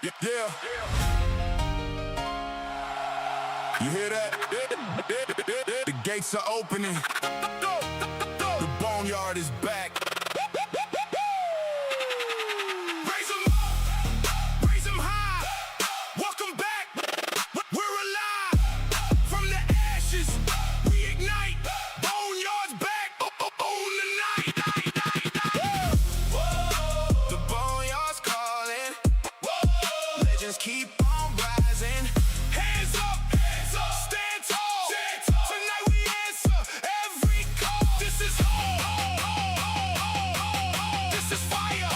Yeah. You hear that? The gates are opening. The Boneyard is back. Raise 'em up, raise 'em high. Welcome back. We're alive. From the ashes, we ignite. Boneyard's back. On the night. The Boneyard's calling. Legends keep on rising. Hands up, stand tall. Tonight we answer every call. This is this is fire.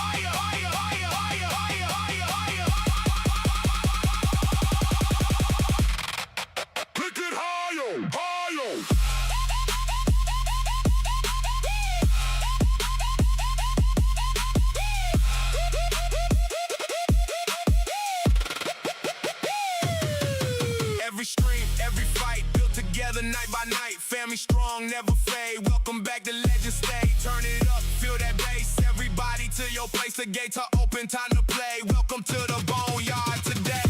Pick it higher. Every stream, every fight, built together night by night. Family strong, never fade. Welcome back to Legend Stay. Turn it up, feel that bass. Everybody to your place, the gates are open, time to play. Welcome to the Boneyard today.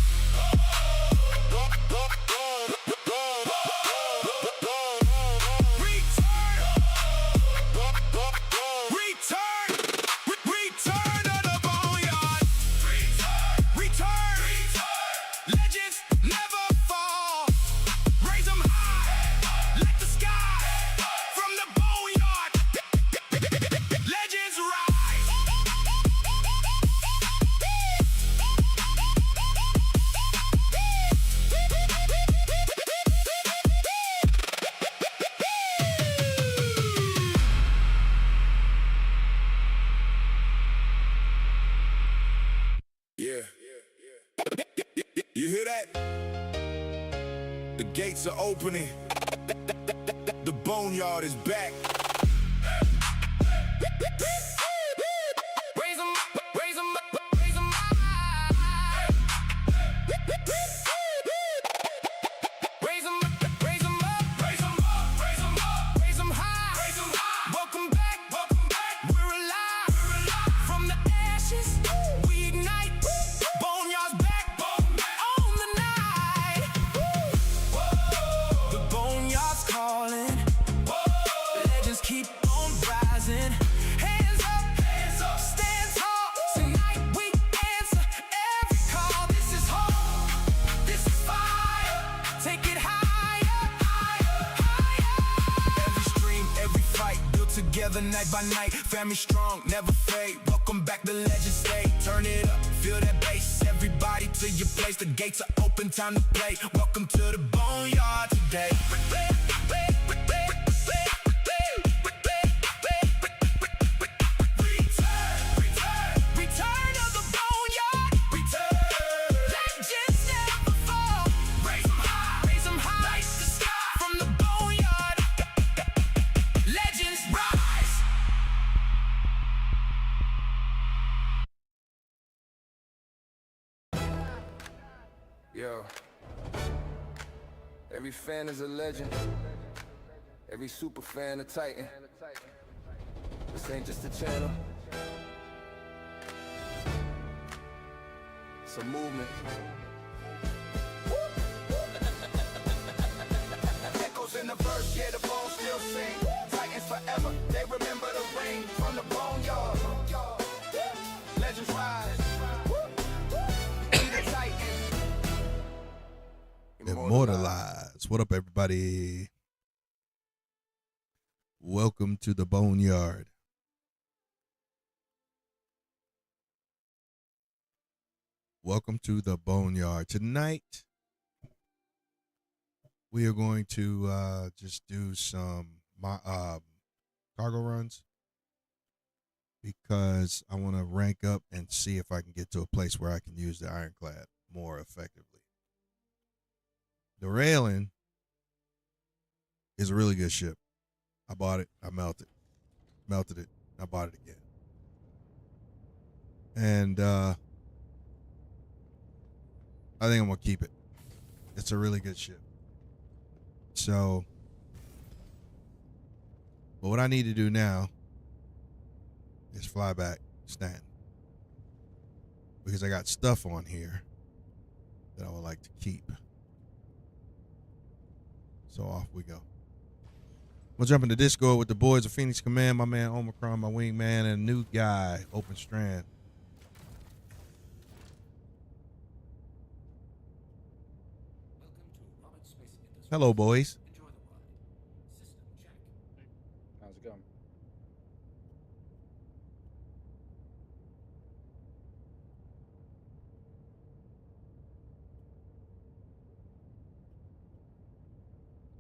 Return of the Boneyard. Return. Legends never fall. Raise 'em high. Let the sky. From the Boneyard. Legends rise. Yeah. You hear that? The gates are opening. The Boneyard is back. Raise 'em up, raise 'em up, raise 'em high. Raise 'em up, raise 'em up, raise 'em up, raise 'em up, raise 'em high. Welcome back, we're alive. From the ashes, we ignite. Boneyard's back, on the night. The Boneyard's calling. Legends keep on rising. Hands up, stand tall. Tonight we answer every call. This is home, this is fire. Take it higher. Every stream, every fight, built together night by night. Family strong, never fade. Welcome back to Legend Stay. Turn it up, feel that bass. Everybody to your place, the gates are open, time to play. Welcome to the Boneyard today. Return of the Boneyard. Legends never fall. Raise 'em high, light the sky. From the Boneyard, legends rise. Yo, every fan is a legend. Every super fan a titan. This ain't just a channel. It's a movement. Echoes in the verse, yeah, the bones still sing. Titans forever, they remember the ring from the Boneyard. Legends rise. Be the Titans. Immortalized. What up, everybody? Welcome to the Boneyard. Welcome to the Boneyard. Tonight, we are going to just do some cargo runs because I want to rank up and see if I can get to a place where I can use the ironclad more effectively. The Railing is a really good ship. I bought it. I melted it. I bought it again. And I think I'm going to keep it. It's a really good ship. So, but what I need to do now is fly back, stand. Because I got stuff on here that I would like to keep. So off we go. We'll jump into Discord with the boys of Phoenix Command, my man Omicron, my wingman, and a new guy, Open Strand. Hello, boys. How's it going?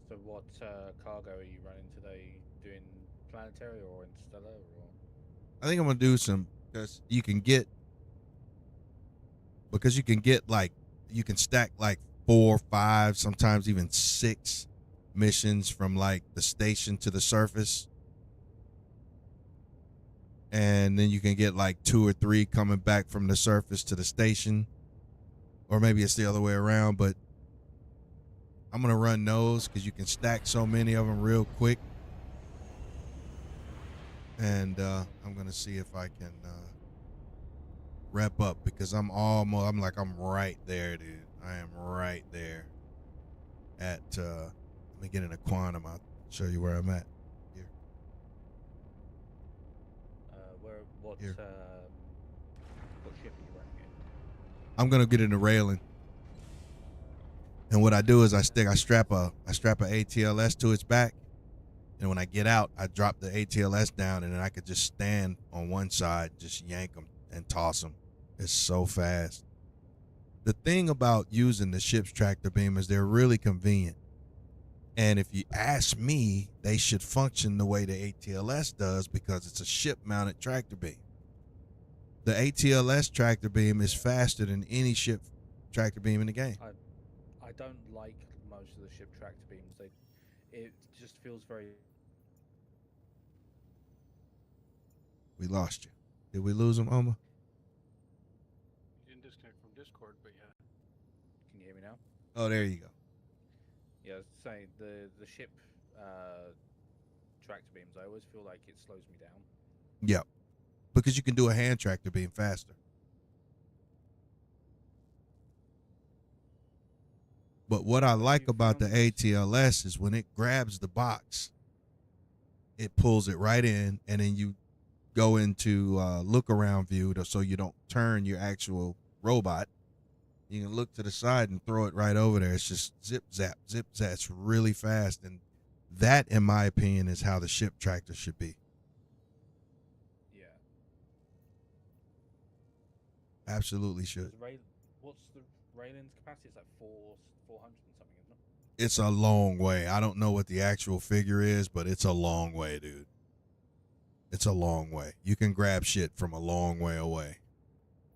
So what cargo are you running today? Doing planetary or interstellar? Or I think I'm gonna do some because you can get like you can stack like 4, 5, sometimes even 6 missions from like the station to the surface. And then you can get like 2 or 3 coming back from the surface to the station. Or maybe it's the other way around, but I'm going to run those because you can stack so many of them real quick. And I'm going to see if I can wrap up because I'm right there, dude. I am right there at, let me get in a quantum. I'll show you where I'm at. Here. what Here. what ship are you running in? I'm going to get in the railing. And what I do is I strap a ATLS to its back. And when I get out, I drop the ATLS down and then I could just stand on one side, just yank them and toss them. It's so fast. The thing about using the ship's tractor beam is they're really convenient. And if you ask me, they should function the way the ATLS does because it's a ship-mounted tractor beam. The ATLS tractor beam is faster than any ship tractor beam in the game. I don't like most of the ship tractor beams. It just feels very. We lost you. Did we lose him, Oma? You didn't disconnect from Discord, but yeah. Can you hear me now? Oh, there you go. Yeah, I was saying the ship tractor beams. I always feel like it slows me down. Yep. Because you can do a hand tractor beam faster. But what I like about the ATLS is when it grabs the box, it pulls it right in, and then you go into look around view so you don't turn your actual robot. You can look to the side and throw it right over there. It's just zip, zap, zip, zap. It's really fast. And that, in my opinion, is how the ship tractor should be. Yeah. Absolutely should. What's the railing's capacity? It's like 400 and something, isn't it? It's a long way. I don't know what the actual figure is, but it's a long way, dude. It's a long way. You can grab shit from a long way away.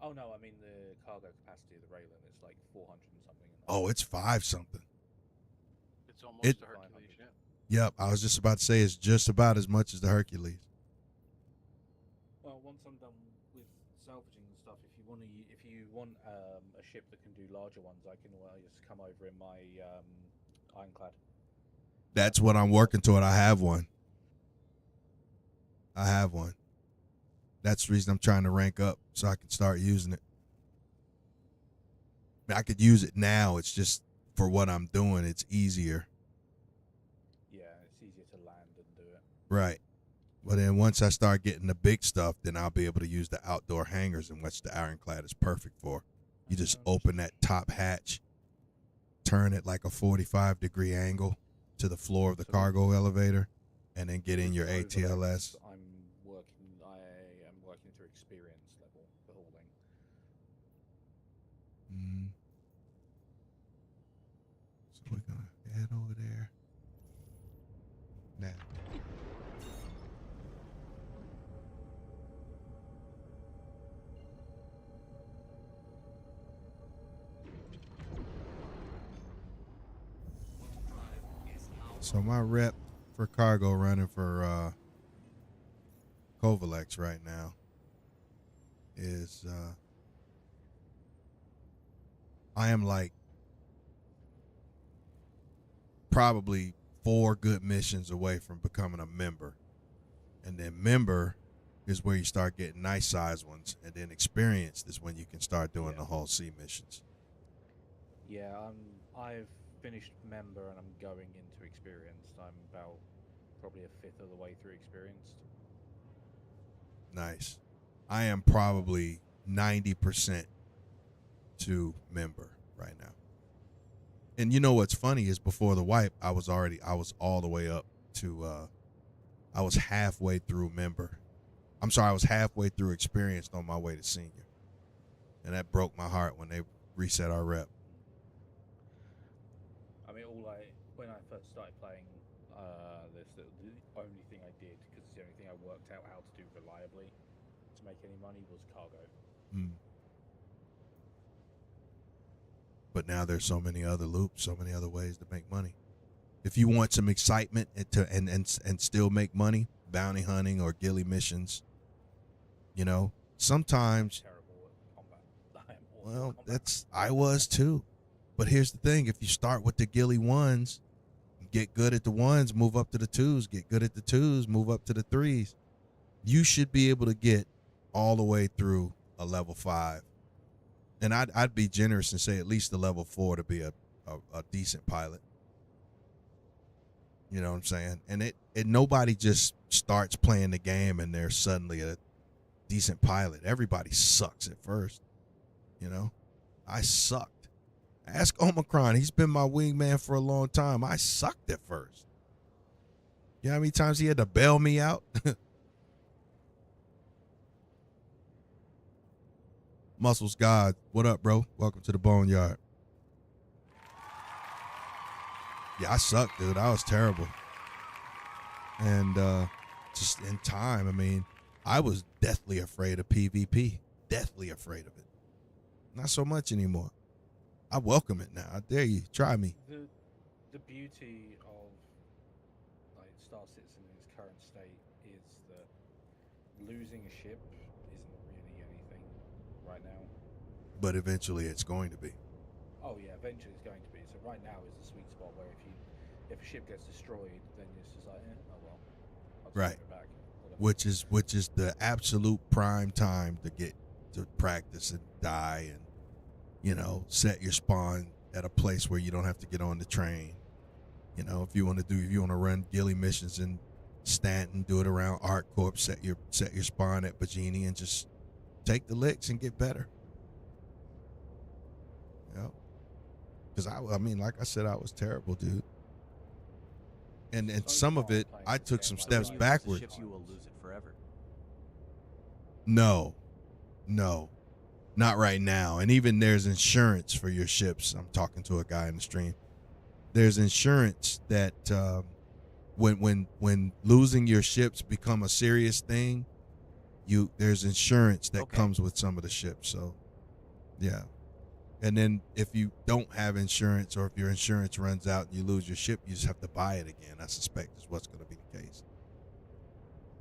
Oh no, I mean the cargo capacity of the railing is like 400 and something. Oh, it's 5 something. It's almost It- a Hercules ship. Yep, I was just about to say it's just about as much as the Hercules. Well, once I'm done with salvaging and stuff, if you want a ship that can do larger ones, I can just come over in my ironclad. That's what I'm working toward. I have one. That's the reason I'm trying to rank up so I can start using it. I could use it now. It's just for what I'm doing, it's easier. Yeah, it's easier to land and do it. Right. But then once I start getting the big stuff, then I'll be able to use the outdoor hangars in which the ironclad is perfect for. You just open that top hatch, turn it like a 45-degree angle to the floor of the cargo elevator, and then get in your ATLS. I am working through experience level the whole thing. So we're gonna head over there now. So my rep for cargo running for Kovalex right now is I am like probably 4 good missions away from becoming a member. And then member is where you start getting nice size ones, and then experienced is when you can start doing the whole sea missions. Yeah, I've finished member and I'm going into experienced. I'm about probably a fifth of the way through experienced. Nice. I am probably 90% to member right now. And you know what's funny is before the wipe, I was all the way up to I was halfway through member. I'm sorry, I was halfway through experienced on my way to senior. And that broke my heart when they reset our rep. I mean, when I first started playing this, the only thing I did, because it's the only thing I worked out how to do reliably to make any money, was cargo. But now there's so many other loops, so many other ways to make money. If you want some excitement and still make money, bounty hunting or ghillie missions, you know, sometimes. Terrible at combat. I am awful at Well, combat. I was too. But here's the thing: if you start with the ghillie ones, get good at the ones, move up to the twos, get good at the twos, move up to the threes, you should be able to get all the way through a level 5. And I'd be generous and say at least a level 4 to be a decent pilot. You know what I'm saying? And nobody just starts playing the game and they're suddenly a decent pilot. Everybody sucks at first. You know? I sucked. Ask Omicron. He's been my wingman for a long time. I sucked at first. You know how many times he had to bail me out? Muscles God, what up, bro? Welcome to the Boneyard. Yeah, I sucked, dude. I was terrible. And just in time, I mean, I was deathly afraid of PvP. Deathly afraid of it. Not so much anymore. I welcome it now. I dare you. Try me. The beauty of like Star Citizen in its current state is that losing a ship isn't really anything right now. But eventually it's going to be. Oh yeah, eventually it's going to be. So right now is the sweet spot where if a ship gets destroyed, then it's just like, oh well, I'll just Right. take it back. Whatever. Which is the absolute prime time to get to practice and die and, you know, set your spawn at a place where you don't have to get on the train. You know, if you want to run ghillie missions in Stanton, do it around ArcCorp, set your spawn at Bajini and just take the licks and get better. You know? Because I mean, like I said, I was terrible, dude. And So some of far it, playing I this took game, some like, steps when you lose a backwards. ship, You will lose it forever. No, not right now. And even there's insurance for your ships. I'm talking to a guy in the stream. There's insurance that when losing your ships become a serious thing, there's insurance that Okay. comes with some of the ships. So, yeah. And then if you don't have insurance or if your insurance runs out and you lose your ship, you just have to buy it again. I suspect is what's going to be the case,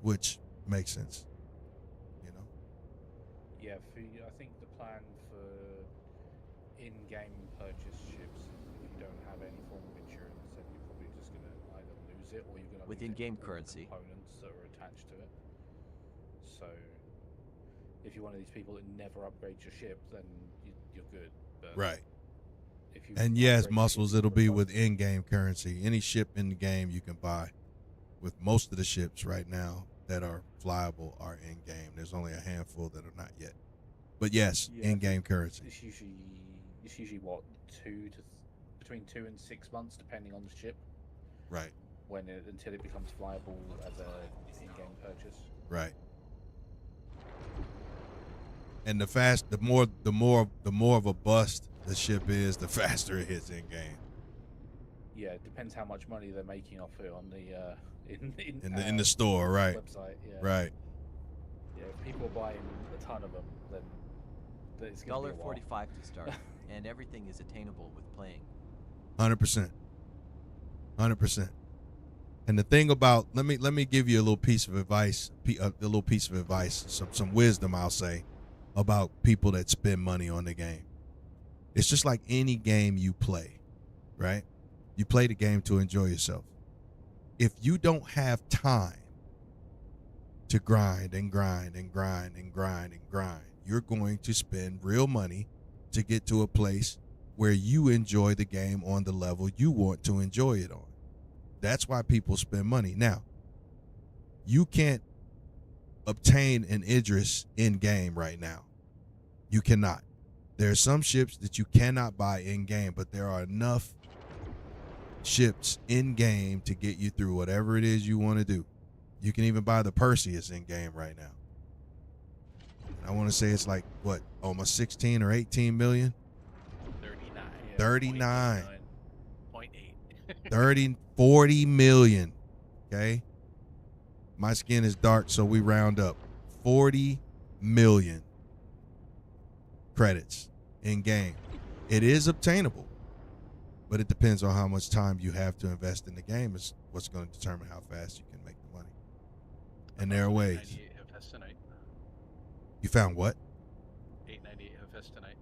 which makes sense. You know. Yeah, I think the plan for in-game purchase ships, if you don't have any form of insurance, then you're probably just going to either lose it or you're going to With lose in-game all the currency. components that are attached to it. So, if you're one of these people that never upgrade your ship, then you're good. But Right. if you And yes, upgrade your muscles, ship, it'll be you're with in-game currency. Any ship in the game you can buy. With most of the ships right now that are flyable are in-game. There's only a handful that are not yet. But yes, Yeah, I in-game currency. It's usually what between 2 and 6 months, depending on the ship, Right, until it becomes viable as a in-game purchase. right. And the more of a bust the ship is, the faster it hits in-game. Yeah, it depends how much money they're making off it on the In the store, right. website. Yeah, Right. Yeah, if people are buying a ton of them, then it's going to be a while. $1.45 to start, and everything is attainable with playing. 100%. 100%. And the thing about let me give you a little piece of advice, some wisdom I'll say about people that spend money on the game. It's just like any game you play, right? You play the game to enjoy yourself. If you don't have time to grind and grind and grind and grind and grind, you're going to spend real money to get to a place where you enjoy the game on the level you want to enjoy it on. That's why people spend money. Now, you can't obtain an Idris in game right now. You cannot. There are some ships that you cannot buy in game, but there are enough ships in game to get you through whatever it is you want to do. You can even buy the Perseus in game right now. I want to say it's like what, almost 16 or 18 million? 39. 39. 0.8. 30, 40 million. Okay. My skin is dark, so we round up 40 million credits in game. It is obtainable, but it depends on how much time you have to invest in the game is what's going to determine how fast you can make the money. And there are ways. 898 FS tonight. You found what? 898 FS tonight.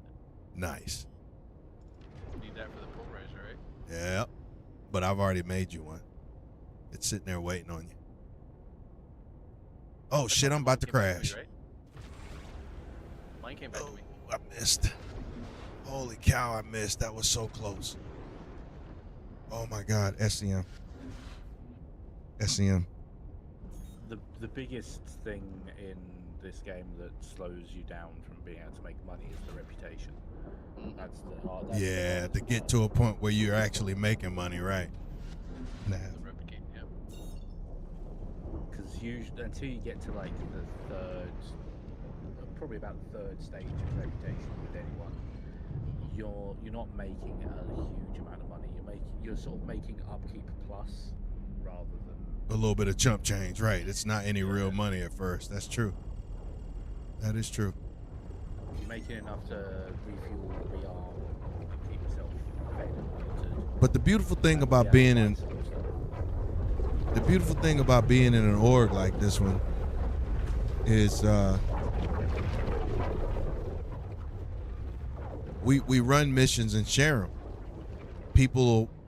Nice. Need that for the pull riser, right? Yeah. But I've already made you one. It's sitting there waiting on you. Oh shit, I'm about to crash. Mine came back to me. I missed. Holy cow, I missed. That was so close. Oh my God, SCM. SCM. The biggest thing in this game that slows you down from being able to make money is the reputation. That's the hard. That's Yeah, to get to a point where you're actually making money, right? Nah. The replicate, yeah. Because usually, until you get to like the third, probably about the third stage of reputation with anyone, you're not making a huge amount of money. You're sort of making upkeep plus rather than A little bit of chump change, right? It's not any real money at first. That's true. That is true. you're making enough to refuel the VR and keep yourself fed and watered. But the beautiful thing And about yeah, being that in sort of stuff. the beautiful thing about being in an org like this one is we run missions and share them.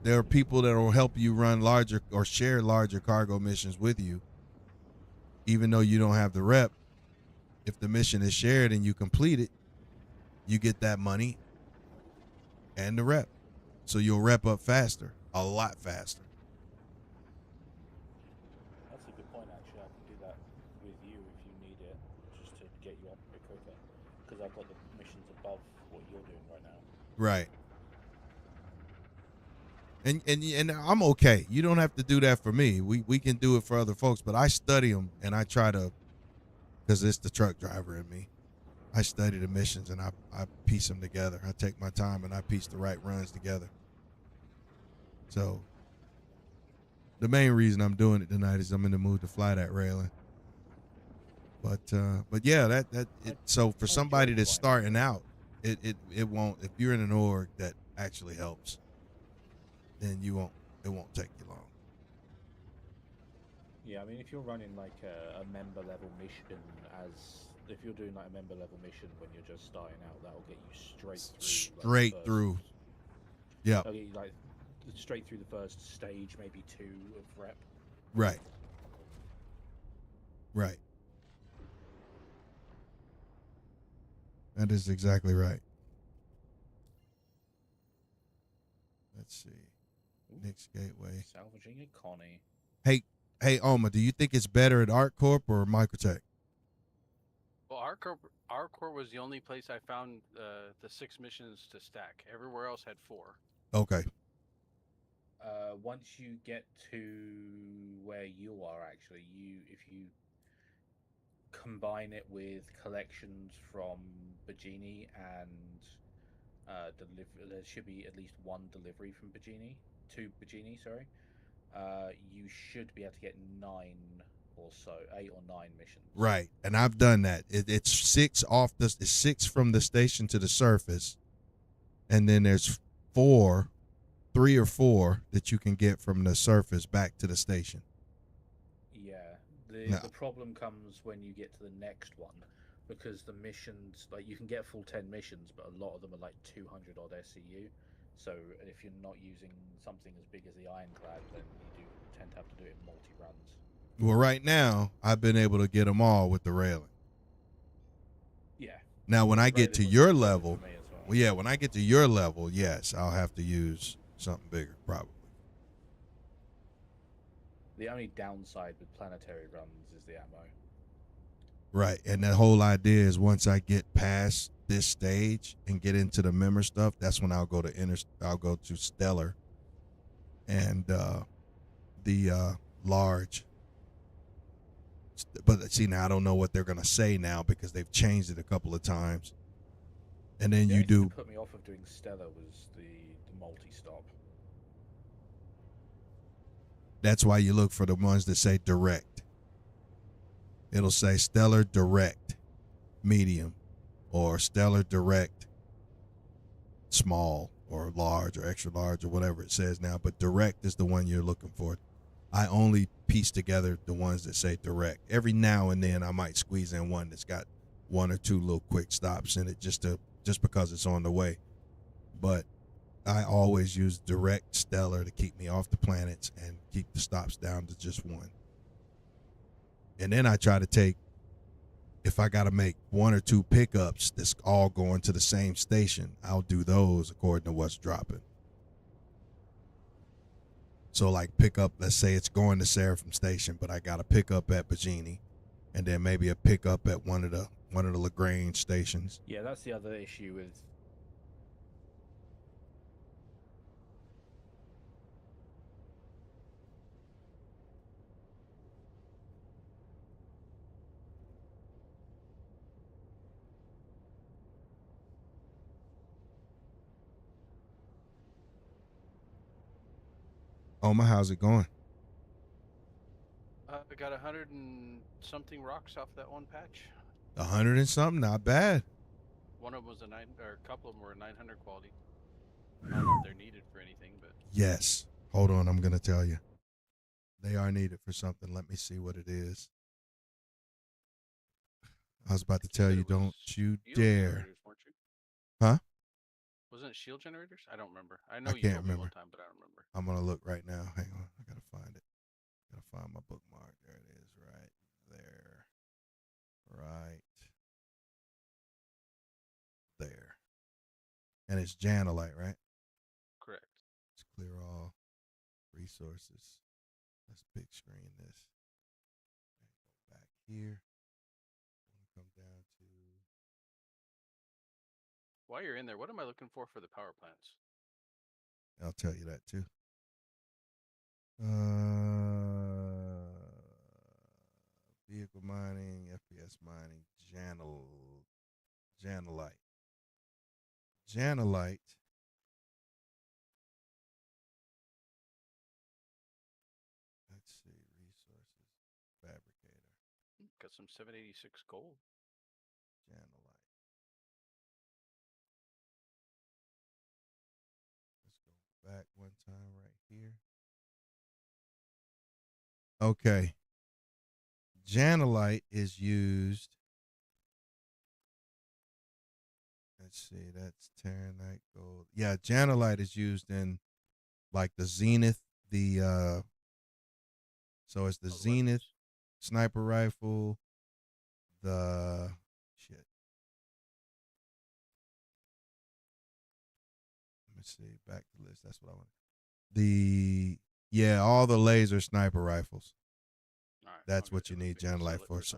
There are people that will help you run larger or share larger cargo missions with you, even though you don't have the rep. If the mission is shared and you complete it, you get that money and the rep. So you'll rep up faster, a lot faster. That's a good point, actually. I can do that with you if you need it, just to get you up a bit quicker. Because I've got the missions above what you're doing right now. Right. And I'm okay. You don't have to do that for me. We can do it for other folks, but I study them and I try to, because it's the truck driver in me. I study the missions and I piece them together. I take my time and I piece the right runs together. So the main reason I'm doing it tonight is I'm in the mood to fly that railing. But yeah, so for somebody that's starting out, it won't, if you're in an org that actually helps, then it won't take you long. Yeah, I mean, if you're running like a member level mission, if you're doing like a member level mission when you're just starting out, that'll get you straight through. Yeah. That'll get you like straight through the first stage, maybe 2 of rep. Right. Right. That is exactly right. Let's see. Nick's Gateway. Salvaging a Connie. Hey, Oma, do you think it's better at ArtCorp or Microtech? Well, ArcCorp was the only place I found the 6 missions to stack. Everywhere else had 4. Okay. Once you get to where you are, actually, if you combine it with collections from Bajini and there should be at least 1 delivery from Bajini, 2 Bajini, sorry. You should be able to get 9 or so, 8 or 9 missions. Right, and I've done that. It's 6 it's 6 from the station to the surface, and then there's 3 or 4 that you can get from the surface back to the station. Yeah, No. the problem comes when you get to the next one, because the missions, like, you can get full 10 missions, but a lot of them are like 200 odd SCU. So if you're not using something as big as the Ironclad, then you do tend to have to do it in multi-runs. Well, right now, I've been able to get them all with the railing. Yeah. Now, when I get to your level, For me as well. Well, yeah, when I get to your level, yes, I'll have to use something bigger, probably. The only downside with planetary runs is the ammo. Right. And the whole idea is once I get past this stage and get into the member stuff, that's when I'll go to Stellar and the large. But see, now I don't know what they're gonna say now because they've changed it a couple of times. And then The you only thing do. that put me off of doing Stellar was the multi-stop. That's why you look for the ones that say direct. It'll say Stellar Direct Medium or Stellar Direct Small or Large or Extra Large or whatever it says now. But direct is the one you're looking for. I only piece together the ones that say direct. Every now and then I might squeeze in one that's got one or two little quick stops in it just because it's on the way. But I always use direct Stellar to keep me off the planets and keep the stops down to just one. And then I try to take, if I got to make one or two pickups that's all going to the same station, I'll do those according to what's dropping. So like pick up, let's say it's going to Seraphim Station, but I got to pick up at Bajini and then maybe a pickup at one of the LaGrange stations. Yeah, that's the other issue with. Oma, how's it going? I got 100 and something rocks off that one patch. 100 and something, not bad. One of them was a couple of them were 900 quality. I don't know if they're needed for anything, but Yes. Hold on, I'm going to tell you. They are needed for something. Let me see what it is. I was about to tell you, don't you shield dare. generators, weren't you? Huh? Wasn't it shield generators? I don't remember. I know I you can't told me one remember. time, but I don't remember. I'm going to look right now. Hang on. I got to find it. Got to find my bookmark. There it is, right there. Right there. And it's Janolite, right? Correct. Let's clear all resources. Let's big screen this. Go back here. Come down to. While you're in there, what am I looking for the power plants? I'll tell you that too. Vehicle mining, FPS mining, Janolite. Janolite. Let's see, resources, fabricator, Got some 786 gold. Janolite. Let's go back one time right here. Okay. Janolite is used. Let's see, that's Terranite gold. Yeah, Janolite is used in like the Zenith, so it's the Zenith sniper rifle, the shit. Let me see, back to the list. That's what I want. All the laser sniper rifles. All right, That's what you need Janolite for. So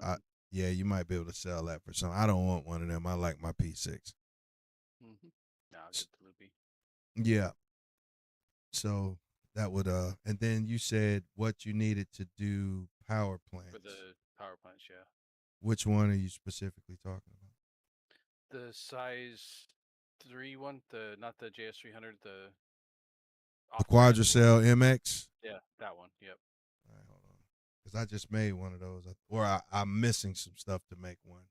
yeah, you might be able to sell that for some. I don't want one of them. I like my P6. Mm-hmm. No, I'll get the loopy. Yeah. So that would and then you said what you needed to do power plants. For the power plants, yeah. Which one are you specifically talking about? The size 3 one, not the JS300, the Quadricell MX. Yeah, that one. Yep. All right, hold on, because I just made one of those, or I'm missing some stuff to make one.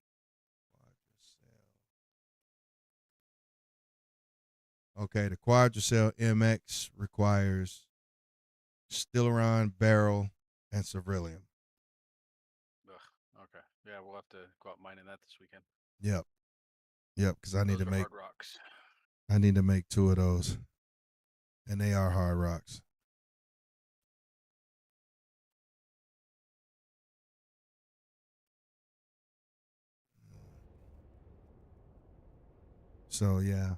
Okay, the Quadricell MX requires Stellaron, Barrel, and Ceruleum. Ugh, okay. Yeah, we'll have to go out mining that this weekend. Yep, because I need Those to are make hard rocks. I need to make 2 of those, and they are hard rocks. So yeah,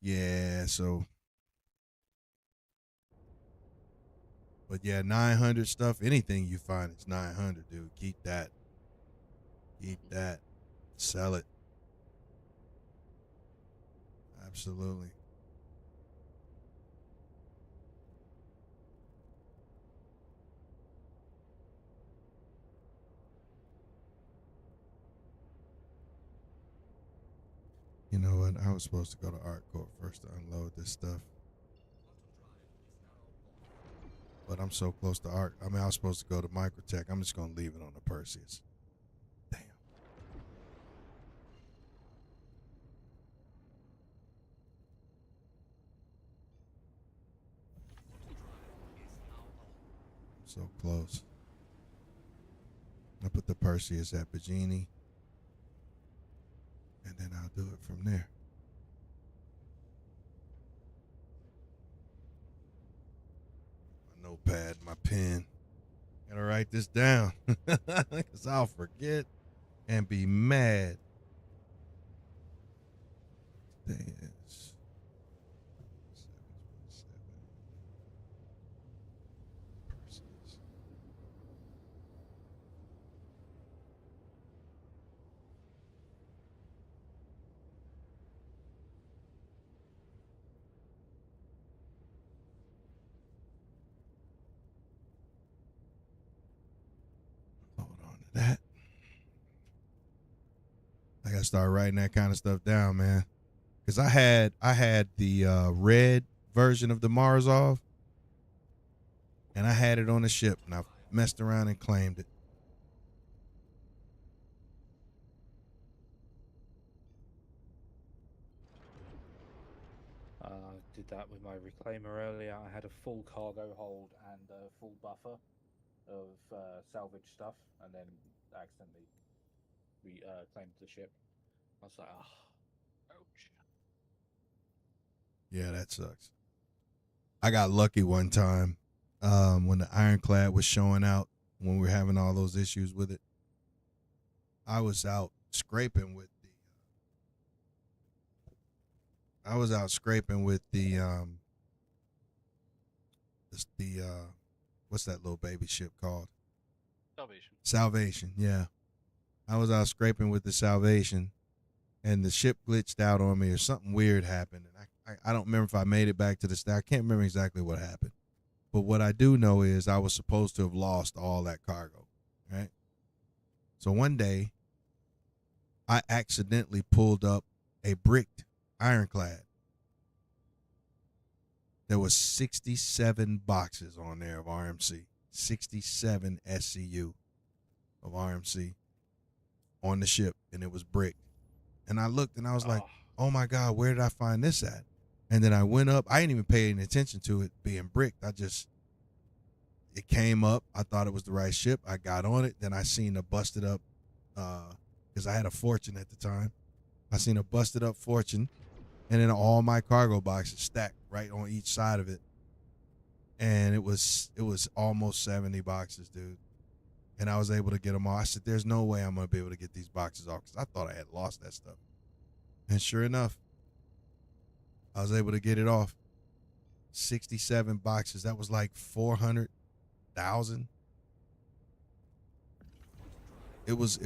Yeah, so. But yeah, 900 stuff. Anything you find is 900, dude. Keep that. Keep that. Sell it. Absolutely. You know what? I was supposed to go to Art Court first to unload this stuff. But I'm so close to Art. I mean, I was supposed to go to Microtech. I'm just going to leave it on the Perseus. Damn. So close. I'll put the Perseus at Bagini. And then I'll do it from there. My notepad, my pen. Gotta write this down. Because I'll forget and be mad. Today is 7/27. Perseus. Hold on to that. I gotta start writing that kind of stuff down, man. Cause I had the red version of the Marzov, and I had it on the ship, and I messed around and claimed it. Did that with my reclaimer earlier. I had a full cargo hold and a full buffer of salvage stuff, and then accidentally claimed the ship. I was like, oh, ouch. Yeah, that sucks. I got lucky one time when the Ironclad was showing out when we were having all those issues with it. I was out scraping with what's that little baby ship called? Salvation. Salvation, yeah. I was out scraping with the Salvation, and the ship glitched out on me, or something weird happened, and I don't remember if I made it back to the stack. I can't remember exactly what happened. But what I do know is I was supposed to have lost all that cargo, right? So one day, I accidentally pulled up a bricked Ironclad. There was 67 boxes on there of RMC, 67 SCU of RMC on the ship, and it was bricked. And I looked, and I was like, oh my God, where did I find this at? And then I went up. I didn't even pay any attention to it being bricked. It came up. I thought it was the right ship. I got on it. Then I seen a busted up, because I had a Fortune at the time. I seen a busted up Fortune, and then all my cargo boxes stacked right on each side of it. And it was almost 70 boxes, dude. And I was able to get them all. I said, there's no way I'm going to be able to get these boxes off, because I thought I had lost that stuff. And sure enough, I was able to get it off. 67 boxes. That was like 400,000. It was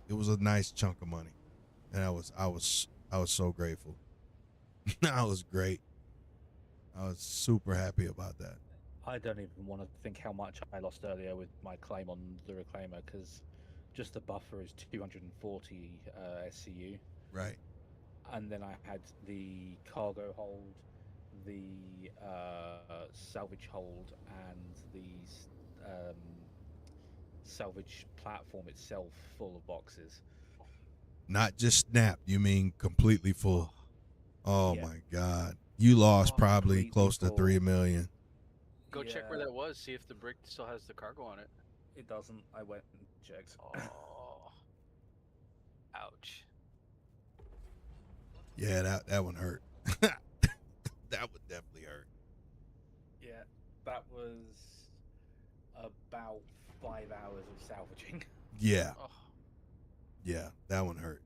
a nice chunk of money. And I was so grateful. I was great. I was super happy about that. I don't even want to think how much I lost earlier with my claim on the reclaimer, because just the buffer is 240 SCU. Right. And then I had the cargo hold, the salvage hold, and the salvage platform itself full of boxes. Not just snapped. You mean completely full? Oh Yeah. my God! You lost probably completely close to full. 3 million. Go check where Yeah. that was. See if the brick still has the cargo on it. It doesn't. I went and checked. Oh, ouch. Yeah, that one hurt. That would definitely hurt. Yeah, that was about 5 hours of salvaging. Yeah, Oh, yeah, that one hurt.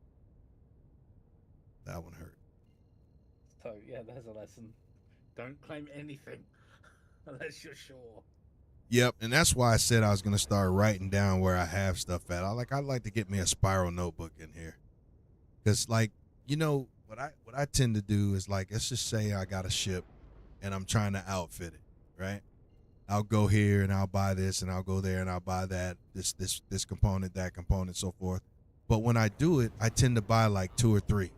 That one hurt. So yeah, there's a lesson. Don't claim anything unless you're sure. Yep, and that's why I said I was gonna start writing down where I have stuff at. I'd like to get me a spiral notebook in here, cause like what I tend to do is like, let's just say I got a ship, and I'm trying to outfit it, right? I'll go here and I'll buy this, and I'll go there and I'll buy that, this component, that component, so forth. But when I do it, I tend to buy like 2 or 3,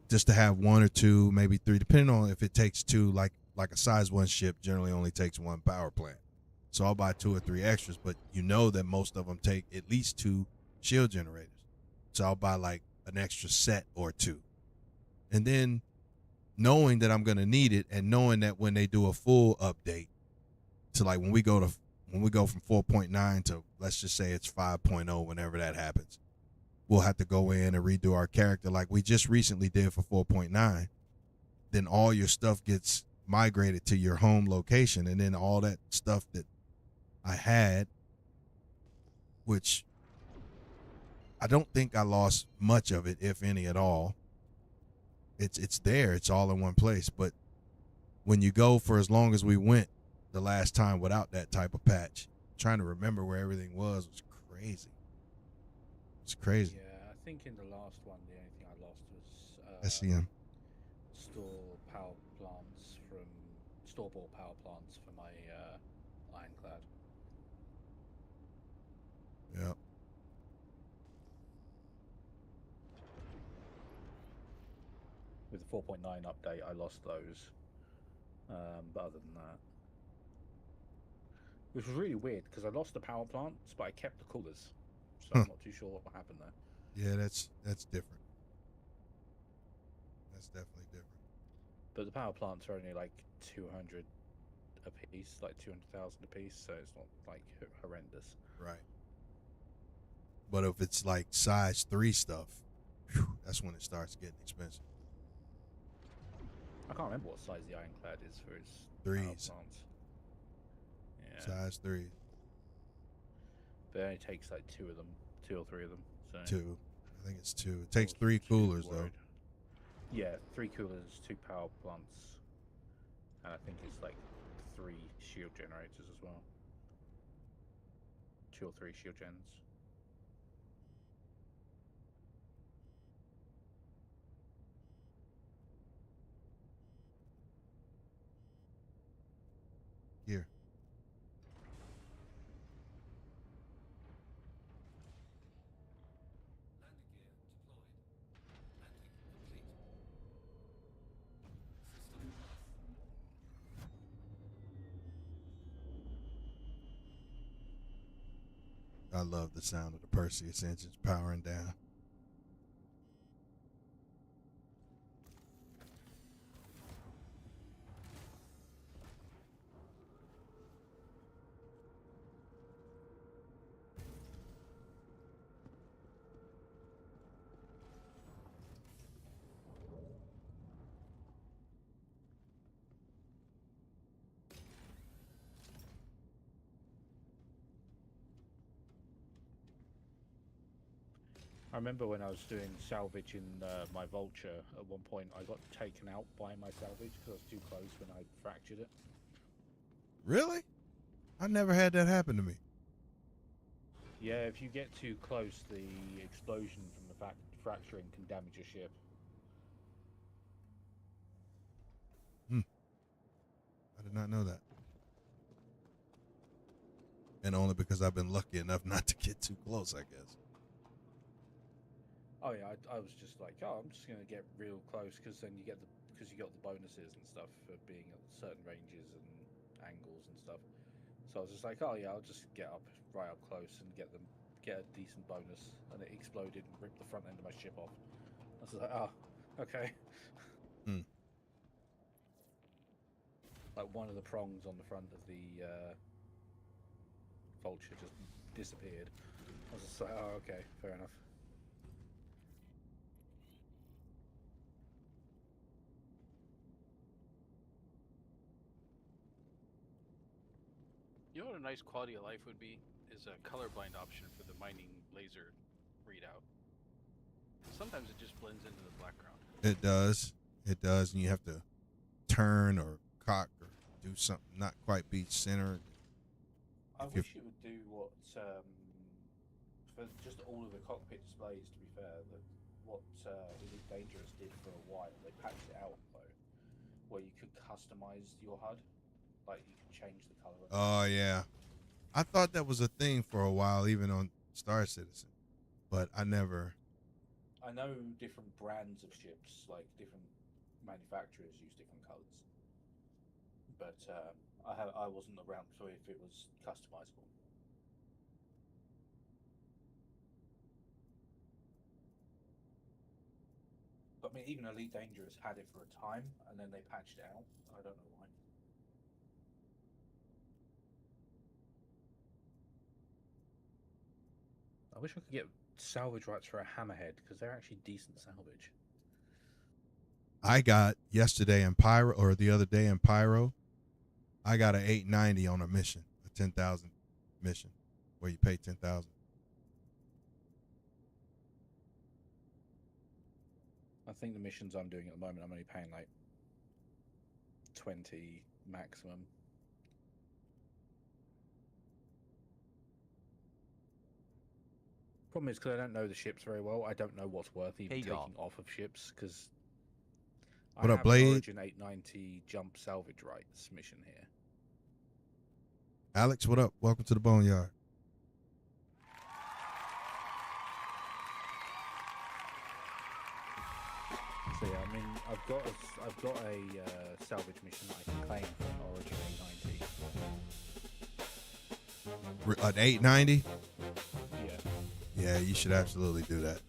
just to have 1 or 2, maybe 3, depending on if it takes 2. Like a size 1 ship generally only takes 1 power plant, so I'll buy 2 or 3 extras. But you know that most of them take at least 2 shield generators, so I'll buy like an extra set or 2, and then knowing that I'm gonna need it, and knowing that when they do a full update to like when we go from 4.9 to, let's just say it's 5.0, whenever that happens, we'll have to go in and redo our character like we just recently did for 4.9. Then all your stuff gets migrated to your home location, and then all that stuff that I had, which I don't think I lost much of it, if any at all. It's there, it's all in one place. But when you go for as long as we went the last time without that type of patch, trying to remember where everything was crazy. It's crazy. Yeah, I think in the last one, the only thing I lost was I see him. Store-bought power plants for my ironclad. Yeah. With the 4.9 update, I lost those. But other than that, which was really weird because I lost the power plants, but I kept the coolers. So I'm not too sure what happened there. Yeah, that's different. That's definitely different. But the power plants are only like 200 a piece, like 200,000 a piece, so it's not like horrendous. Right. But if it's like size 3 stuff, that's when it starts getting expensive. I can't remember what size the ironclad is for its 3s. power plants. Yeah. Size 3. But it only takes like 2 of them, 2 or 3 of them. So 2. I think it's 2. It takes 3 coolers though. Yeah, 3 coolers, 2 power plants, and I think it's like 3 shield generators as well. 2 or 3 shield gens. Here. I love the sound of the Perseus engines powering down. I remember when I was doing salvage in my Vulture, at one point I got taken out by my salvage because I was too close when I fractured it. Really? I never had that happen to me. Yeah, if you get too close, the explosion from the fracturing can damage your ship. I did not know that. And only because I've been lucky enough not to get too close, I guess. Oh yeah, I was just like, oh, I'm just gonna get real close because then you got the bonuses and stuff for being at certain ranges and angles and stuff. So I was just like, oh yeah, I'll just get up right up close and get a decent bonus, and it exploded and ripped the front end of my ship off. I was like, oh, okay. Like one of the prongs on the front of the Vulture just disappeared. I was just like, oh, okay, fair enough. You know what a nice quality of life would be? Is a colorblind option for the mining laser readout. Sometimes it just blends into the background. It does. It does, and you have to turn or cock or do something not quite be center. I If you're- wish it would do what for just all of the cockpit displays. To be fair, what Elite Dangerous did for a while, they patched it out though, where you could customize your HUD, like you could change the color. Oh yeah, I thought that was a thing for a while, even on Star Citizen, but I never. I know different brands of ships, like different manufacturers, use different colors, but I wasn't around for if it was customizable. But I mean, even Elite Dangerous had it for a time, and then they patched it out. I don't know why. I wish I could get salvage rights for a Hammerhead because they're actually decent salvage. I got yesterday in Pyro, or the other day in Pyro, I got an 890 on a mission, a 10,000 mission, where you pay 10,000. I think the missions I'm doing at the moment, I'm only paying like 20 maximum. Problem is, because I don't know the ships very well, I don't know what's worth even Hey, taking y'all. off of ships. Because What I up, have Blade? an Origin 890 jump salvage rights mission here. Alex, what up? Welcome to the Boneyard. So yeah, I mean, I've got a salvage mission that I can claim for an Origin 890. An 890? Yeah. Yeah, you should absolutely do that.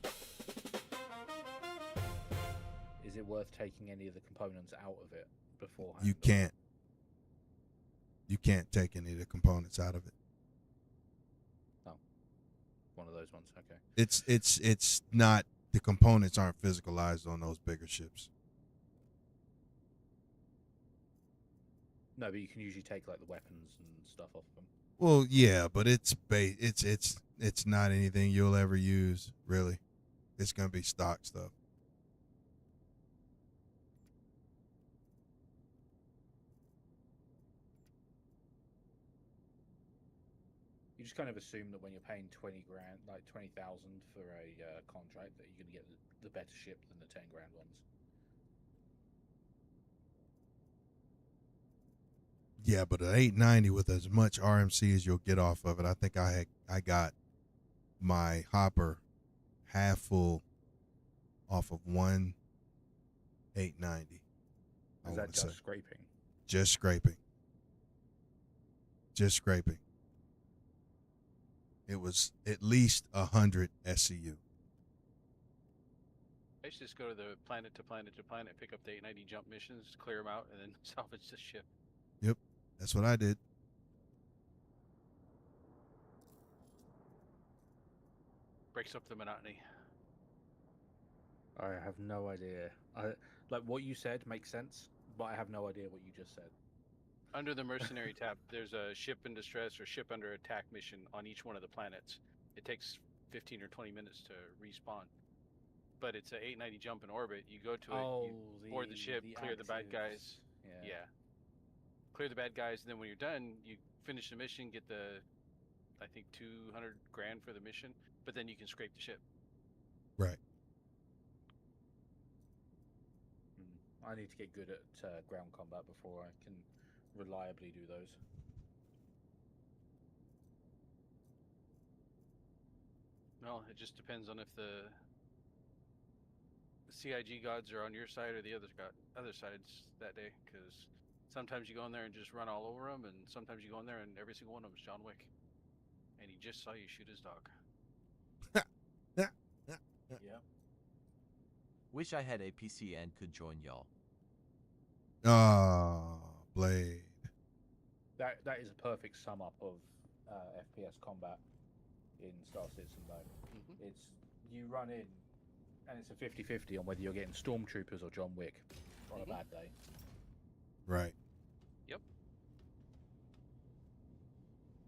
Is it worth taking any of the components out of it beforehand? You can't. You can't take any of the components out of it. One of those ones, okay. It's not, the components aren't physicalized on those bigger ships. No, but you can usually take like the weapons and stuff off them. Well, yeah, but it's not anything you'll ever use, really. It's gonna be stock stuff. You just kind of assume that when you're paying 20 grand, like 20,000 for a contract, that you're going to get the better ship than the 10 grand ones. Yeah, but an 890 with as much RMC as you'll get off of it, I think I got my hopper half full off of one 890. I Is wanna that just say. scraping? Just scraping. Just scraping. It was at least 100 SCU. I used to just go to the planet to planet to planet, pick up the 890 jump missions, clear them out, and then salvage the ship. Yep, that's what I did. Breaks up the monotony. I have no idea. Like what you said makes sense, but I have no idea what you just said. Under the mercenary tab, there's a ship in distress or ship under attack mission on each one of the planets. It takes 15 or 20 minutes to respawn. But it's an 890 jump in orbit. You go to it, you board the ship, clear the bad guys. Yeah. Clear the bad guys, and then when you're done, you finish the mission, get the, I think, 200 grand for the mission, but then you can scrape the ship. Right. I need to get good at ground combat before I can reliably do those. Well, it just depends on if the CIG gods are on your side or the other sides that day, because sometimes you go in there and just run all over them, and sometimes you go in there and every single one of them is John Wick, and he just saw you shoot his dog. Yeah. Wish I had a PC and could join y'all. Oh, Blade. That is a perfect sum up of FPS combat in Star Citizen though. Mm-hmm. It's you run in and it's a 50-50 on whether you're getting stormtroopers or John Wick on a bad day. Right. Yep.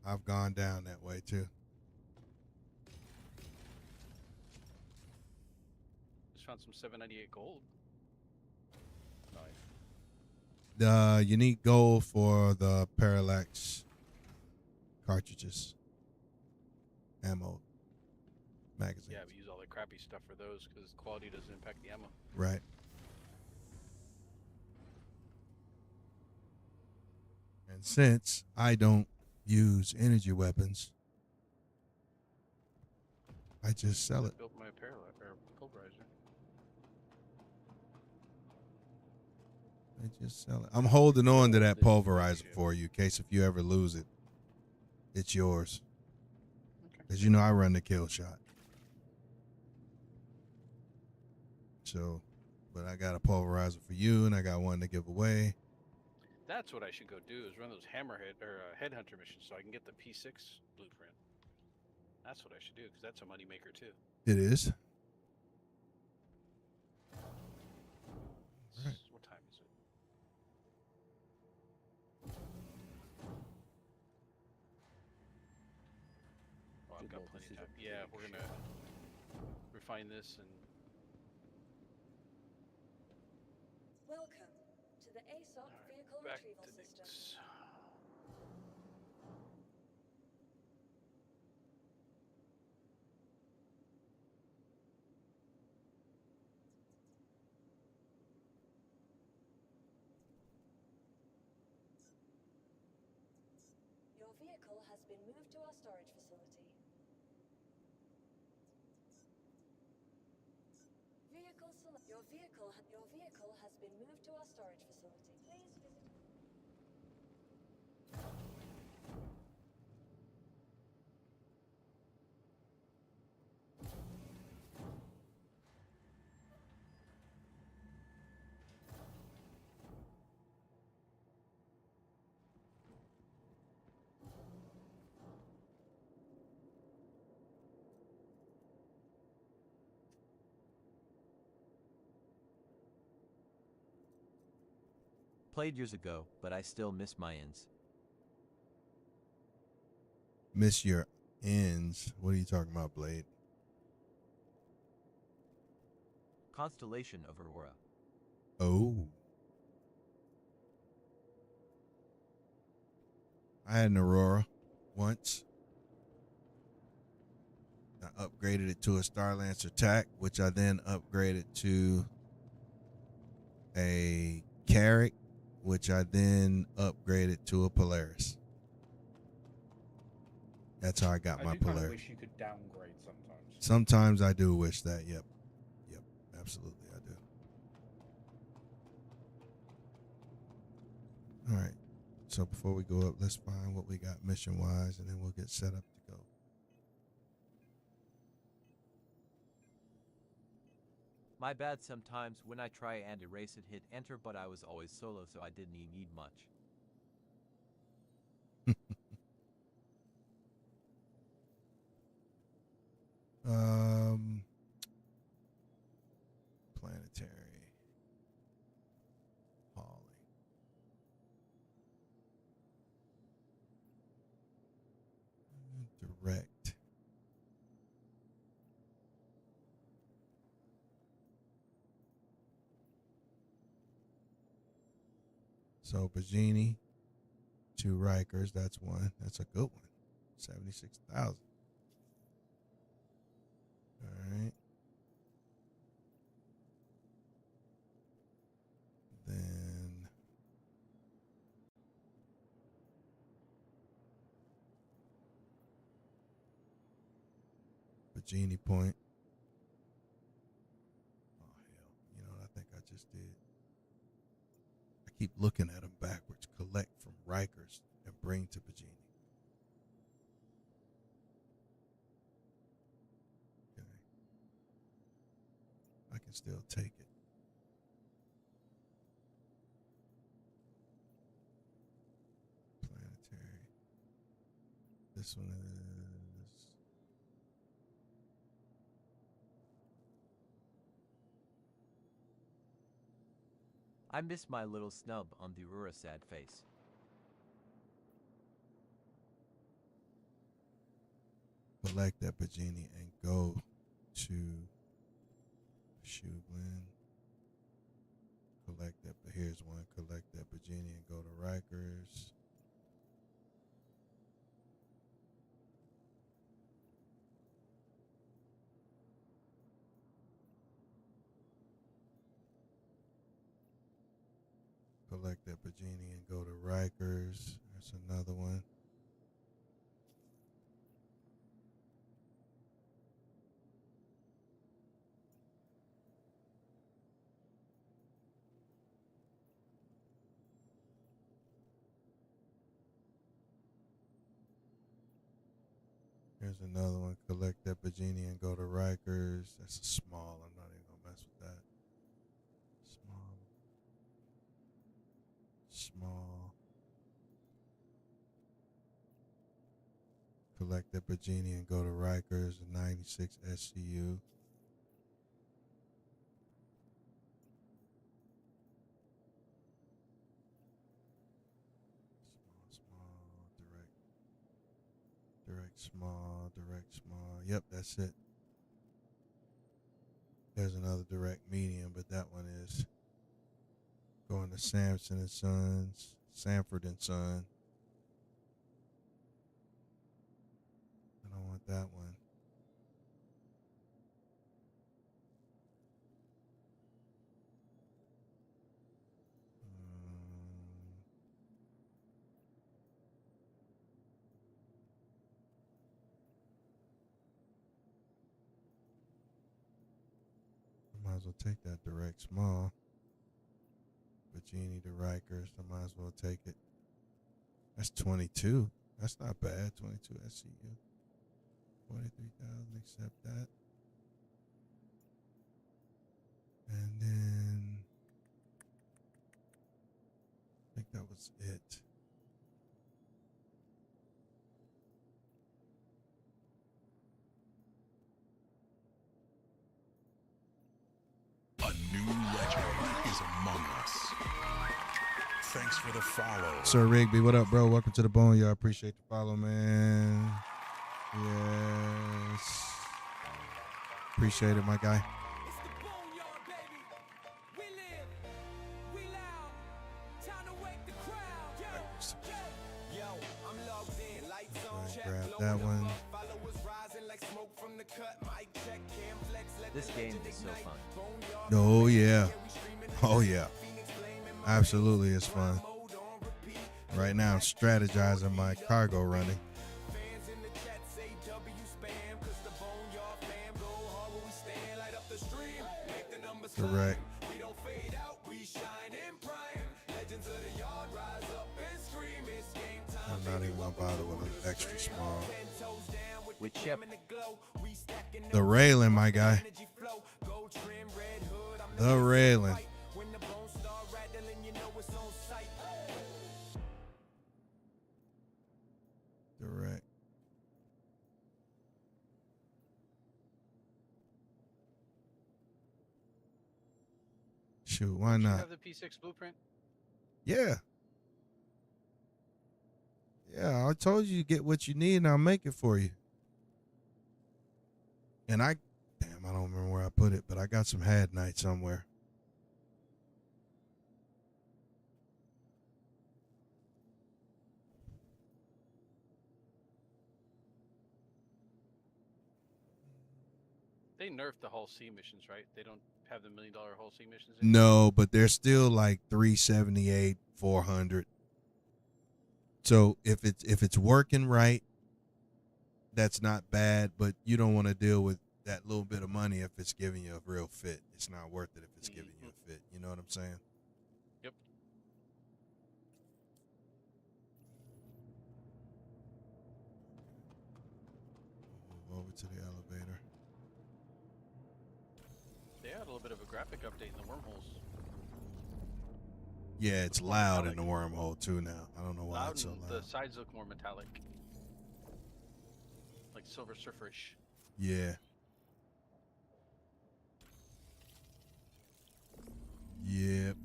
I've gone down that way too. Just found some 798 gold. side? The unique gold for the parallax cartridges, ammo, magazines. Yeah, we use all the crappy stuff for those because quality doesn't impact the ammo. Right. And since I don't use energy weapons, I just sell it. Built my pulverizer. I just sell it. I'm holding on to that This pulverizer shit. for you in case if you ever lose it, it's yours. Okay. Because you know I run the kill shot. So, but I got a pulverizer for you, and I got one to give away. That's what I should go do is run those hammerhead or headhunter missions so I can get the P6 blueprint. That's what I should do because that's a moneymaker too. It is. Right. What time is it? Oh, I've got plenty of time. Yeah, we're gonna refine this and Welcome to the ASOC vehicle back retrieval to system. Nix. Your vehicle has been moved to our storage facility. Your vehicle has been moved to our storage facility. Please visit. Played years ago, but I still miss my ends. Miss your ends. What are you talking about, Blade? Constellation of Aurora. Oh. I had an Aurora once. I upgraded it to a Starlancer TAC, which I then upgraded to a Carrack, which I then upgraded to a Polaris. That's how I got my I do kind of Polaris. wish you could downgrade sometimes. Sometimes I do wish that. Yep. Absolutely, I do. All right. So before we go up, let's find what we got mission-wise, and then we'll get set up to go. My bad sometimes when I try and erase it hit enter, but I was always solo so I didn't need much. Planetary. Holly. Direct. So Bagini, 2 Rikers, that's one. That's a good one. 76,000. All right. Then Bagini point. Oh hell. You know what I think I just did? I keep looking at them backwards. Collect from Rikers and bring to Bagini. Okay. I can still take it. Planetary. This one is. I miss my little snub on the Aurora sad face. Collect that Bagini and go to Shoe Blend. Collect that, but here's one. Collect that Virginia and go to Rikers. Collect that Virginia and go to Rikers. There's another one. Here's another one. Collect that Virginia and go to Rikers. That's a small. I'm not even going to mess with that. Small. Small. Collect that Virginia and go to Rikers. 96 SCU. Direct, small. Yep, that's it. There's another direct medium, but that one is going to Samson and Sons, Sanford and Son. I don't want that one. Might as well take that direct small. Virginia to Rikers. I might as well take it. That's 22. That's not bad. 22 SCU. 43,000. Accept that. And then I think that was it. A new legend is among us. Thanks for the follow. Sir Rigby, what up, bro? Welcome to the Boneyard. Appreciate the follow, man. Yes. Appreciate it, my guy. It's the Boneyard, baby. We live, we loud. Time to wake the crowd. Yo, I'm logged in. Lights on, check. Grab that one. Followers rising like smoke from the cut. Mic check, cam flex. This game is so fun. Oh, yeah. Oh, yeah. Absolutely, it's fun. Right now, I'm strategizing my cargo running. Fans in the chat say W spam, cause the Boneyard fam go hard when we stand, light up the stream, make the numbers Correct. climb. We don't fade out, we shine in prime. Legends of the yard rise up and scream. It's game time. I'm not even gonna bother with an extra small. With chip. The railing, my guy. The railing. When the bones start rattling, you know it's on sight. Direct. Shoot, why You not? have the P6 blueprint? Yeah. Yeah, I told you get what you need and I'll make it for you. And I don't remember where I put it, but I got some Had Night somewhere. They nerfed the Hull C missions, right? They don't have the $1 million Hull C missions anymore? No, but they're still like 378, 400. So if it's working right, that's not bad, but you don't want to deal with that little bit of money if it's giving you a real fit. It's not worth it if it's giving you a fit. You know what I'm saying? Yep. Move over to the elevator. They had a little bit of a graphic update in the wormholes. Yeah, it's loud in the wormhole too now. I don't know why Loud it's so and loud. the sides look more metallic. Like Silver Surferish. Yeah. Yep.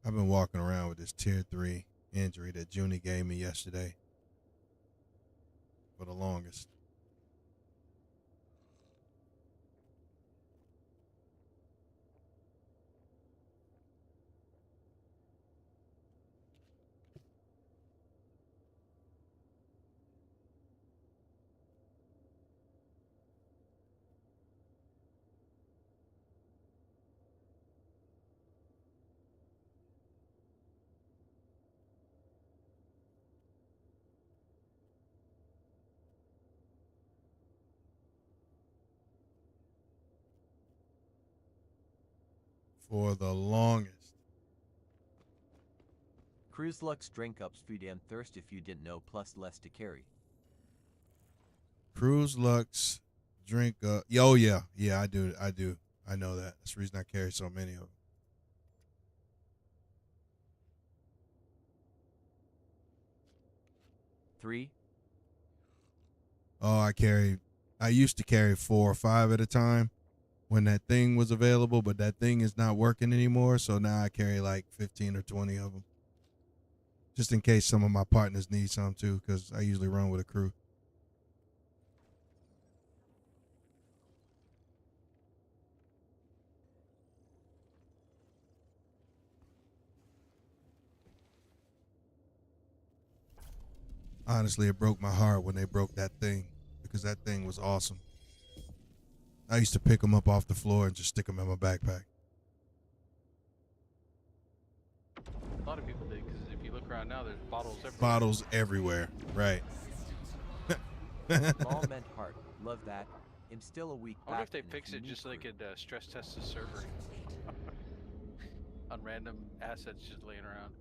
I've been walking around with this tier 3 injury that Junie gave me yesterday for the longest. For the longest. Cruise Lux drink ups food and thirst if you didn't know, plus less to carry. Cruise Lux drink oh yeah. Yeah, I do. I know that. That's the reason I carry so many of them. Three. Oh, I used to carry 4 or 5 at a time when that thing was available, but that thing is not working anymore. So now I carry like 15 or 20 of them. Just in case some of my partners need some too, because I usually run with a crew. Honestly, it broke my heart when they broke that thing because that thing was awesome. I used to pick them up off the floor and just stick them in my backpack. A lot of people did, because if you look around now, there's bottles everywhere. Bottles everywhere, right? Small meant heart. Love that. I'm still a week I wonder back if they in fix the it just so they crew. could stress test the server on random assets just laying around.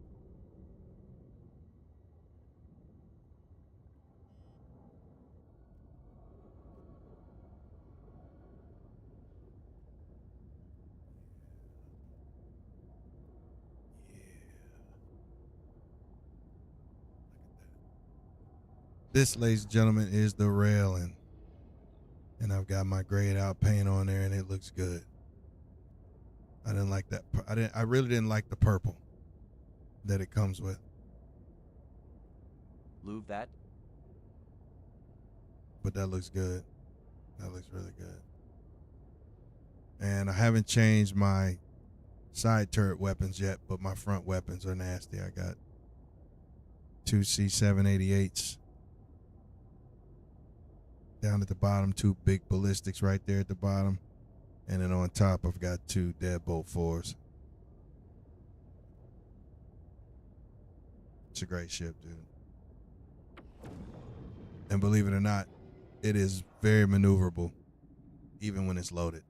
This, ladies and gentlemen, is the railing. And I've got my grayed out paint on there and it looks good. I didn't like that. I really didn't like the purple that it comes with. Move that. But that looks good. That looks really good. And I haven't changed my side turret weapons yet, but my front weapons are nasty. I got 2 C788s down at the bottom, 2 big ballistics right there at the bottom, and then on top I've got 2 deadbolt 4s. It's a great ship, dude. And believe it or not, it is very maneuverable, even when it's loaded,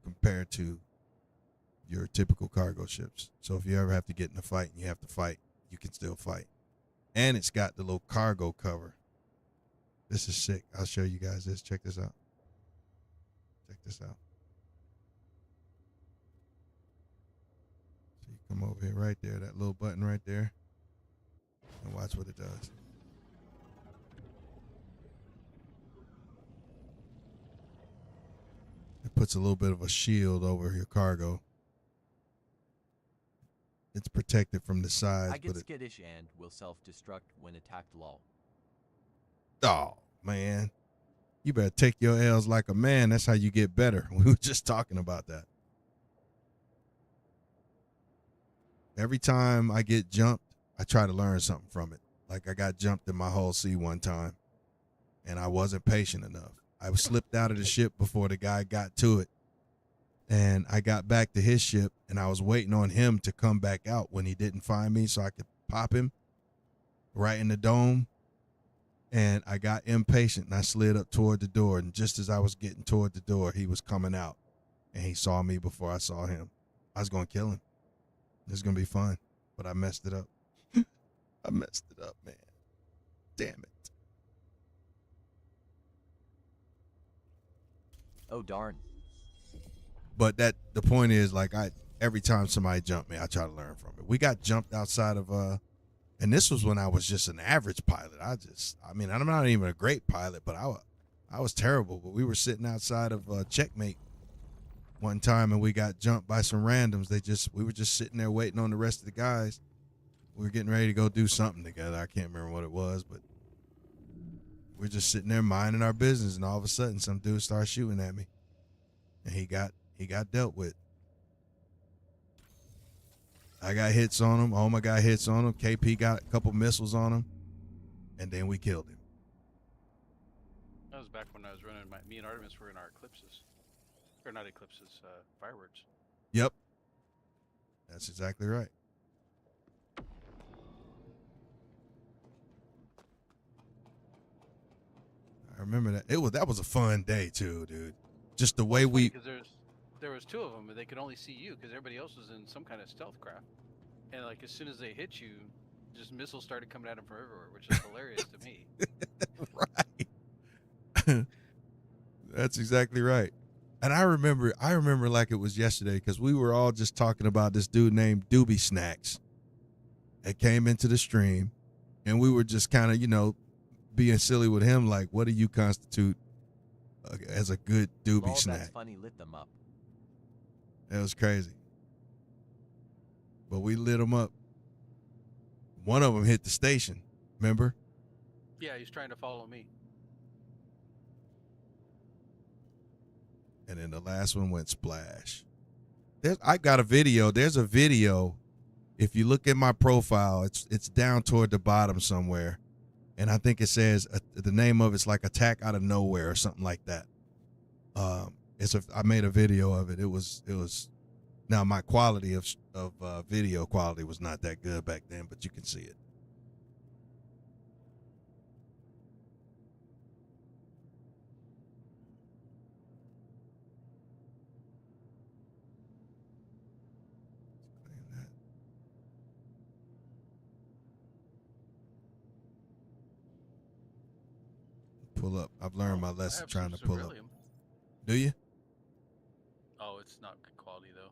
compared to your typical cargo ships. So if you ever have to get in a fight and you have to fight, you can still fight. And it's got the little cargo cover. This is sick. I'll show you guys this. Check this out. Check this out. So you come over here right there, that little button right there, and watch what it does. It puts a little bit of a shield over your cargo. It's protected from the sides. I get but skittish and will self-destruct when attacked low. Oh, man. You better take your L's like a man. That's how you get better. We were just talking about that. Every time I get jumped, I try to learn something from it. Like I got jumped in my hull C one time, and I wasn't patient enough. I slipped out of the ship before the guy got to it. And I got back to his ship, and I was waiting on him to come back out when he didn't find me so I could pop him right in the dome. And I got impatient, and I slid up toward the door. And just as I was getting toward the door, he was coming out, and he saw me before I saw him. I was going to kill him. It was going to be fun, but I messed it up. I messed it up, man. Damn it. Oh darn. But the point is, like, every time somebody jumped me, I try to learn from it. We got jumped outside of and this was when I was just an average pilot. I mean, I'm not even a great pilot, but I was terrible. But we were sitting outside of Checkmate one time and we got jumped by some randoms. We were just sitting there waiting on the rest of the guys. We were getting ready to go do something together. I can't remember what it was, but we're just sitting there minding our business, and all of a sudden some dude started shooting at me. And he got dealt with. I got hits on him. Oma got hits on him. KP got a couple missiles on him. And then we killed him. That was back when I was running me and Artemis were in our eclipses. Or not eclipses, fireworks. Yep. That's exactly right. I remember that. That was a fun day too, dude. Just the way we Because there was two of them, and they could only see you because everybody else was in some kind of stealth craft. And like as soon as they hit you, just missiles started coming at them from everywhere, which is hilarious to me. Right. That's exactly right. And I remember like it was yesterday because we were all just talking about this dude named Doobie Snacks that came into the stream, and we were just kind of, being silly with him, like, what do you constitute as a good doobie All snack? that's funny lit them up. That was crazy. But we lit them up. One of them hit the station, remember? Yeah, he's trying to follow me. And then the last one went splash. I got a video. There's a video. If you look at my profile, it's down toward the bottom somewhere. And I think it says the name of it's like Attack Out of Nowhere or something like that. I made a video of it. It was now my quality of video quality was not that good back then, but you can see it. Pull up. I've learned my lesson trying to pull up. Do you? Oh, it's not good quality though.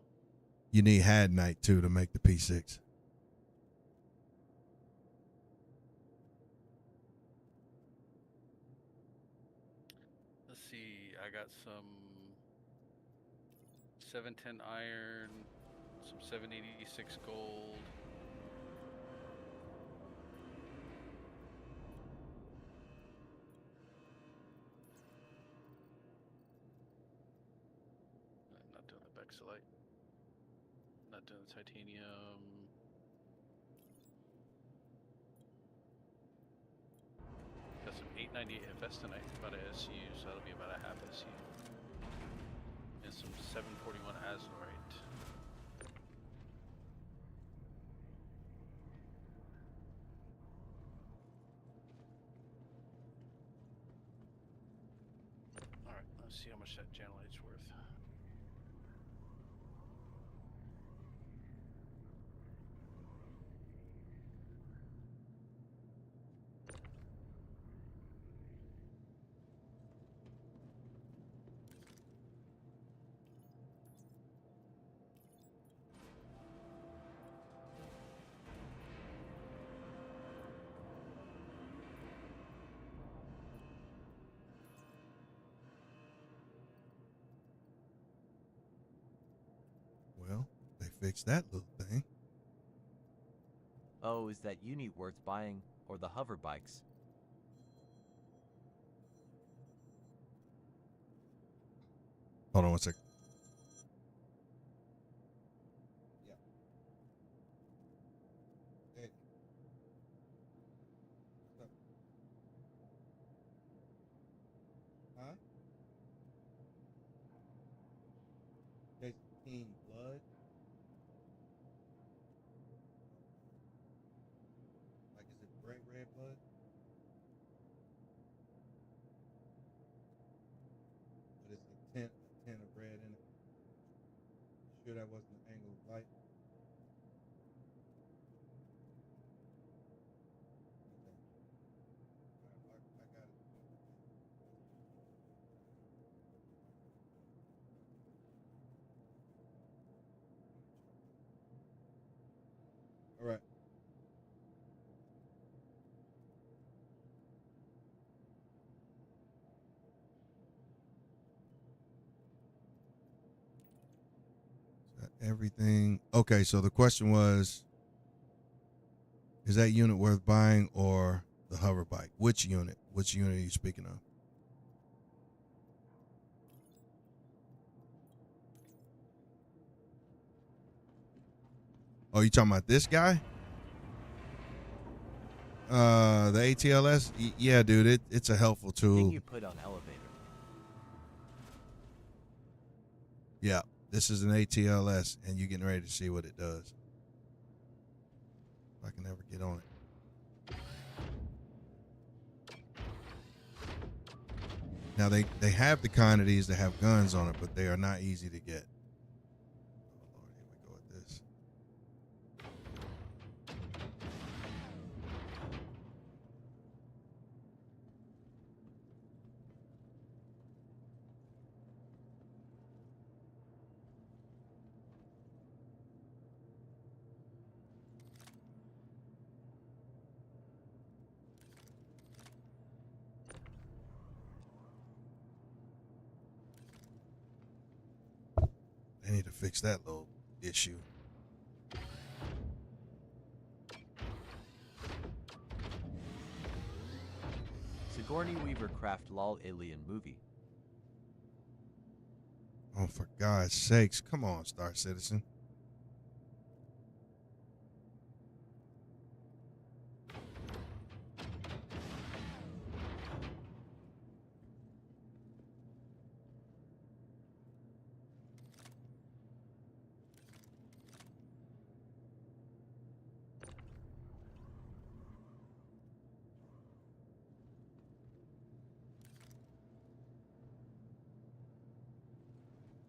You need Had Night too to make the P6. Let's see. I got some 710 iron, some 786 gold. I'm not doing the Bexelite. Not doing the titanium. Got some 898 FS tonight, about a SU, so that'll be about a half SU. And some 741 Azurite. Alright, let's see how much that Janelite's worth. Well, they fixed that little thing. Oh, is that unit worth buying, or the hover bikes? Hold on one second. Yeah. Hey. What's up? Huh? Tastes King blood. Like, is it bright red blood? But it's a tint of red in it. Sure that wasn't the angle of light? Okay. I got it. All right. everything. Okay, so the question was, is that unit worth buying or the hover bike? Which unit? Which unit are you speaking of? Oh, you talking about this guy? The ATLS? Yeah, dude, it's a helpful Thing tool. you put on elevator. Yeah, this is an ATLS, and you're getting ready to see what it does. If I can ever get on it. Now, they have the kind of these that have guns on it, but they are not easy to get. Oh, Lord, here we go with this. They need to fix that little issue. Sigourney Weaver craft lol alien movie. Oh, for God's sakes. Come on, Star Citizen.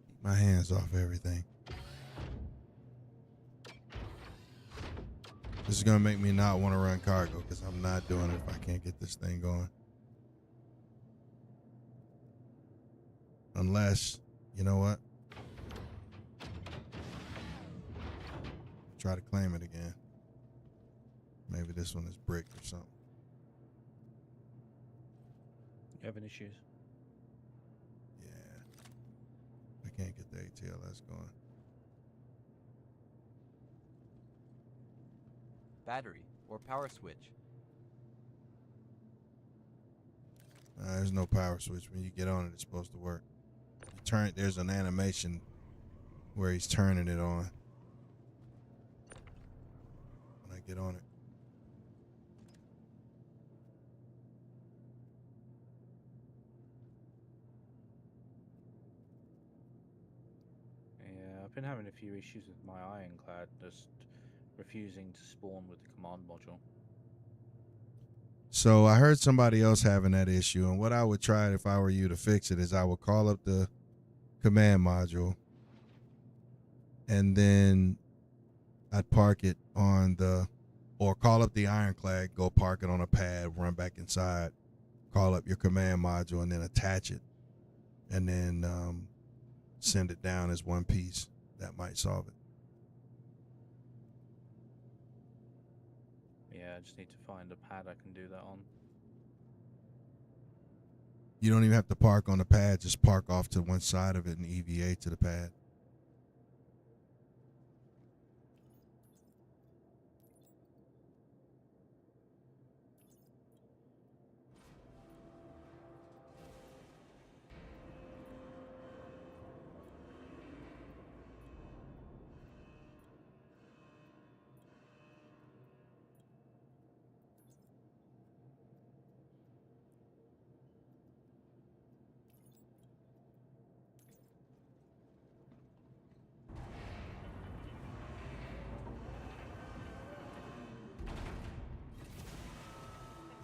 Keep my hands off everything. This is going to make me not want to run cargo because I'm not doing it if I can't get this thing going. Unless, you know what? Try to claim it again. Maybe this one is bricked or something. You having issues? Yeah. I can't get the ATLS going. Battery or power switch. There's no power switch. When you get on it, it's supposed to work. You turn. There's an animation where he's turning it on. When I get on it. Yeah, I've been having a few issues with my ironclad just refusing to spawn with the command module. So I heard somebody else having that issue, and what I would try if I were you to fix it is I would call up the command module, and then I'd park it on the, or call up the ironclad, go park it on a pad, run back inside, call up your command module, and then attach it, and then send it down as one piece. That might solve it. Yeah, I just need to find a pad I can do that on. You don't even have to park on the pad, just park off to one side of it and EVA to the pad.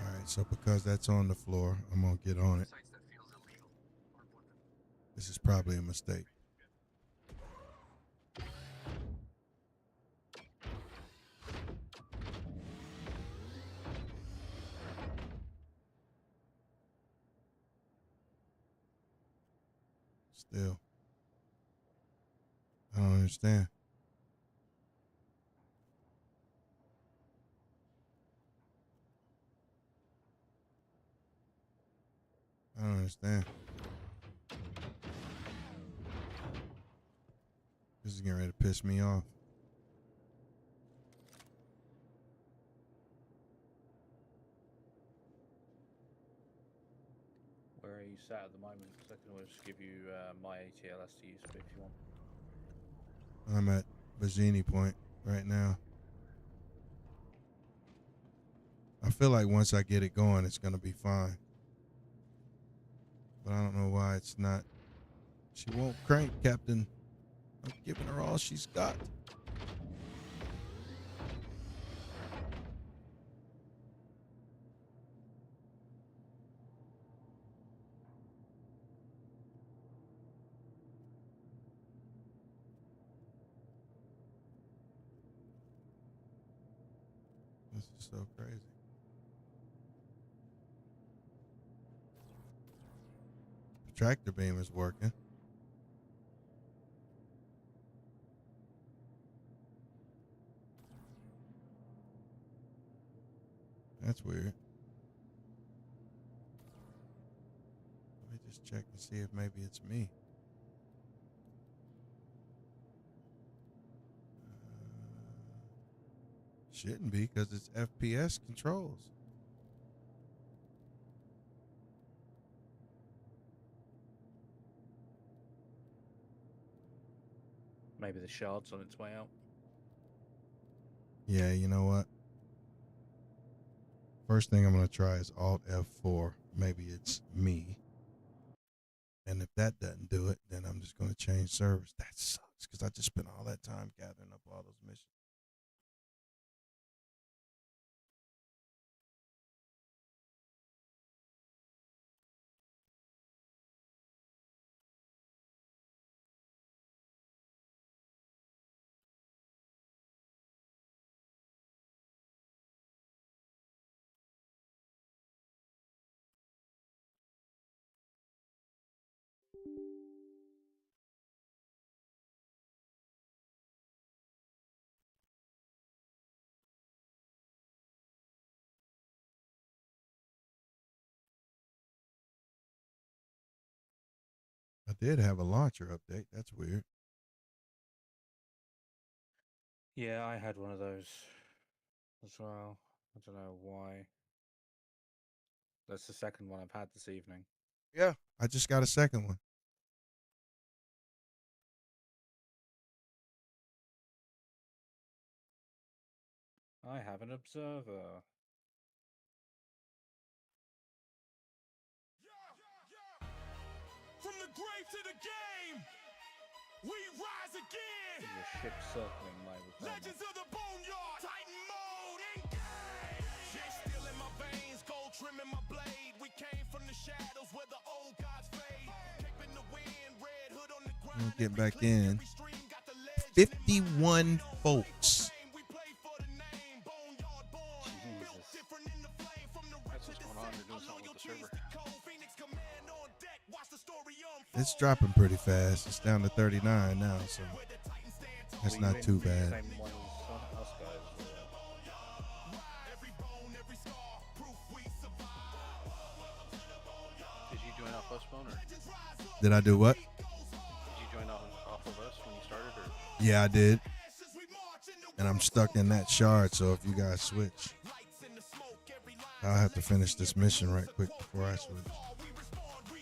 All right, so because that's on the floor, I'm going to get on it. This is probably a mistake. Still, I don't understand. I don't understand. This is getting ready to piss me off. Where are you sat at the moment? Because I can always give you my ATLS to use if you want. I'm at Bajini Point right now. I feel like once I get it going, it's going to be fine. But I don't know why it's not. She won't crank, Captain. I'm giving her all she's got. This is so crazy. The tractor beam is working. That's weird. Let me just check and see if maybe it's me. Shouldn't be because it's FPS controls. Maybe the shard's on its way out. Yeah, you know what? First thing I'm going to try is Alt F4. Maybe it's me. And if that doesn't do it, then I'm just going to change servers. That sucks because I just spent all that time gathering up all those missions. I did have a launcher update. That's weird. Yeah, I had one of those as well. I don't know why. That's the second one I've had this evening. Yeah, I just got a second one. I have an observer. From the grave to the game, we rise again. There's a ship circling my repair. Legends of the Boneyard, Titan mode, engage. J still in my veins, gold trim in my blade. We came from the shadows where the old gods fade. Cape in the wind, red hood on the ground. I'm gonna get back in. 51 folks. That's what's going on. They're doing something with the server. It's dropping pretty fast. It's down to 39 now, so that's Were you not in too the bad. Same one as us guys. Did you join off us phone or Did I do what? did you join off of us when you started or? Yeah, I did. And I'm stuck in that shard, so if you guys switch, I'll have to finish this mission right quick before I switch.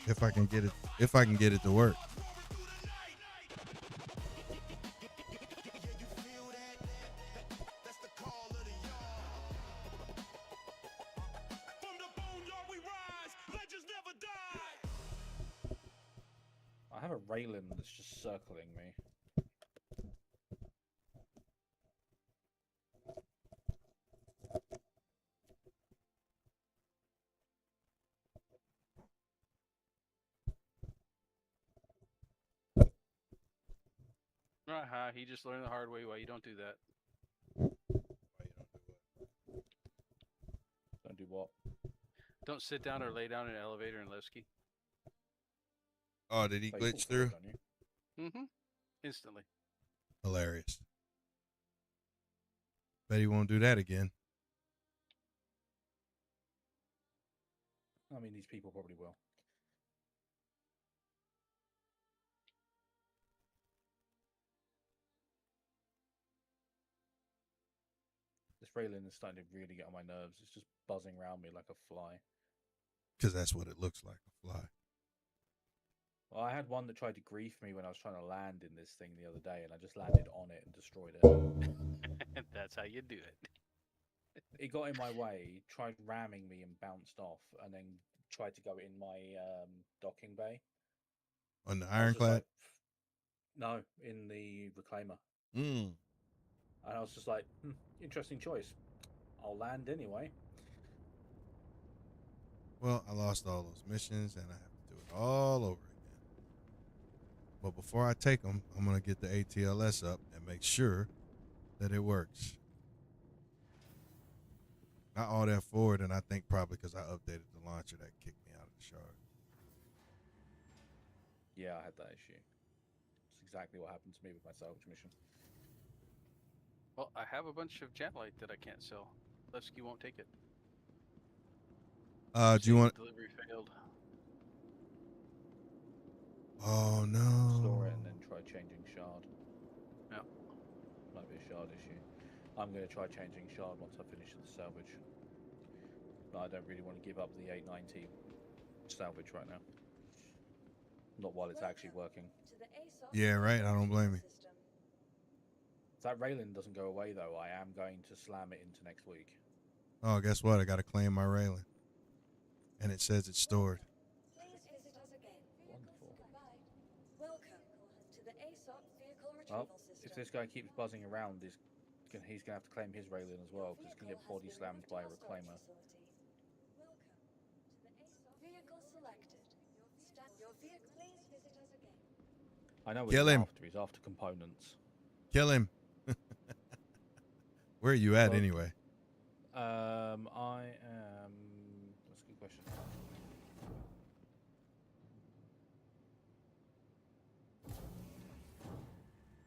If I can get it to work. I have a Raylan that's just circling me. He just learned the hard way why you don't do that. Don't do what? Don't sit down or lay down in an elevator in Levski. Oh, did he Play full glitch through? forward, don't you? Mm-hmm. Instantly. Hilarious. Bet he won't do that again. I mean, these people probably will. this railing is starting to really get on my nerves. It's just buzzing around me like a fly. Because that's what it looks like, a fly. Well, I had one that tried to grief me when I was trying to land in this thing the other day, and I just landed on it and destroyed it. That's how you do it. It got in my way, tried ramming me and bounced off, and then tried to go in my docking bay. On the I was just ironclad? like, no, in the reclaimer. Mm. And I was just like, interesting choice. I'll land anyway. Well, I lost all those missions, and I have to do it all over again. But before I take them, I'm going to get the ATLS up and make sure that it works. Not all that forward, and I think probably because I updated the launcher that kicked me out of the shard. Yeah, I had that issue. It's exactly what happened to me with my salvage mission. Well, I have a bunch of Janlite that I can't sell. Levski won't take it. Do you want? Delivery failed. Oh no. Store it and then try changing shard. Yeah. Might be a shard issue. I'm going to try changing shard once I finish the salvage. But I don't really want to give up the 890 salvage right now. Not while it's actually working. To the ASOP Yeah, right. I don't blame you. system. If that railing doesn't go away, though, I am going to slam it into next week. Oh, guess what? I got to claim my railing, and it says it's stored. Please visit us again. Wonderful. Goodbye. Welcome to the ASOP vehicle Well, retrieval system. if this guy keeps buzzing around, he's going to have to claim his railing as well, because he's going to get body slammed by a reclaimer. Welcome to the ASOP vehicle selected. Your vehicle. Please visit us again. I know what Kill he's him. after. He's after components. Kill him. Where are you at Well, anyway? I am. That's a good question.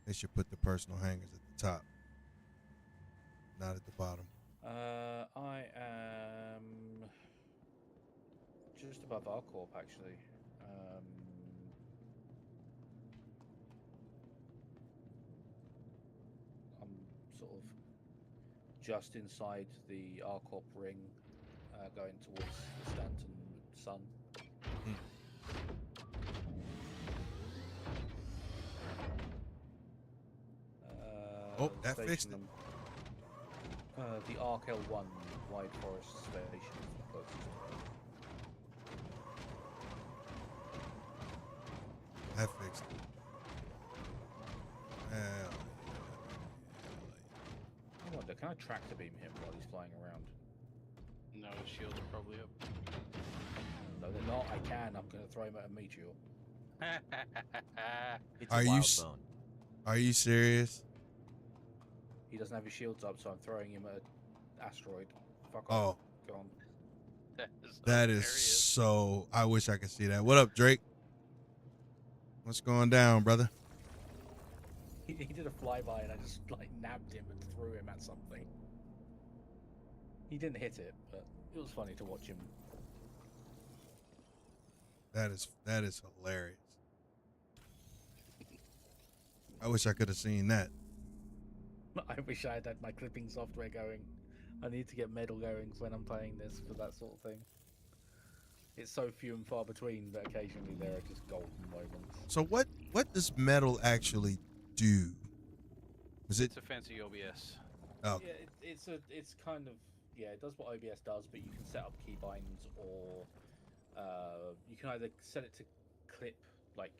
They should put the personal hangars at the top, not at the bottom. I am just above our corp, actually. I'm sort of just inside the R-Corp ring, going towards the Stanton Sun. Oh, that fixed station it. The Arc L1 Wide Forest Station is the closest. That fixed it. Hell I wonder, can I tractor beam him while he's flying around? No, his shields are probably up. No, they're not. I can. I'm going to throw him at a meteor. It's Are a you wild s- bone. Are you serious? He doesn't have his shields up, so I'm throwing him at an asteroid. Fuck Oh, off. Go on. that is so. I wish I could see that. What up, Drake? What's going down, brother? He did a flyby and I just like nabbed him and threw him at something. He didn't hit it, but it was funny to watch him. That is hilarious. I wish I could have seen that. I wish I had my clipping software going. I need to get medal going when I'm playing this for that sort of thing. It's so few and far between, but occasionally there are just golden moments. So what does metal actually do? Is it? It's a fancy OBS. Oh, Yeah, it's kind of, yeah, it does what OBS does, but you can set up keybinds, or you can either set it to clip like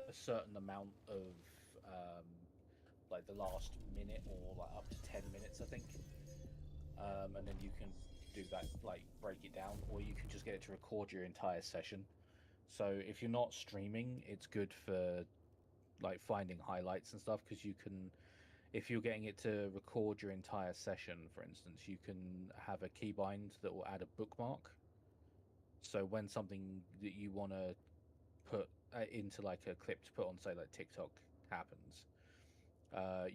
a certain amount of like the last minute, or like up to 10 minutes, I think, and then you can do that, like break it down, or you can just get it to record your entire session. So if you're not streaming, it's good for like finding highlights and stuff, because you can, if you're getting it to record your entire session, for instance, you can have a keybind that will add a bookmark. So when something that you want to put into like a clip to put on, say like TikTok, happens,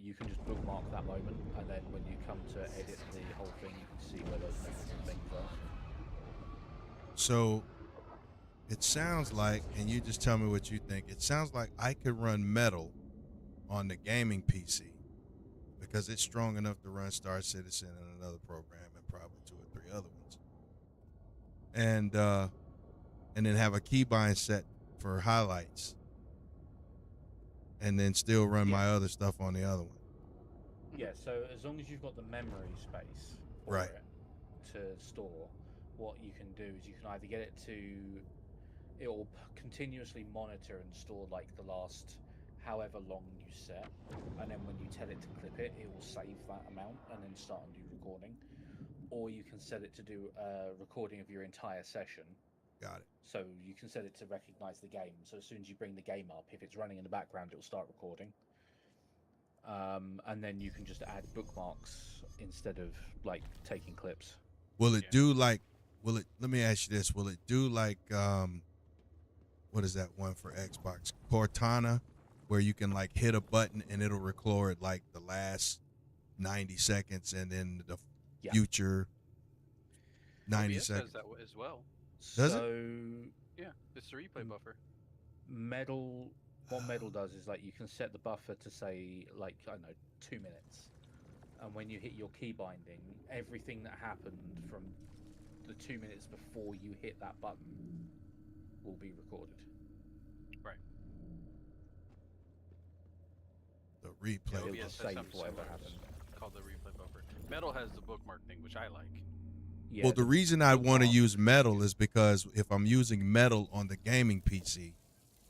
you can just bookmark that moment, and then when you come to edit the whole thing, you can see where those memorable things are. so it sounds like, and you just tell me what you think. It sounds like I could run metal on the gaming PC because it's strong enough to run Star Citizen and another program and probably 2 or 3 other ones. And then have a keybind set for highlights, and then still run my other stuff on the other one. Yeah, so as long as you've got the memory space for Right. it to store, what you can do is you can either get it to, it will continuously monitor and store like the last however long you set, and then when you tell it to clip it, it will save that amount and then start a new recording. Or you can set it to do a recording of your entire session. Got it. So you can set it to recognize the game. So as soon as you bring the game up, if it's running in the background, it will start recording. And then you can just add bookmarks instead of like taking clips. Will it do like? Will it? Let me ask you this: will it do like what is that one for Xbox? Cortana, where you can like hit a button and it'll record like the last 90 seconds and then the future 90 OBS seconds. does that as well. Does it? Yeah, it's the replay buffer. Metal. What Metal does is like you can set the buffer to say like I don't know 2 minutes, and when you hit your key binding, everything that happened from the 2 minutes before you hit that button will be recorded. Right. The replay. It will save whatever happened. Called the replay buffer. Metal has the bookmark thing, which I like. Yeah, Well, the reason I want to use Metal is because if I'm using Metal on the gaming PC,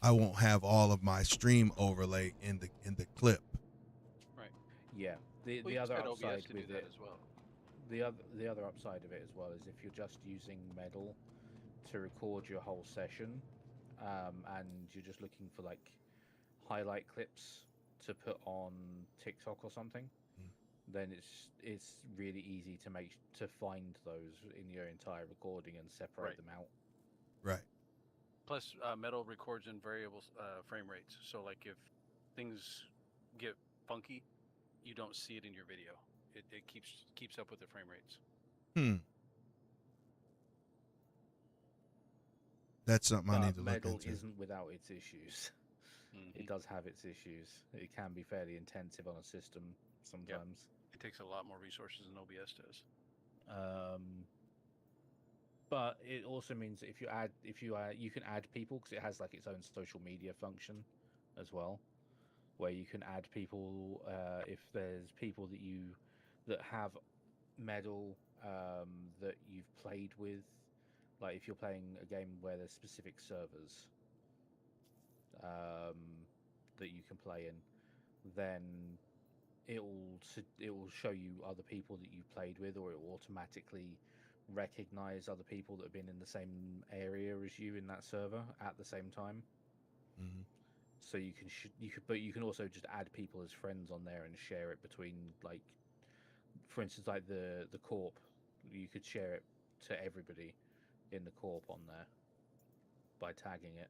I won't have all of my stream overlay in the clip. Right. Yeah. The Well, you other can set upside OBS to do with that it, as well. the other upside of it as well is if you're just using Metal to record your whole session, and you're just looking for like highlight clips to put on TikTok or something, then it's really easy to find those in your entire recording and separate them out. Right. Plus, Metal records in variable frame rates. So, like, if things get funky, you don't see it in your video. It keeps up with the frame rates. That's something I need to look Metal into. isn't without its issues. It does have its issues. It can be fairly intensive on a system sometimes. It takes a lot more resources than OBS does. But it also means that you can add people because it has like its own social media function as well, where you can add people if there's people that have Medal that you've played with, like if you're playing a game where there's specific servers that you can play in, then it will show you other people that you've played with, or it will automatically recognize other people that have been in the same area as you in that server at the same time. So but you can also just add people as friends on there and share it between, like, for instance, like the corp, you could share it to everybody in the corp on there by tagging it.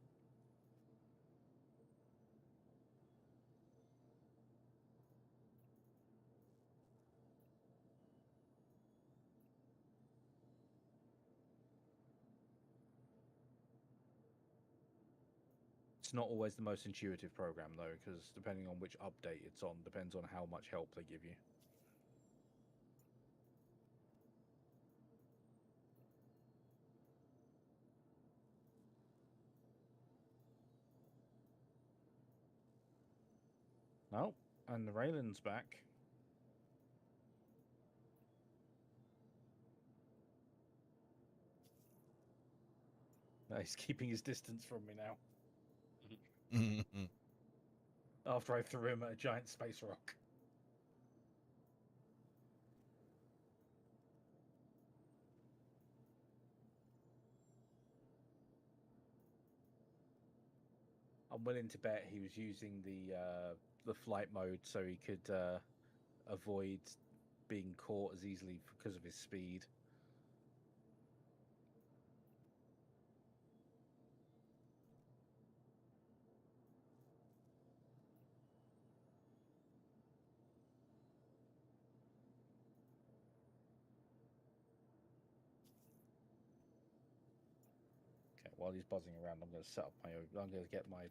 It's not always the most intuitive program though, because depending on which update it's on, depends on how much help they give you. Oh, and the Raylan's back. No, he's keeping his distance from me now. After I threw him at a giant space rock. I'm willing to bet he was using the flight mode so he could avoid being caught as easily because of his speed. Okay, while he's buzzing around, I'm going to set up I'm going to get my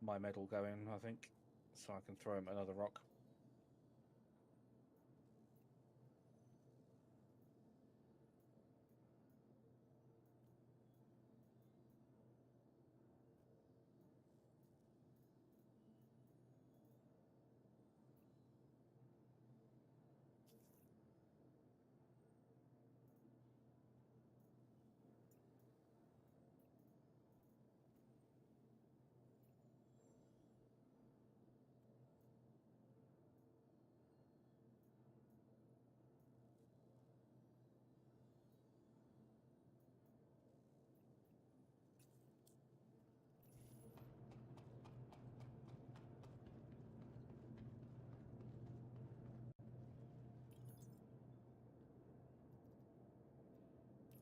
my medal going, I think, so I can throw him another rock.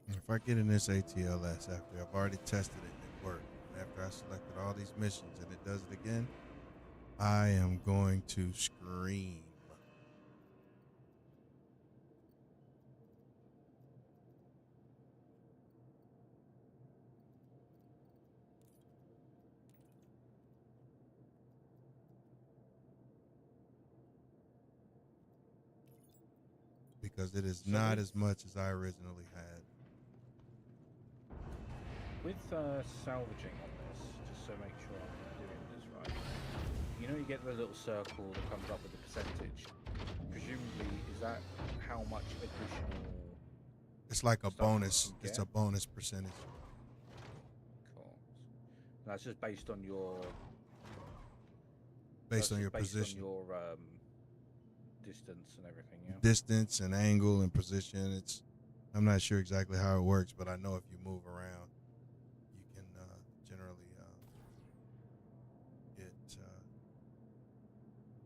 If I get in this ATLS after I've already tested it and it worked, and after I selected all these missions and it does it again, I am going to scream. Because it is So not with- as much as I originally had. With salvaging on this, just to make sure I'm doing this right, you know, you get the little circle that comes up with the percentage. Presumably, is that how much additional? It's like a Stuff you bonus. can It's get? a bonus percentage. Cool. That's just based on your. Based on just your based position. On your distance and everything. Yeah. Distance and angle and position. I'm not sure exactly how it works, but I know if you move around, you can generally get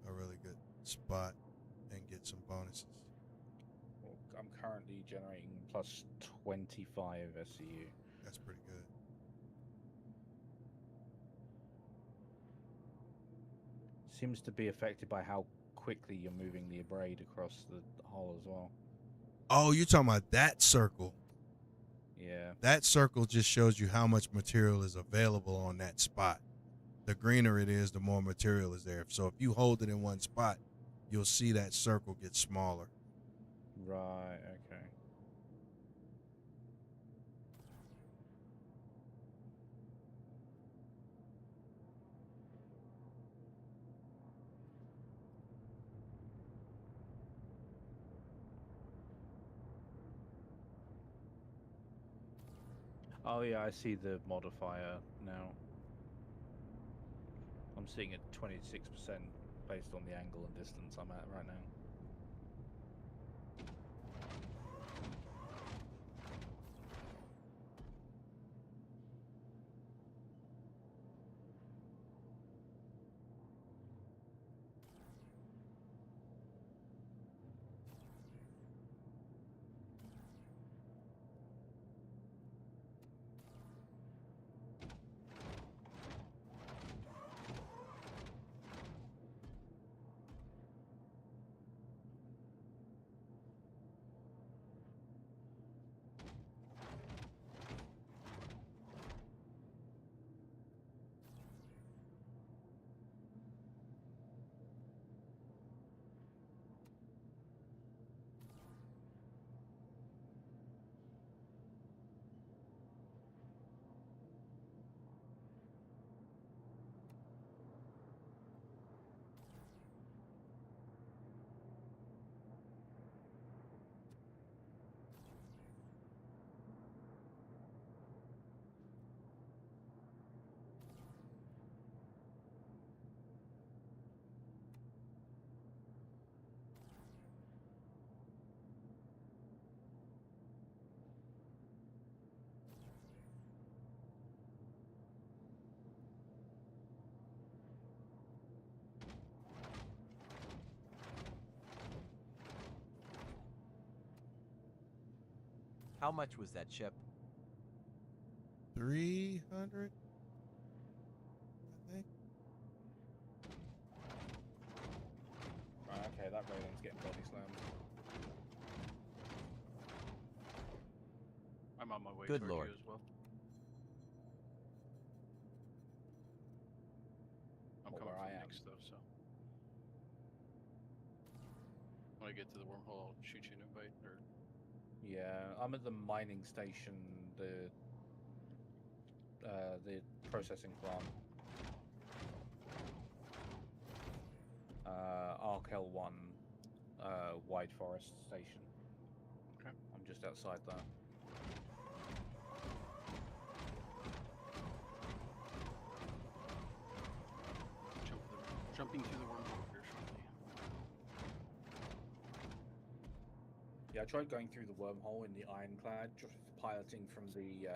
a really good spot and get some bonuses. Well, I'm currently generating plus 25 SCU. That's pretty good. Seems to be affected by how quickly you're moving the abrade across the hull as well. Oh, you're talking about that circle. Yeah. That circle just shows you how much material is available on that spot. The greener it is, the more material is there. So if you hold it in one spot, you'll see that circle get smaller. Right. Okay. Oh yeah, I see the modifier now. I'm seeing it 26% based on the angle and distance I'm at right now. How much was that ship? 300, I think. Right, okay, that railing's getting body slammed. I'm on my way Good toward lord. you as well. When I get to the wormhole, I'll shoot you an invite. Or Yeah, I'm at the mining station, the processing plant. Arkell 1, Wide Forest Station. Okay. I'm just outside that. jumping through the wormhole here shortly. Yeah, I tried going through the wormhole in the Ironclad, just piloting from the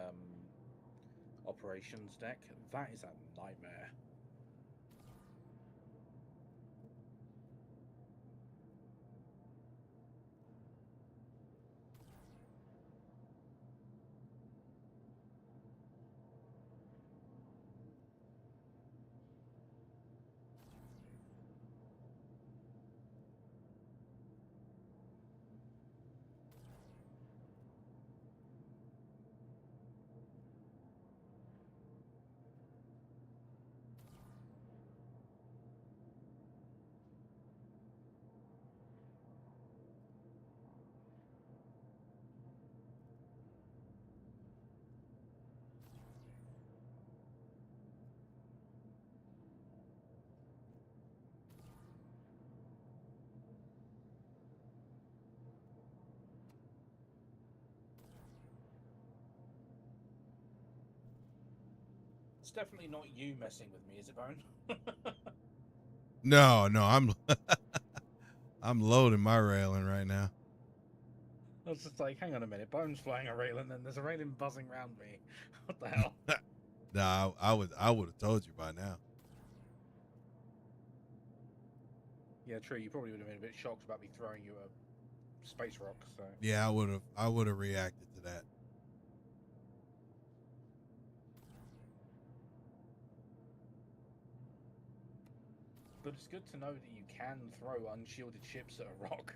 operations deck. That is a nightmare. It's definitely not you messing with me, is it, Bone? No, I'm I'm loading my railing right now. I was just like, hang on a minute, Bone's flying a railing, and there's a railing buzzing around me. What the hell? No, I would have told you by now. Yeah, true. You probably would have been a bit shocked about me throwing you a space rock. So Yeah, I would have reacted to that. but it's good to know that you can throw unshielded ships at a rock.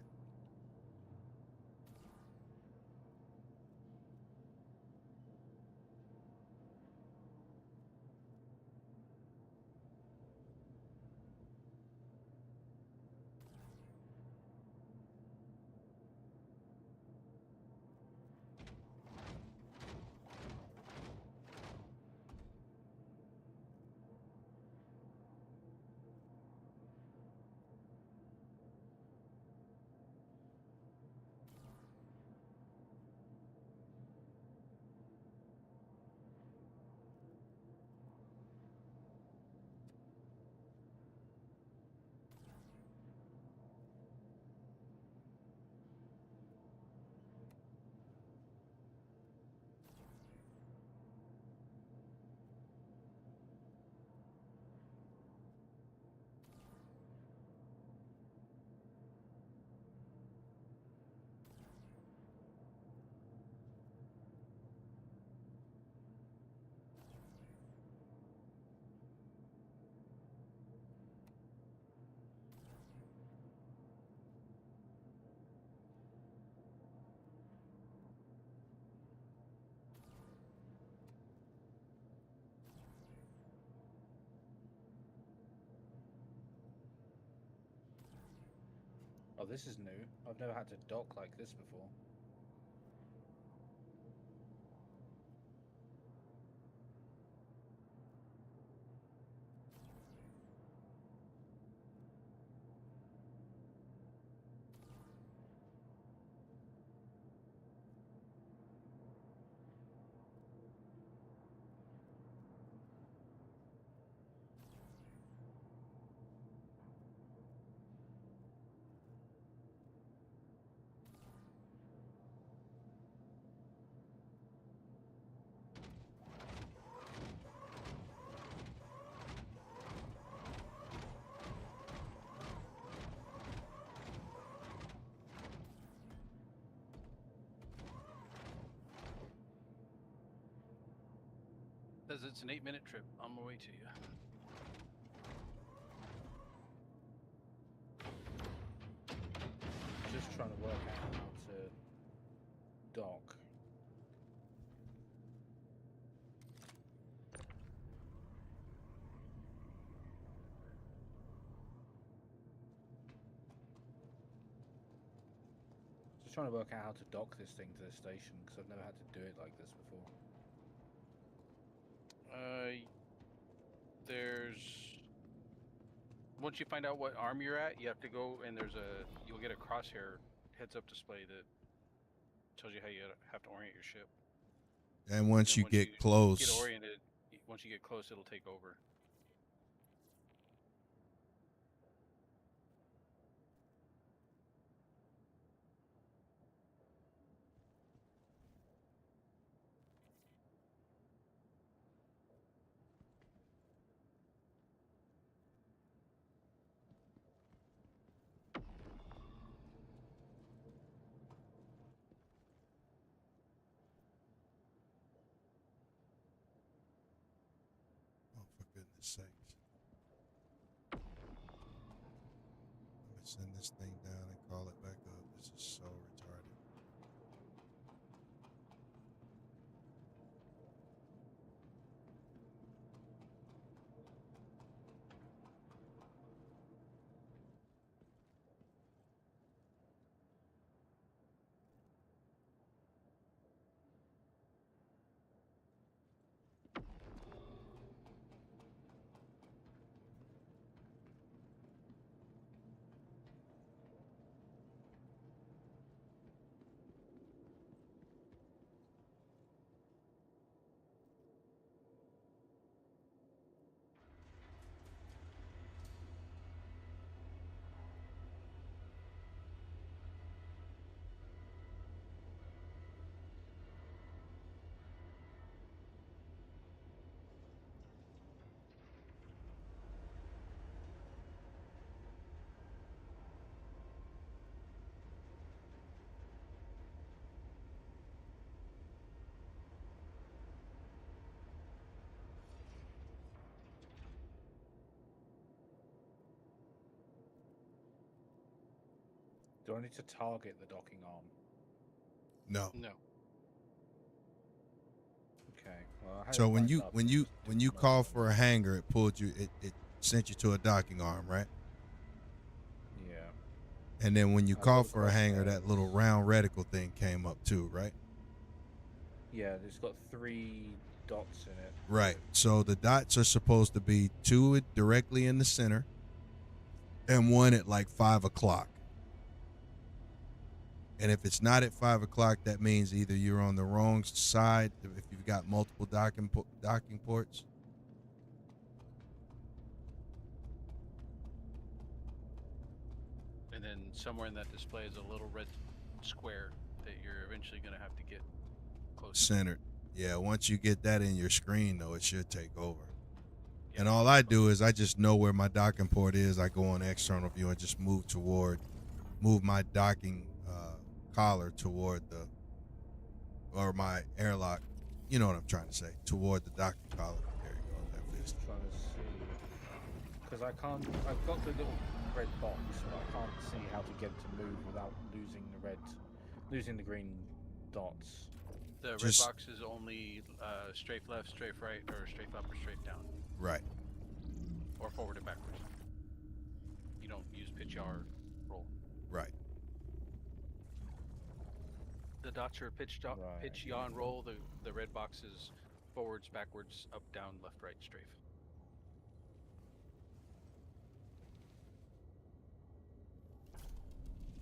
Oh, this is new. I've never had to dock like this before. Says it's an 8-minute trip on my way to you. Just trying to work out how to dock. trying to work out how to dock this thing to the station because I've never had to do it like this before. There's once you find out what arm you're at, you have to go and you'll get a crosshair heads-up display that tells you how you have to orient your ship. And once And you get close, get oriented, once you get close, it'll take over. oh, for goodness sakes. Let me send this thing down and call it back up. This is so retarded. Do I need to target the docking arm? No. No. Okay. Well, I had So it when lined you up, when it you just when didn't you work call for for me. a hangar, it pulled you. It sent you to a docking arm, right? Yeah. And then when you I call got for a hangar, that little crosshairs. round reticle thing came up too, right? Yeah, it's got 3 dots in it. Right. So the dots are supposed to be 2 directly in the center, and 1 at like 5 o'clock. And if it's not at 5 o'clock, that means either you're on the wrong side if you've got multiple docking ports. And then somewhere in that display is a little red square that you're eventually going to have to get close to. Centered. Yeah, once you get that in your screen, though, it should take over. Yeah, And all I do is I just know where my docking port is. I go on external view and just move my docking collar toward or my airlock. You know what I'm trying to say? Toward the docking collar. There you go. That fits. Trying to see, because I can't. I've got the little red box, but I can't see how to get it to move without losing the green dots. The red Just- box is only strafe left, strafe right, or strafe up or strafe down, Right. or forward and backwards. You don't use pitch yaw or roll. Right. The dots are pitch Right. yaw and roll. The red box is forwards, backwards, up, down, left, right, strafe.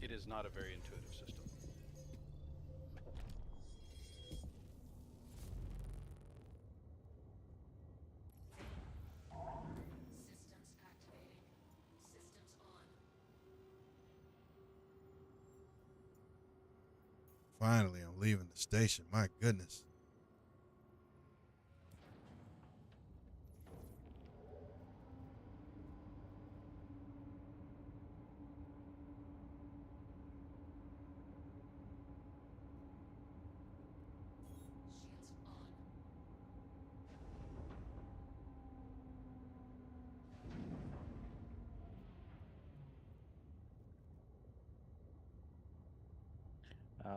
It is not a very intuitive system. Systems activating. Systems on. Finally, I'm leaving the station. My goodness. Shields on.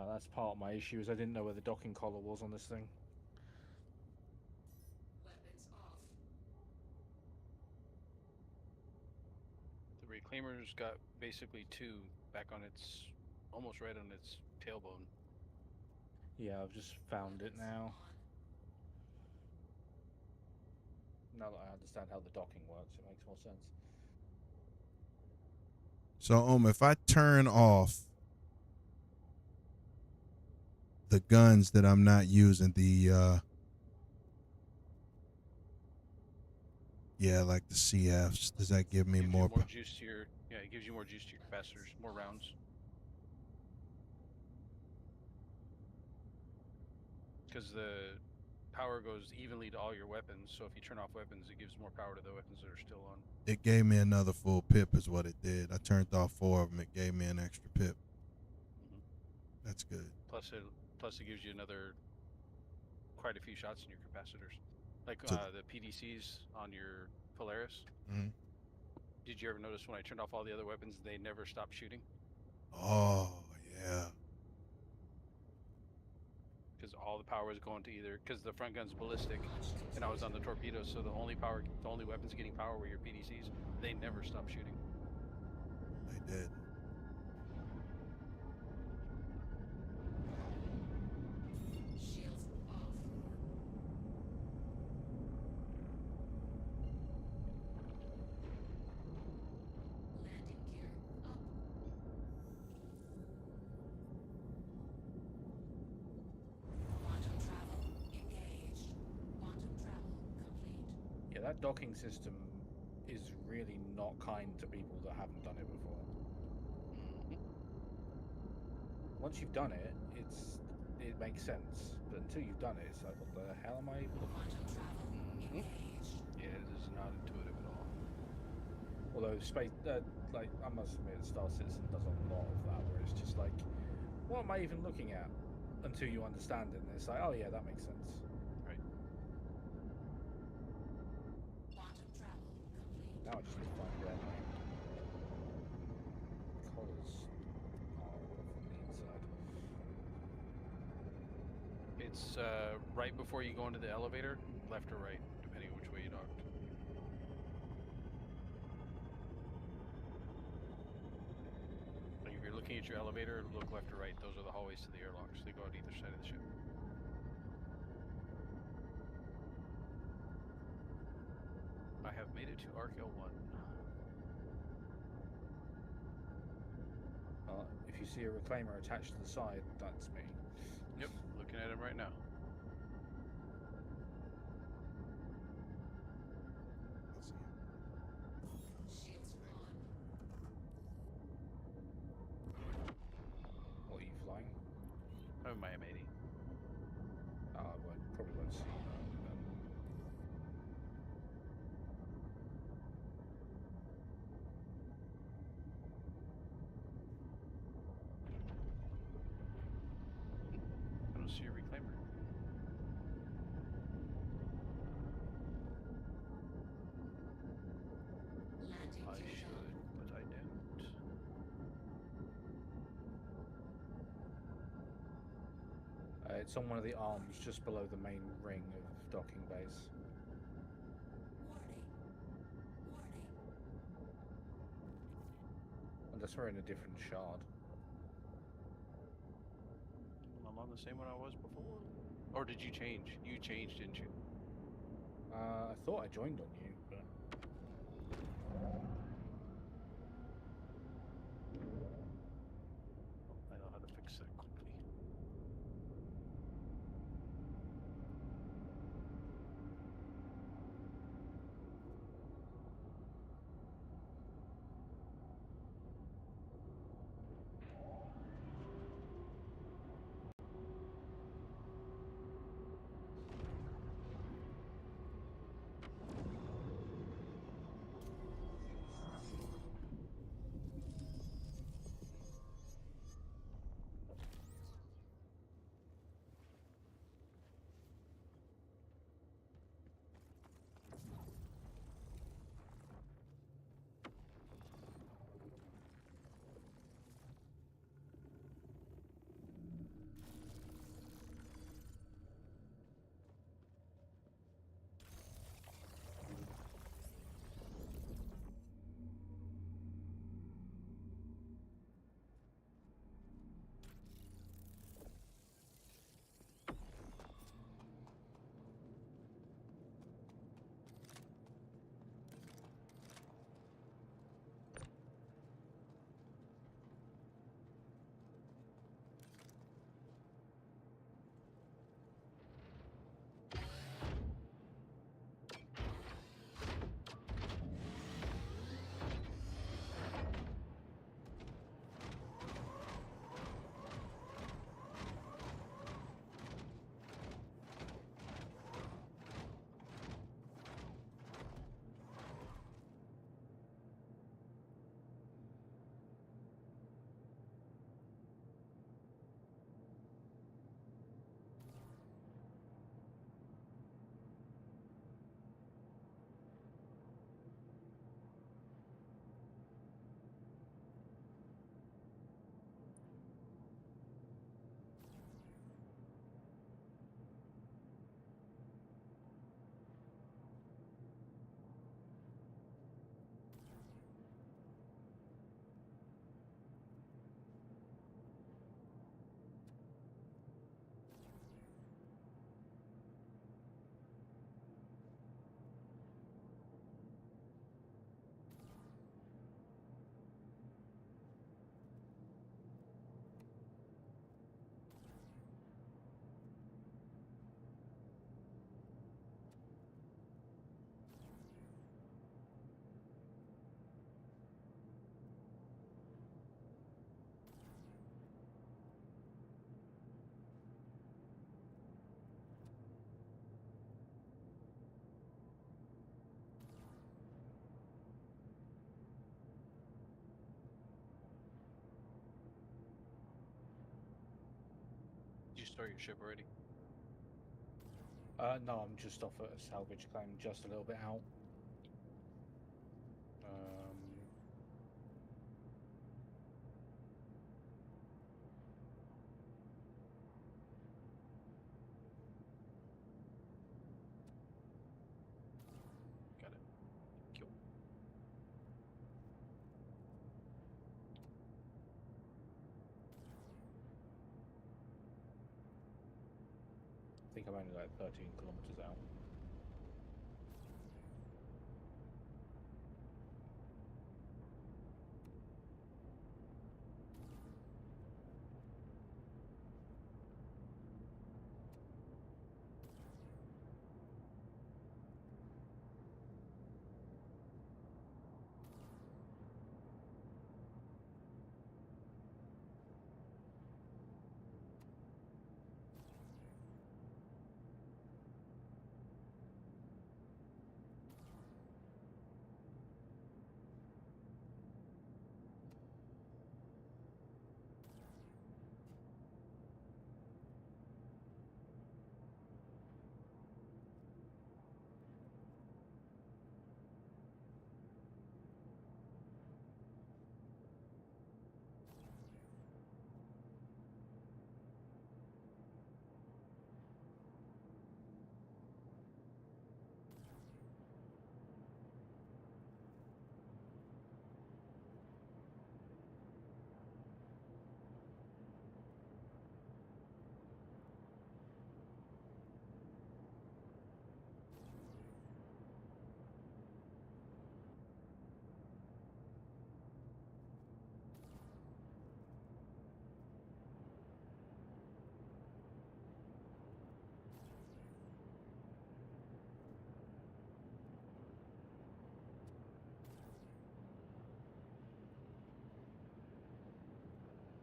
That's part of my issue is I didn't know where the docking collar was on this thing. Weapons off. The Reclaimer's got basically 2 back on its almost right on its tailbone. Yeah, I've just found it now. Now that I understand how the docking works, it makes more sense. So, if I turn off the guns that I'm not using, like the CFs, does that give me Gives more? you more juice to your it gives you more juice to your capacitors, more rounds. Because the power goes evenly to all your weapons, so if you turn off weapons, it gives more power to the weapons that are still on. It gave me another full pip, is what it did. I turned off 4 of them. It gave me an extra pip. Mhm. That's good. Plus it gives you another quite a few shots in your capacitors, like So- the PDCs on your Polaris. Mhm. Did you ever notice when I turned off all the other weapons, they never stopped shooting? Oh, yeah. Because all the power was going to either because the front gun's ballistic, and I was on the torpedoes, so the only weapons getting power were your PDCs. They never stopped shooting. They did. Shields off. Landing gear up. Quantum travel engaged. Quantum travel complete. Yeah, that docking system is really not kind to people that haven't done it before. Mhm. Once you've done it, it makes sense. But until you've done it, it's like, what the hell am I able to... Quantum travel Mhm. engaged. Yeah, this is not intuitive at all. Although space, like, I must admit, Star Citizen does a lot of that, where it's just like, what am I even looking at? Until you understand it, and it's like, oh yeah, that makes sense. Right. Quantum travel complete. Now I just need to find where my collars are from the inside. It's right before you go into the elevator, left or right, depending on which way you docked. Like if you're looking at your elevator, look left or right. Those are the hallways to the airlocks. They go out either side of the ship. I have made it to Arc L1. If you see a reclaimer attached to the side, that's me. Yep, looking at him right now. Shields on. What are you flying? I'm my M80. I probably won't see that. I don't see a reclaimer. Landing I gear should, up. but I don't. It's on one of the arms just below the main ring of docking bays. Warning. Warning. Unless we're in a different shard. I'm on the same one I was before. Or did you change? You changed, didn't you? I thought I joined on you, but... I know how to fix that quickly. start your ship already? No, I'm just off at a salvage claim, just a little bit out. Got it. Cool. I think I'm only like 13 kilometers out.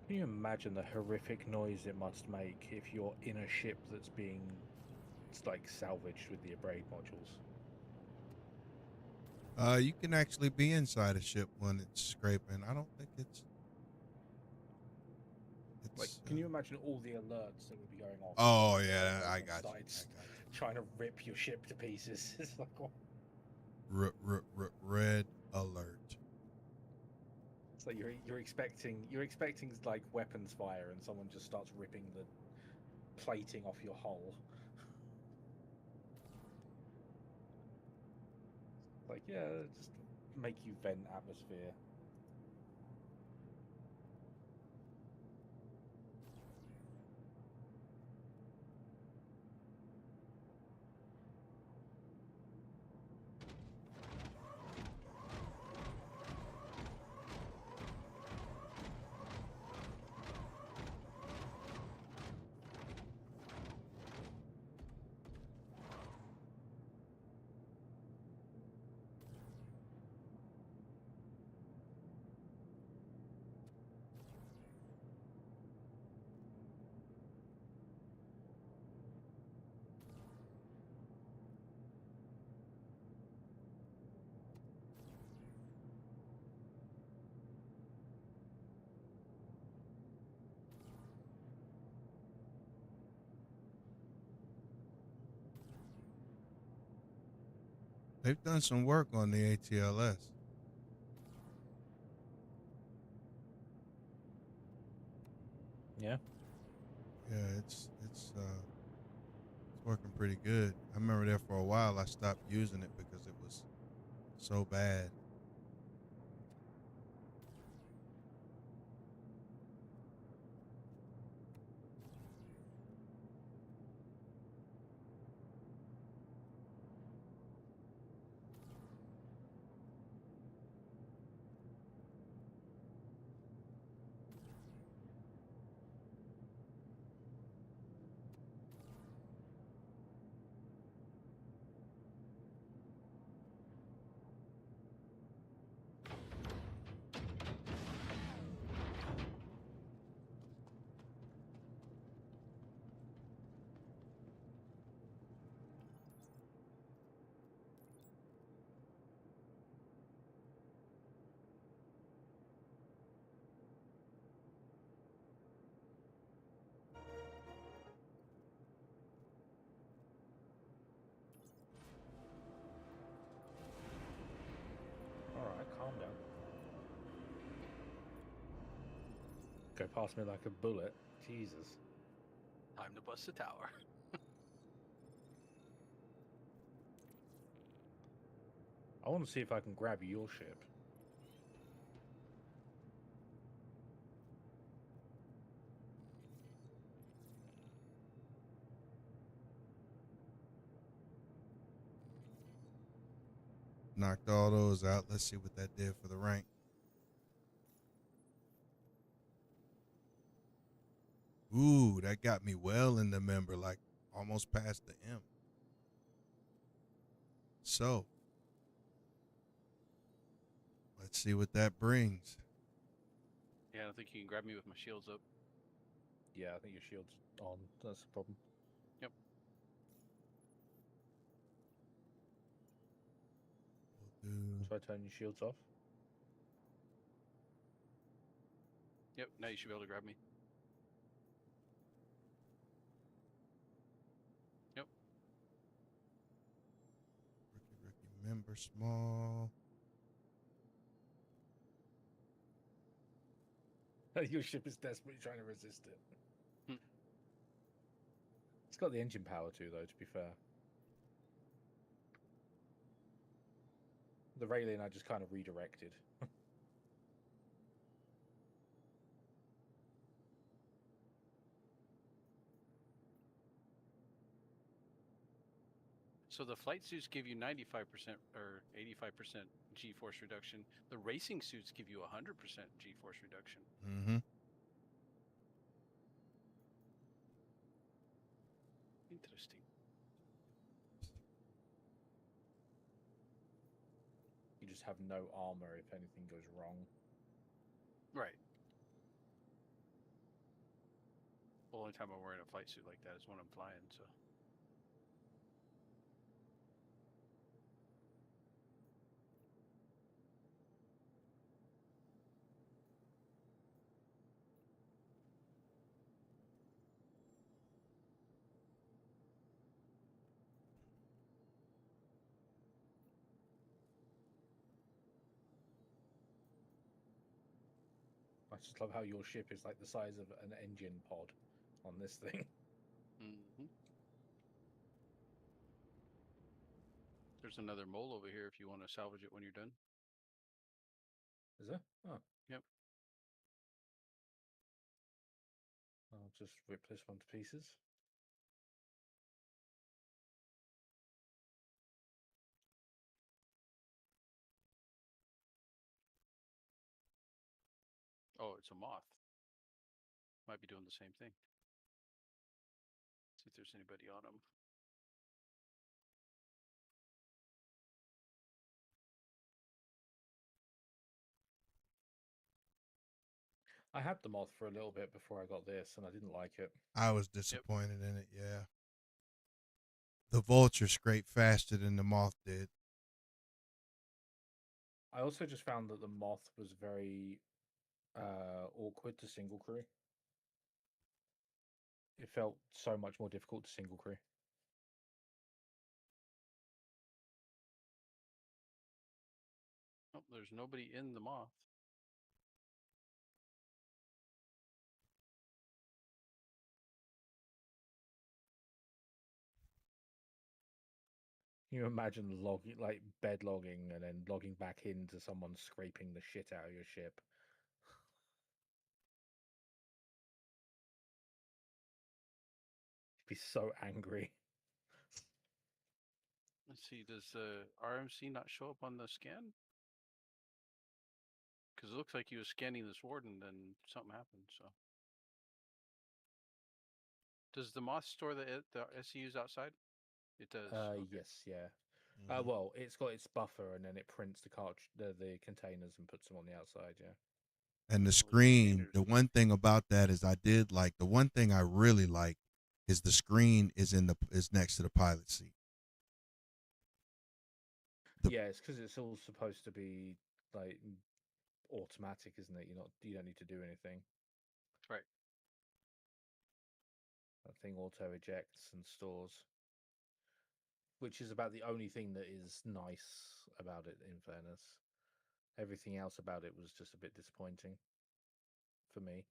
Can you imagine the horrific noise it must make if you're in a ship that's being like salvaged with the abrade modules? You can actually be inside a ship when it's scraping. I don't think it's Like, can you imagine all the alerts that would be going off? Oh yeah, I on got you. sites trying to rip your ship to pieces. It's like, oh, Red alert. it's like you're expecting like weapons fire, and someone just starts ripping the plating off your hull. Like, yeah, just make you vent atmosphere. They've done some work on the ATLS. Yeah. Yeah, it's working pretty good. I remember there for a while I stopped using it because it was so bad. go past me like a bullet. Jesus. Time to bust the tower. I want to see if I can grab your ship. Knocked all those out. Let's see what that did for the rank. Ooh, that got me well in the member, like almost past the M. So, let's see what that brings. Yeah, I don't think you can grab me with my shields up. Yeah, I think your shield's on. That's the problem. Yep. We'll do. Try turning your shields off. Yep, now you should be able to grab me. Yep. Rookie member small. Your ship is desperately trying to resist it. Hmm. It's got the engine power too, though, to be fair. The railing I just kind of redirected. So the flight suits give you 95% or 85% G-force reduction. The racing suits give you 100% G-force reduction. Mm-hmm. Interesting. You just have no armor if anything goes wrong. Right. The only time I'm wearing a flight suit like that is when I'm flying, so. I just love how your ship is like the size of an engine pod on this thing. Mm-hmm. There's another mole over here if you want to salvage it when you're done. Is there? Oh. Yep. I'll just rip this one to pieces. Oh, it's a moth. Might be doing the same thing. See if there's anybody on them. I had the moth for a little bit before I got this, and I didn't like it. I was disappointed in it, yeah. The vulture scraped faster than the moth did. I also just found that the moth was very awkward to single crew. It felt so much more difficult to single crew. Oh, there's nobody in the moth. Can you imagine logging, like bed logging, and then logging back into someone scraping the shit out of your ship? You'd be so angry. Let's see, does the RMC not show up on the scan? Because it looks like he was scanning this warden, then something happened, so. Does the moth store the SCUs outside? It does. Okay. Yes, yeah. Mhm. Well, it's got its buffer, and then it prints the the containers and puts them on the outside. Yeah. And the Well, the screen, containers. the one thing about that is I did like, the one thing I really like is the screen is next to the pilot seat. Yeah, it's because it's all supposed to be like automatic, isn't it? You don't need to do anything. Right. That thing auto ejects and stores, which is about the only thing that is nice about it. In fairness, everything else about it was just a bit disappointing for me.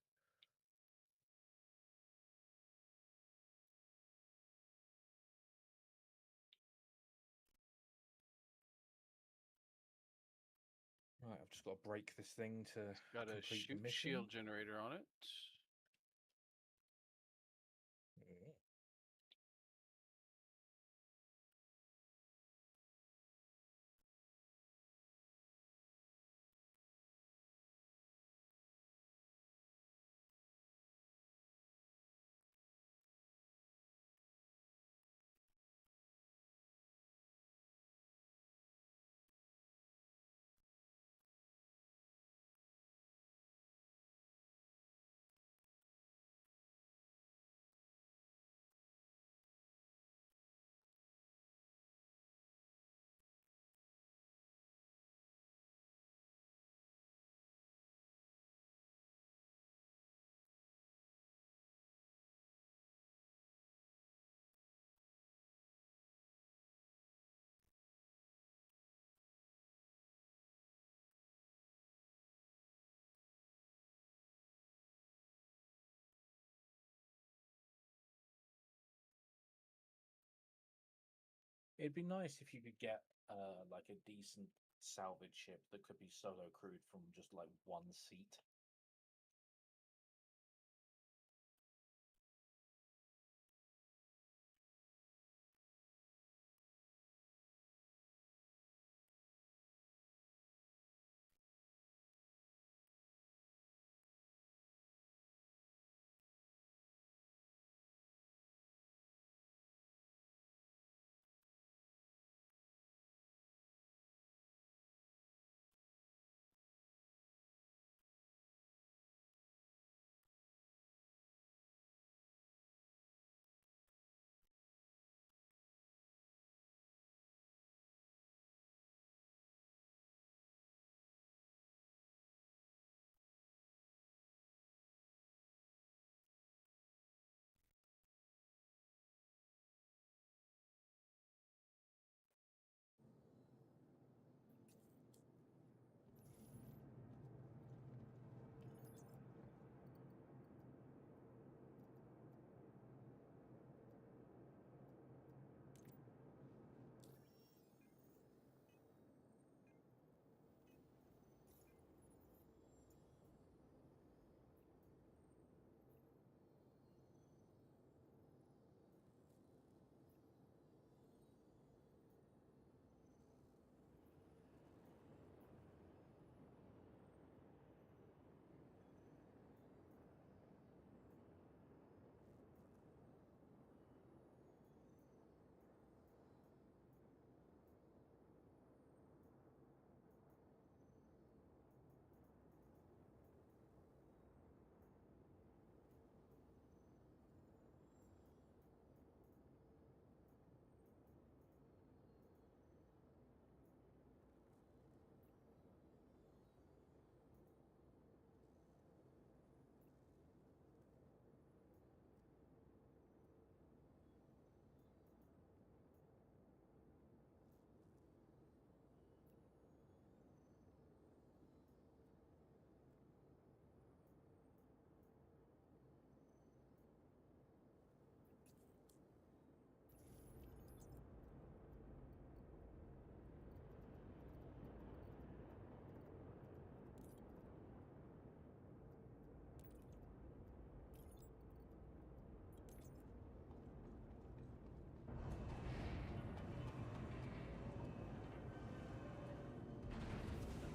just got to break this thing to Got a complete the mission. shield generator on it. Yeah. It'd be nice if you could get like a decent salvage ship that could be solo crewed from just like one seat.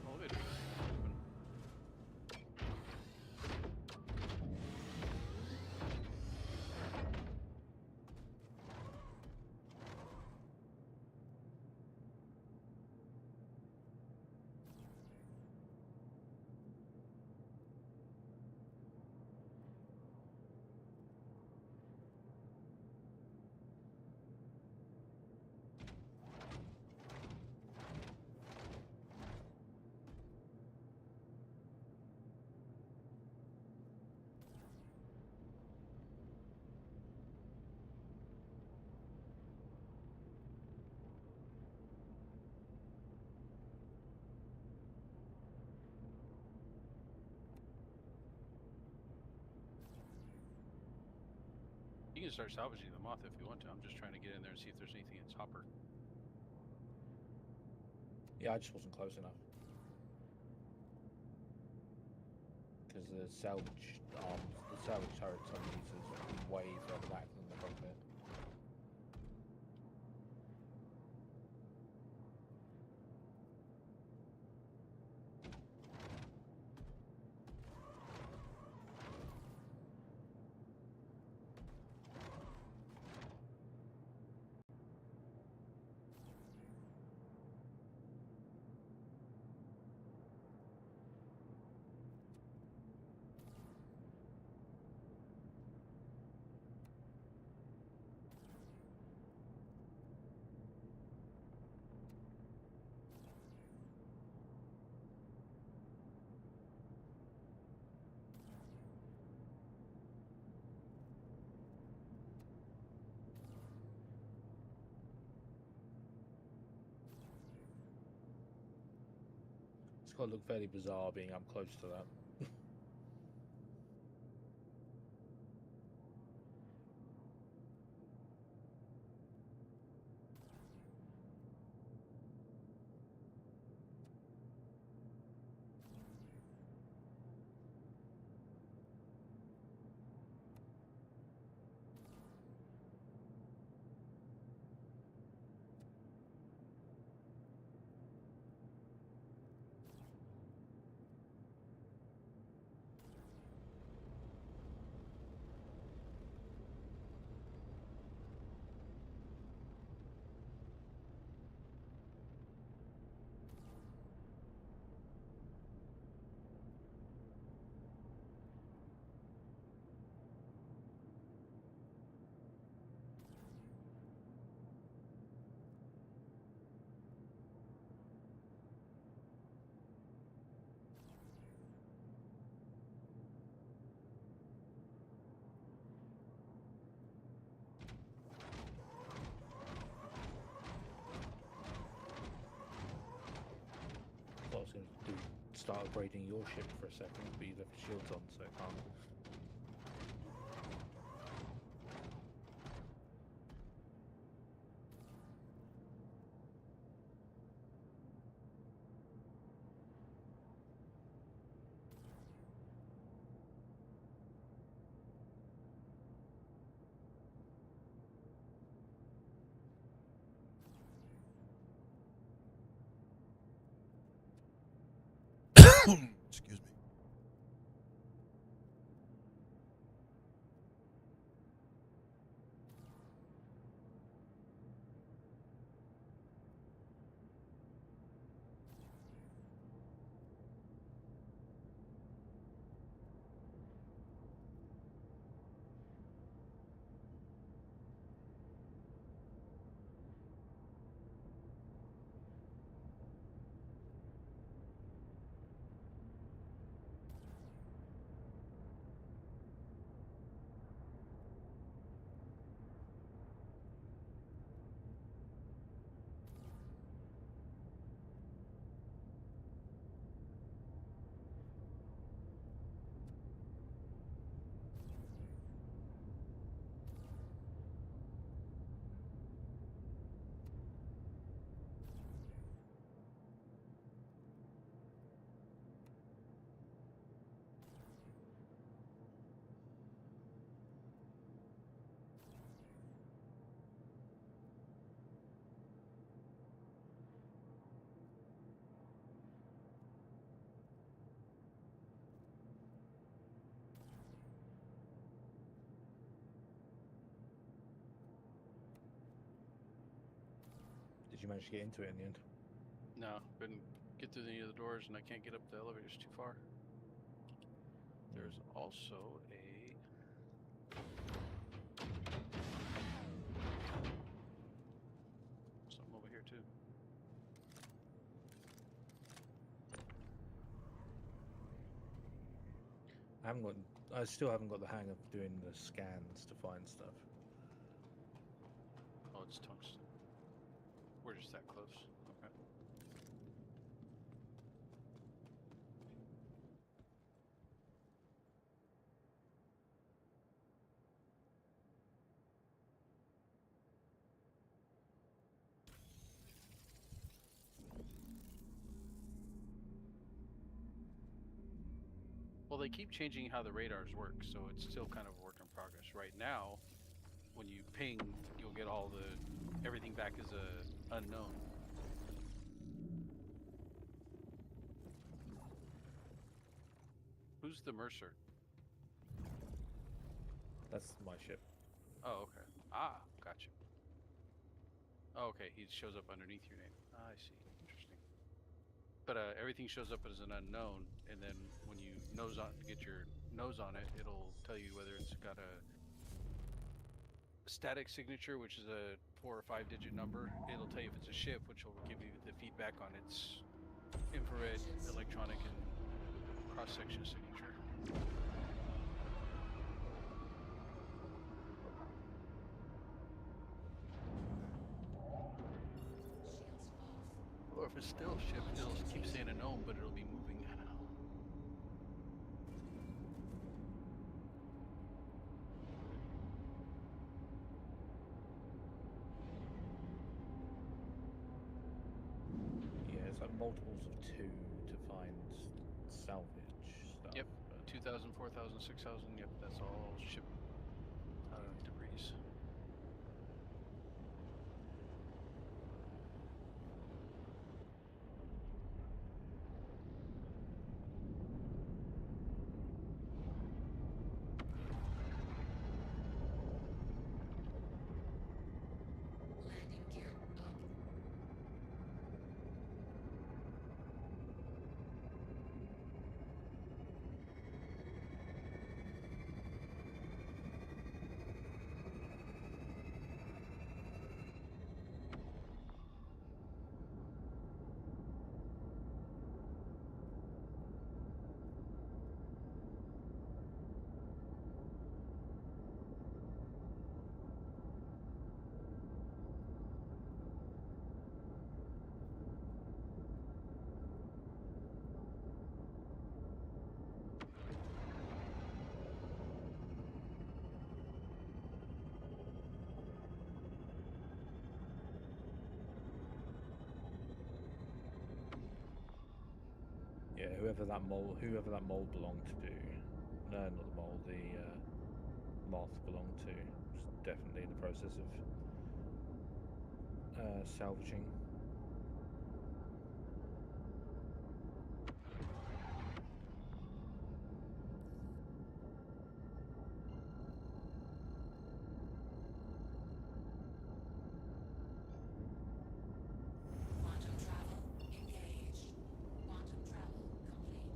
Elevator open. You can start salvaging the moth if you want to. I'm just trying to get in there and see if there's anything in its hopper. Yeah, I just wasn't close enough. because the salvage arms, the salvage turrets underneath is way further back than the cockpit. It's got to look fairly bizarre being up close to that. I was going to start upgrading your ship for a second, but you left the shields on, so I can't. Excuse me. Did you manage to get into it in the end? No, couldn't get through any of the doors, and I can't get up the elevators too far. There's also a something over here too. I still haven't got the hang of doing the scans to find stuff. Oh, it's tungsten. We're just that close. Okay. Well, Well, they keep changing how the radars work, so it's still kind of a work in progress. Right now, when you ping, you'll get all the everything back as a unknown. Who's the Mercer? That's my ship. Oh, okay. Ah, gotcha. Oh, okay, he shows up underneath your name. Ah, I see. Interesting. But everything shows up as an unknown, and then when you get your nose on it, it'll tell you whether it's got a static signature, which is a 4 or 5 digit number. It'll tell you if it's a ship, which will give you the feedback on its infrared, electronic, and cross-section signature. Or if it's still a ship, it'll keep saying a gnome, but it'll be moving. Yeah, it's like multiples of 2 to find salvage stuff. Yep, but- 2,000, 4,000, 6,000. Yep, that's all ship debris. Yeah, whoever that mole belonged to, no, not the mole, the moth belonged to, is definitely in the process of salvaging. Quantum travel engaged. Quantum travel complete.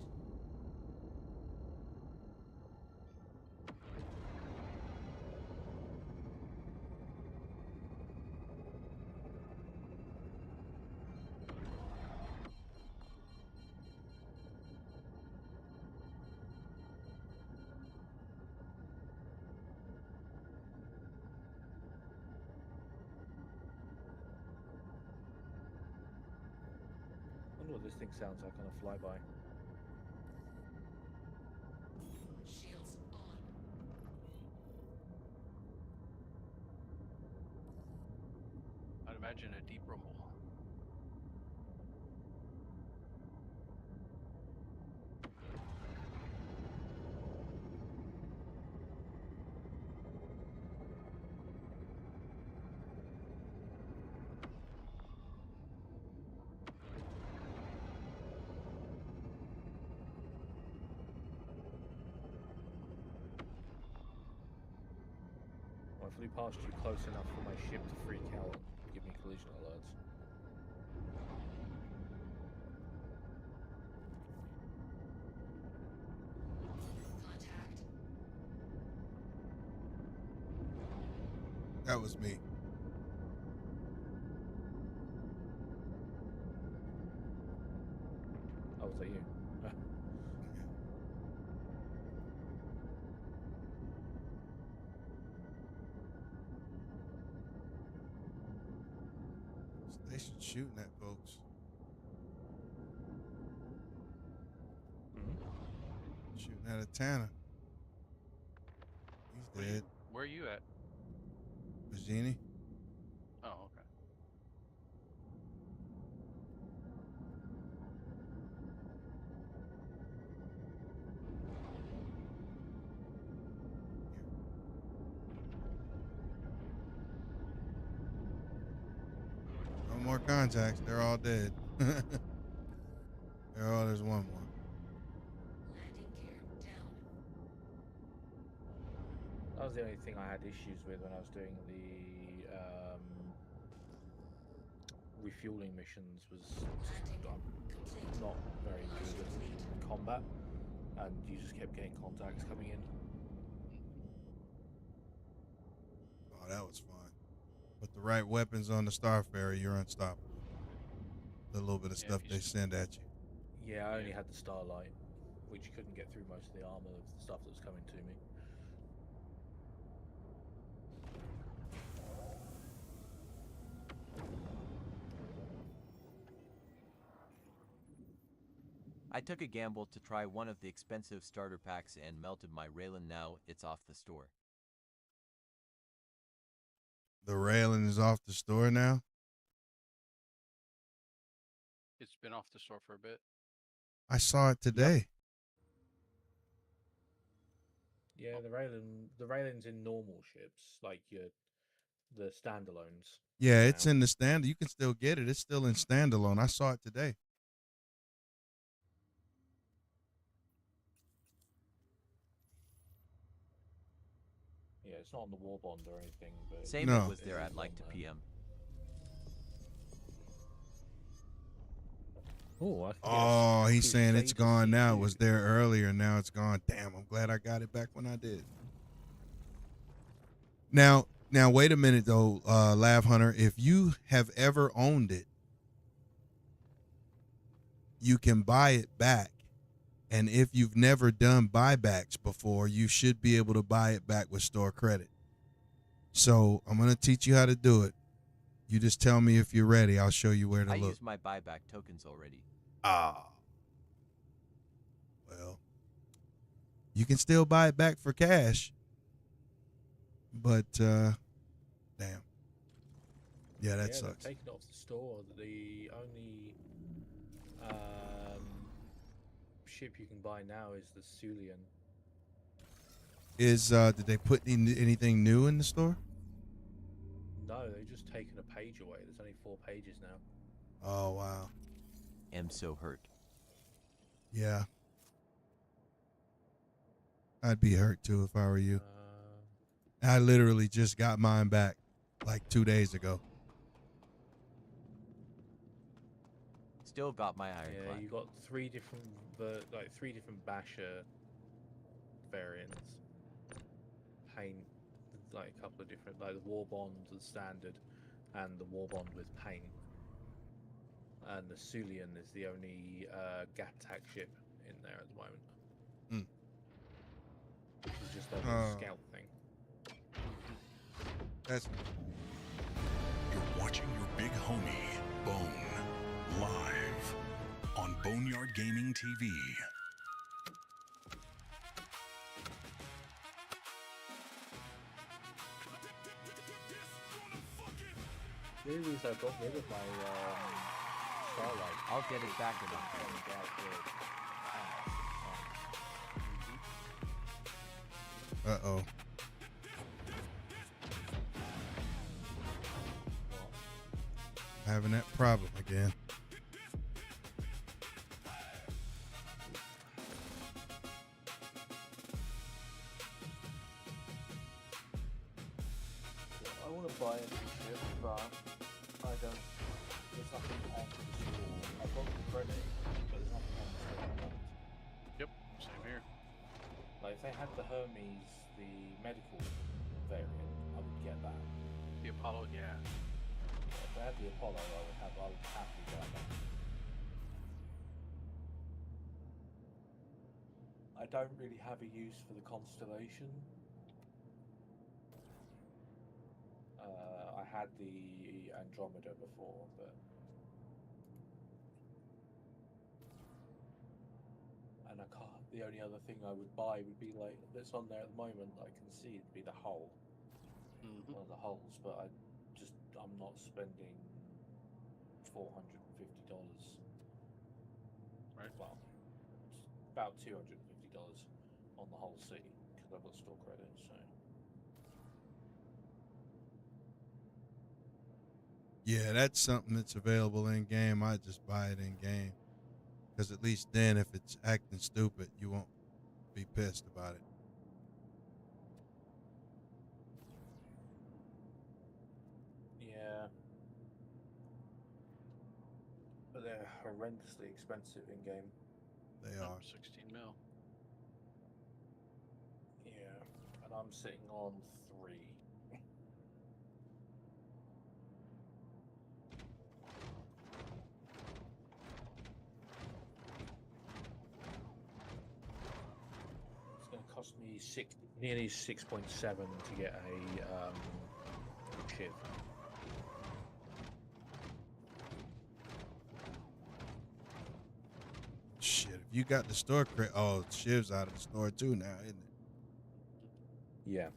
I wonder what this thing sounds like on a flyby. Shields on. I'd imagine a deep rumble. Well, I flew past you close enough for my ship to freak out and give me collision alerts. Contact. That was me. Oh, was that you? Station shooting at folks. Shooting at a Tanner. He's dead. Where are you at? Virginia. Oh, okay. contacts. They're all dead. There's one more. That was the only thing I had issues with when I was doing the refueling missions. Was just, I'm not very good at combat, and you just kept getting contacts coming in. Oh, that was fun. With the right weapons on the Starfarer, you're unstoppable. The little bit of Yeah, stuff if you they s- send at you. Yeah, I only had the Starlight, which couldn't get through most of the armor of the stuff that was coming to me. I took a gamble to try one of the expensive starter packs and melted my Raylan. Now it's off the store. The railing is off the store now. It's been off the store for a bit. I saw it today. Yeah, the Raylan's in normal ships, like the standalones. Yeah, it's now. in the stand. You can still get it. It's still in standalone. I saw it today. Yeah, it's not on the War Bond or anything, but Same No. it was there it at is like on 2 there. p.m. Oh, I can get Oh, he's saying it's Crusader gone now. It C2. was there earlier. Now it's gone. Damn, I'm glad I got it back when I did. Now, wait a minute though, Lav Hunter. If you have ever owned it, you can buy it back. And if you've never done buybacks before, you should be able to buy it back with store credit. So I'm gonna teach you how to do it. You just tell me if you're ready. I'll show you where to I look. used my buyback tokens already. Ah. Well, you can still buy it back for cash. But damn. Yeah, that Yeah, sucks. they've taken it off the store. The only ship you can buy now is the Sulian. Did they put anything new in the store? No, they've just taken a page away. There's only 4 pages now. Oh wow. Am so hurt. Yeah. I'd be hurt too if I were you. I literally just got mine back like 2 days ago. Still got my Yeah, ironclad. you got 3 different three different Basher variants. Paint, like a couple of different, like the War Bond, the standard, and the War Bond with paint. And the Sulian is the only Gattac ship in there at the moment. Hmm. Which is just a little scout thing. That's You're watching your big homie, Bone, live on Boneyard Gaming TV. The only reason I got rid of my Starlight. I'll get it back in a Uh-oh. Having that problem again. I want to buy a new ship, but I don't. There's nothing on the store. I've got the credit, but there's nothing on the store. Yep, same here. Like if they had the Hermes, the medical variant, I would get that. The Apollo, yeah. If they had the Apollo, I would happily buy that. I don't really have a use for the Constellation. I had the Andromeda before, but and I can't. The only other thing I would buy would be like that's on there at the moment. I can see it'd be the hull, Mm-hmm. one of the hulls, but I'm not spending $450. Right. Well, it's about $250 on the whole seat because I've got store credit. So Yeah, that's something that's available in game. I just buy it in game because at least then, if it's acting stupid, you won't be pissed about it. Yeah. But they're horrendously expensive in game. They are. 16 mil. Yeah. And I'm sitting on 3. It's going to cost me nearly 6.7 to get a Shiv. Shit, if you got the store credit, oh, Shiv's out of the store too now, isn't it? Yeah.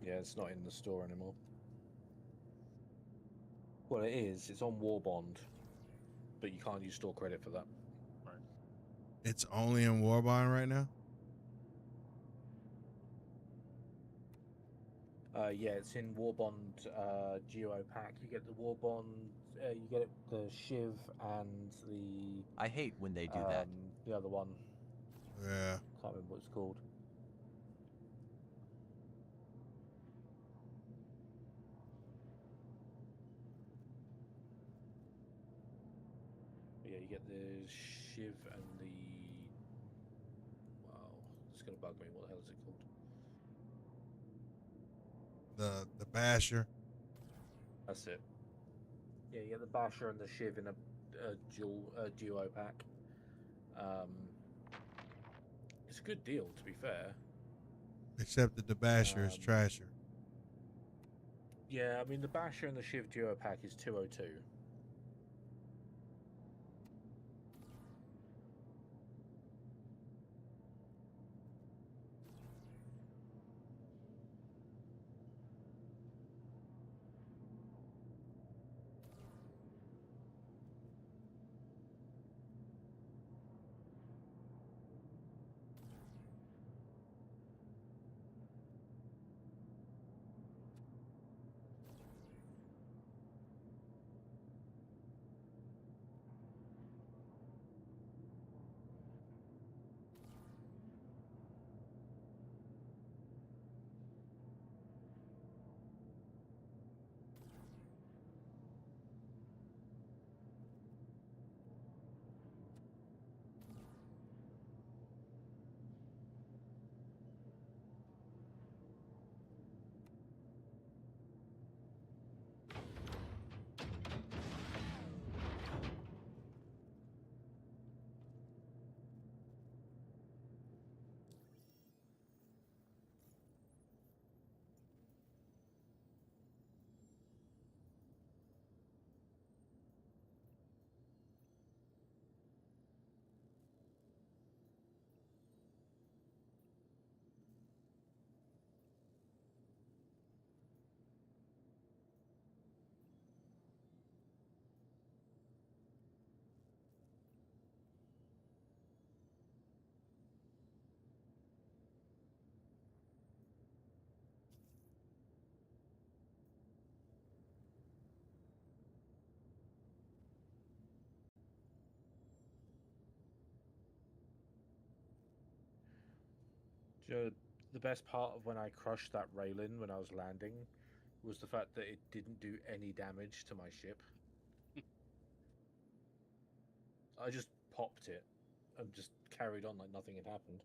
Yeah, it's not in the store anymore. Well, it is. It's on War Bond, but you can't use store credit for that. It's only in Warbond right now. Yeah, it's in War Bond Duo Pack. You get the War Bond, you get the Shiv and the I hate when they do that. the other one. Yeah. Can't remember what it's called. But yeah, you get the Shiv and the. Wow, it's gonna bug me. What the hell is it called? The Basher. That's it. Yeah, you get the Basher and the Shiv in a duo pack. It's a good deal, to be fair. Except that the Basher is trasher. Yeah, I mean the Basher and the Shiv duo pack is 202. Do you know, the best part of when I crushed that railing when I was landing was the fact that it didn't do any damage to my ship. I just popped it and just carried on like nothing had happened.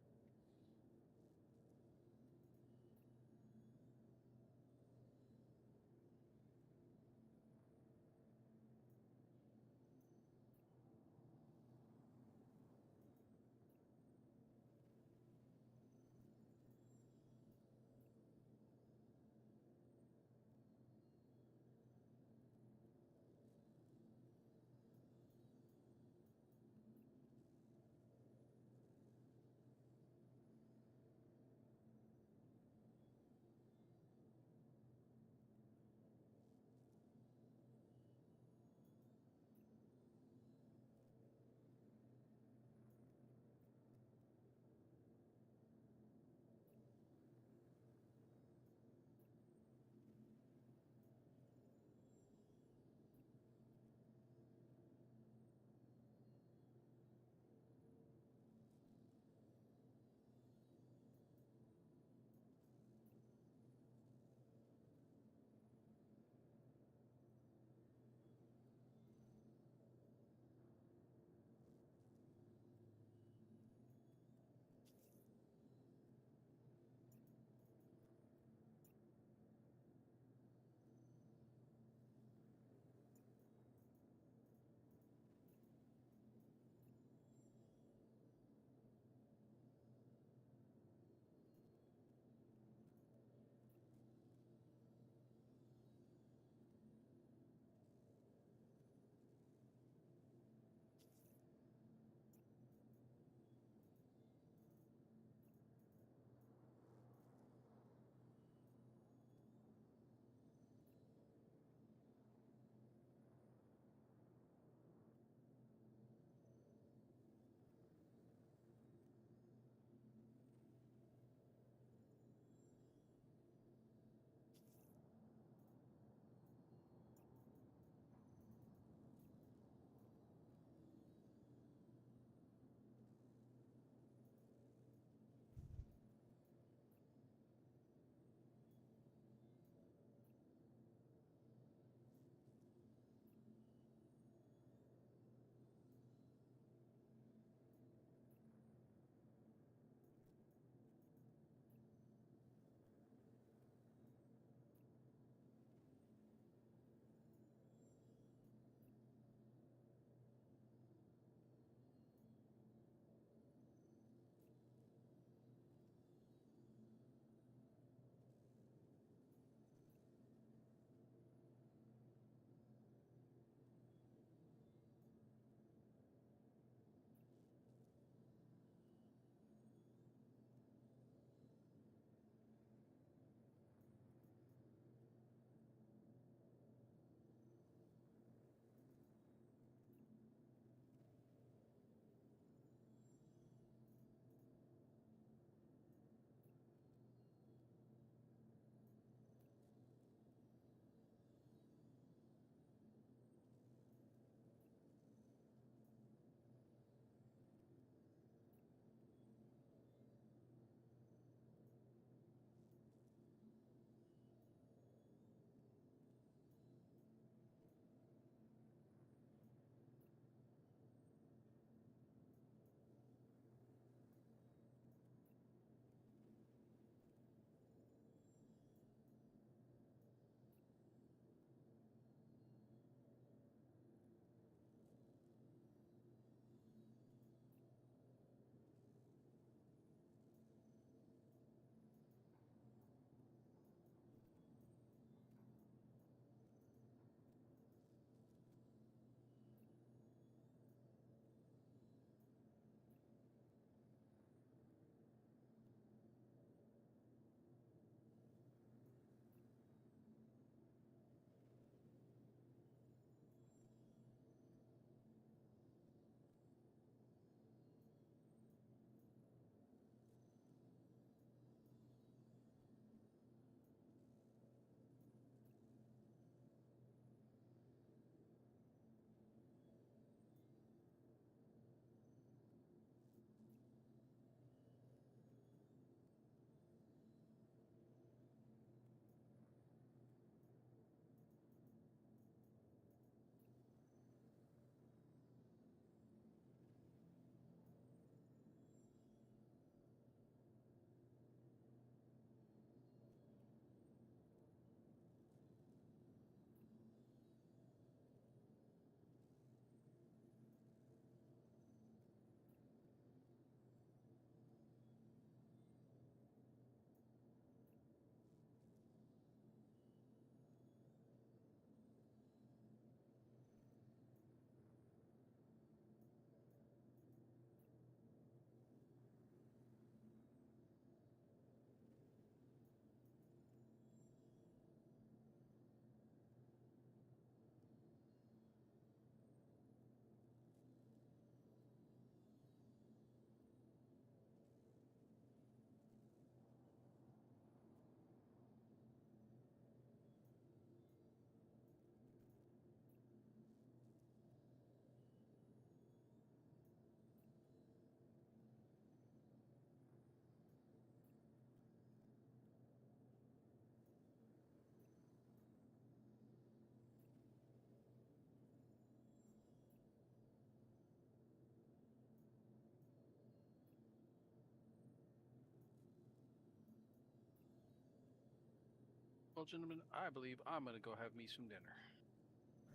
Well, gentlemen, I believe I'm going to go have me some dinner.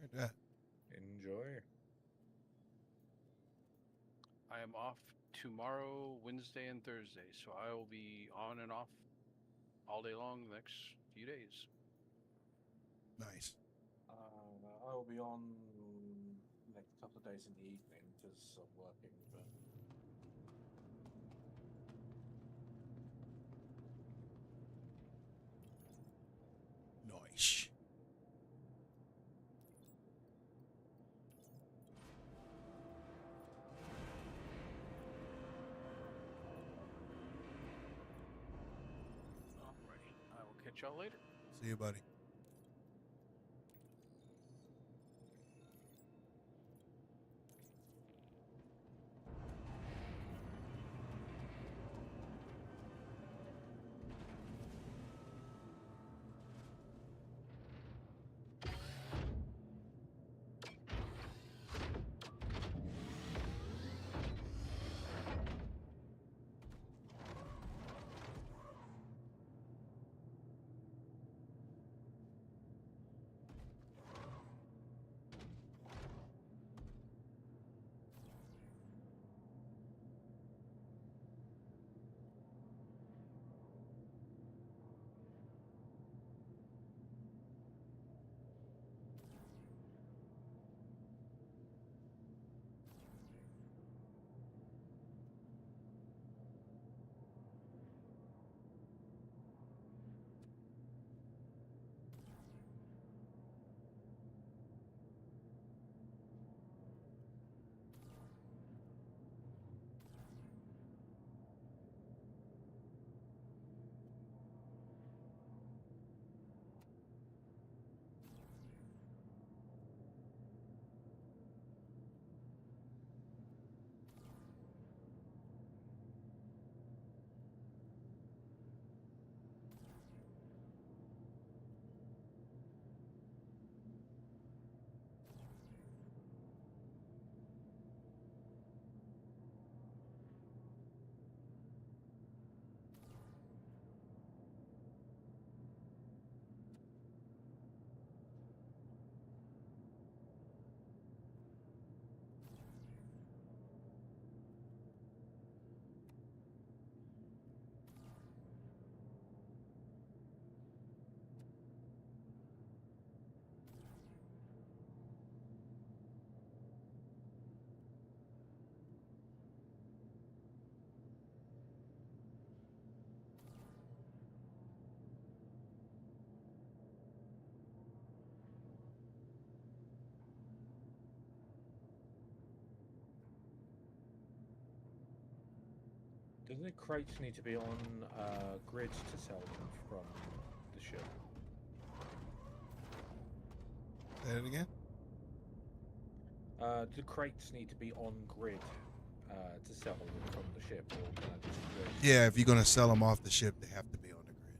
Right there. Enjoy. I am off tomorrow, Wednesday, and Thursday, so I will be on and off all day long the next few days. Nice. I will be on next couple of days in the evening because I'm working. But Nice. Alrighty, I will catch y'all later. See you, buddy. Doesn't the crates need to be on grids to sell them from the ship? Say it again. Do crates need to be on grid to sell them from the ship, or can I just do it? Yeah, if you're gonna sell them off the ship, they have to be on the grid.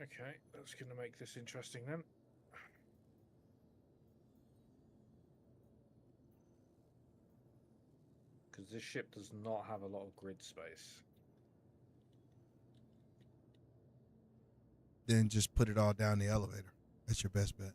Okay, that's going to make this interesting then. Because this ship does not have a lot of grid space. Then just put it all down the elevator. That's your best bet.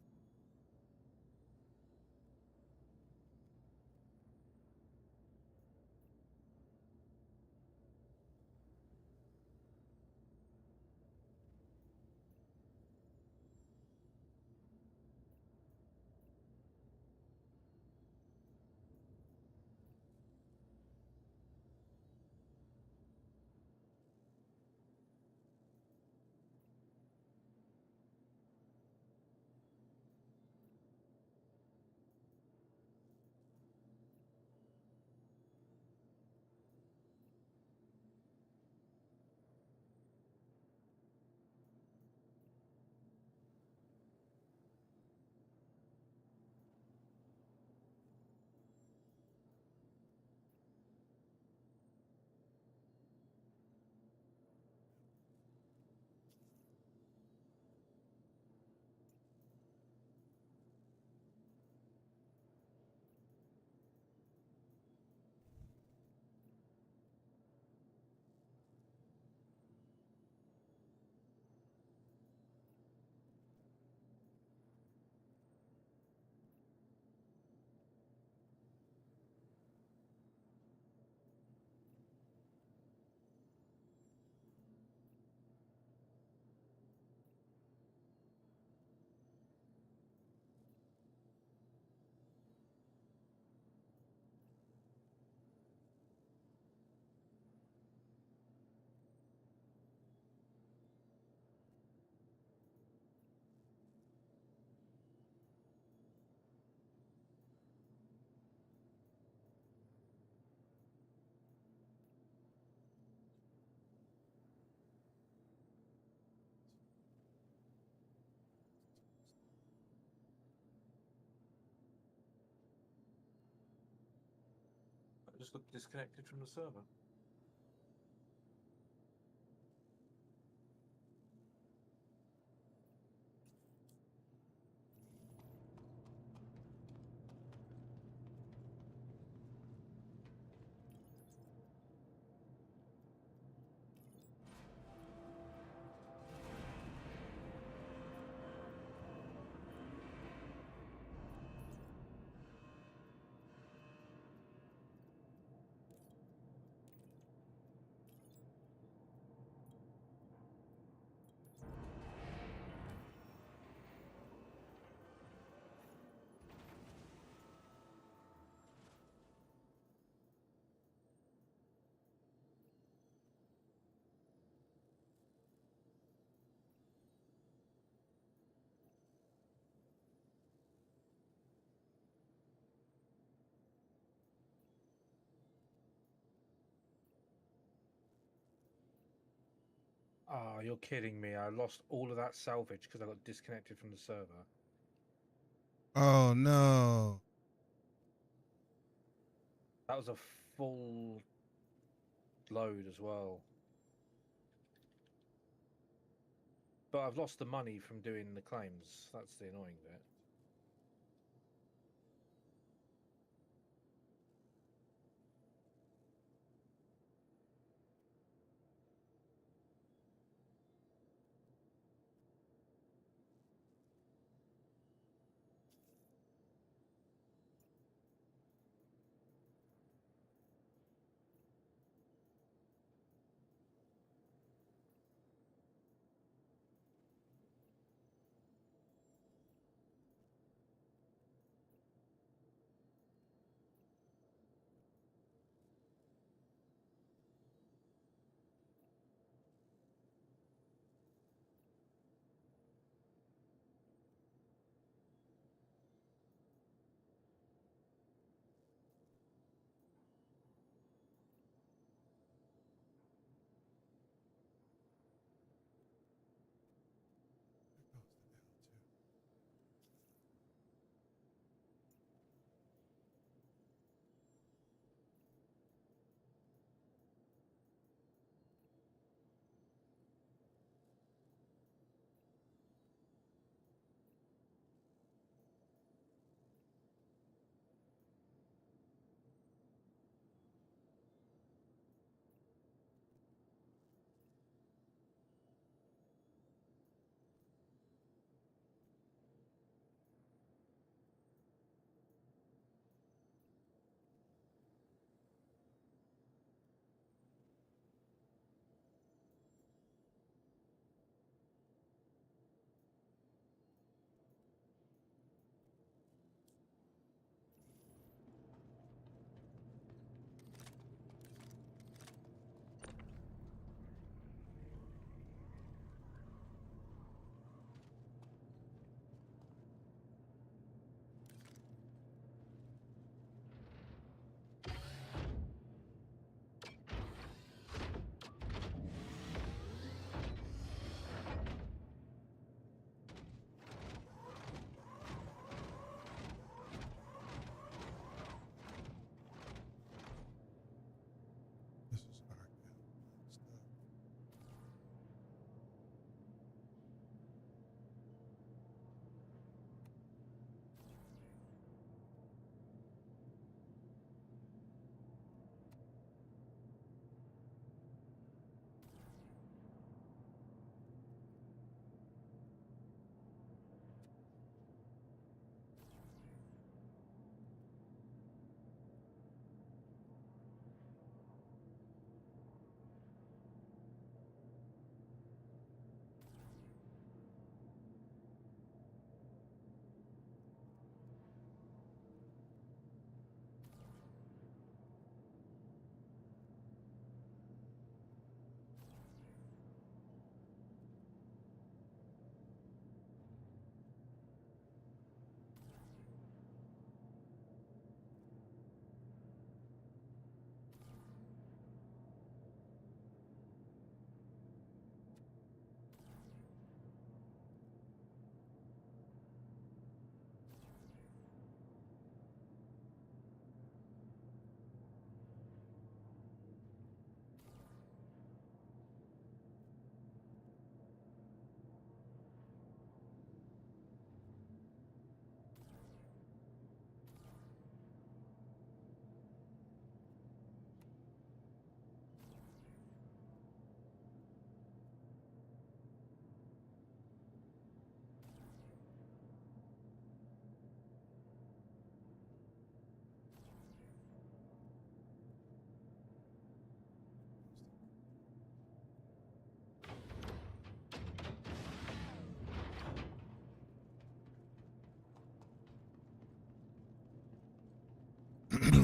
Just got disconnected from the server. Oh, you're kidding me. I lost all of that salvage because I got disconnected from the server. Oh no. That was a full load as well. But I've lost the money from doing the claims. That's the annoying bit.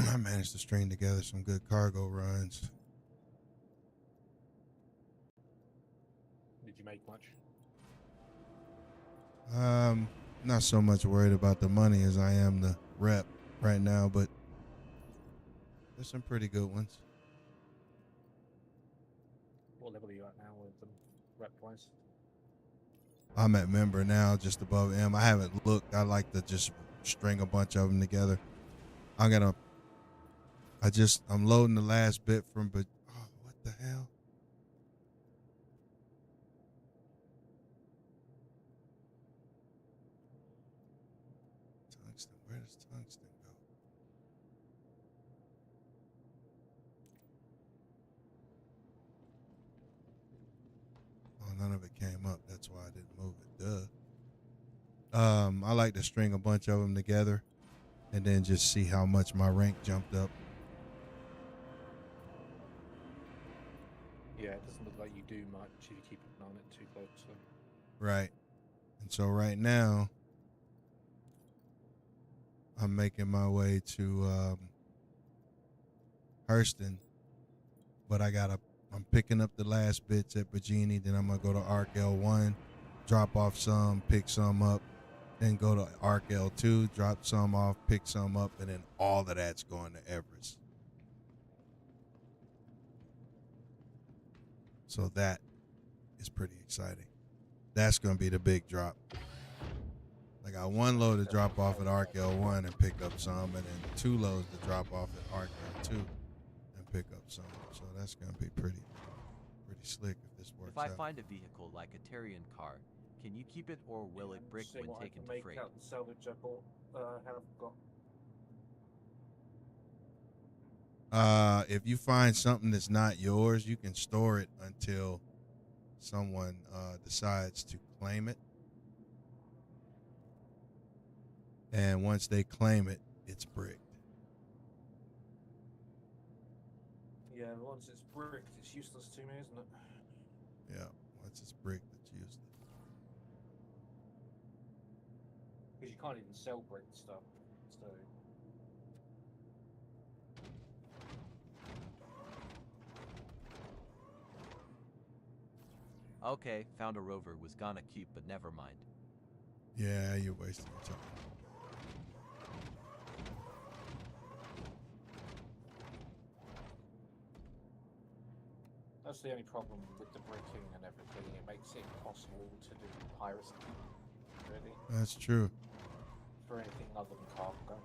I managed to string together some good cargo runs. Did you make much? Not so much worried about the money as I am the rep right now, but there's some pretty good ones. What level are you at now with them, rep-wise? I'm at member now, just above M. I haven't looked. I like to just string a bunch of them together. I'm loading the last bit from, but oh, what the hell? Tungsten, where does tungsten go? Oh, none of it came up. That's why I didn't move it. Duh. I like to string a bunch of them together and then just see how much my rank jumped up. Yeah, it doesn't look like you do much if you keep an eye on it too closely. Right. And so right now, I'm making my way to Hurston, but I'm picking up the last bits at Bajini, then I'm going to go to Arc L1, drop off some, pick some up, then go to Arc L2, drop some off, pick some up, and then all of that's going to Everest. So that is pretty exciting. That's going to be the big drop. I got one load to drop off at Arc L1 and pick up some, and then 2 loads to drop off at Arc L2 and pick up some. So that's going to be pretty slick if this works If I out. find a vehicle like a Tarian car, can you keep it or will it brick when taken to freight? Out the salvage I bought, have got. If you find something that's not yours, you can store it until someone decides to claim it. And once they claim it, it's bricked. Yeah, once it's bricked, it's useless to me, isn't it? Yeah, once it's bricked, it's useless. Because you can't even sell bricked stuff. So. Okay, found a rover. Was gonna keep, but never mind. Yeah, you're wasting your time. That's the only problem with the bricking and everything. It makes it impossible to do piracy, really, That's true. for anything other than cargo.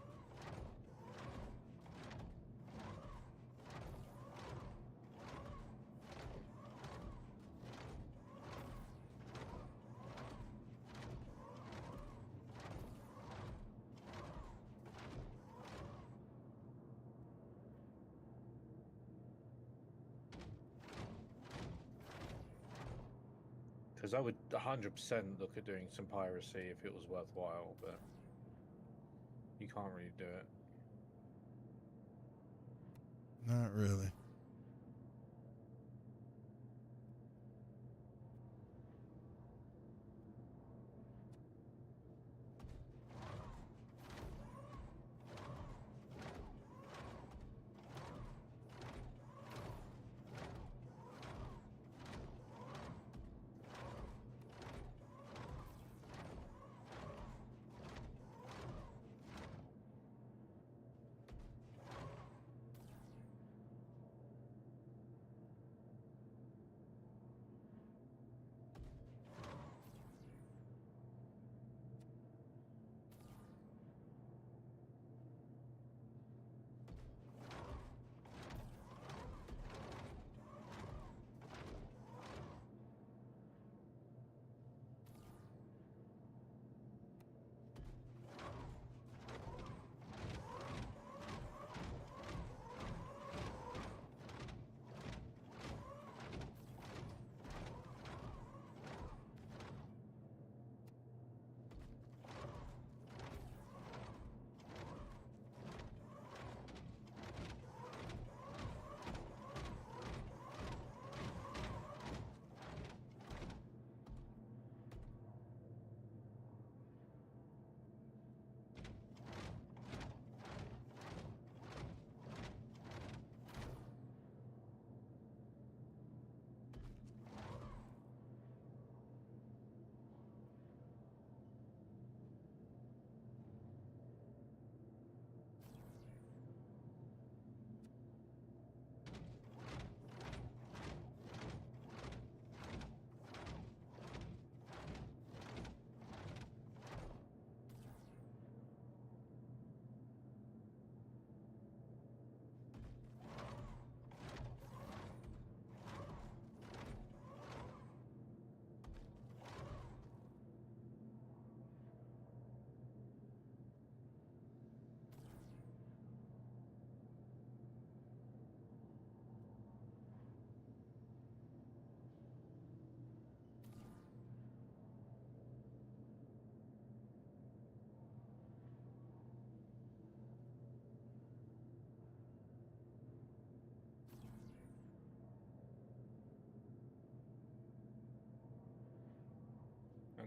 Because I would 100% look at doing some piracy if it was worthwhile, but you can't really do it. Not really.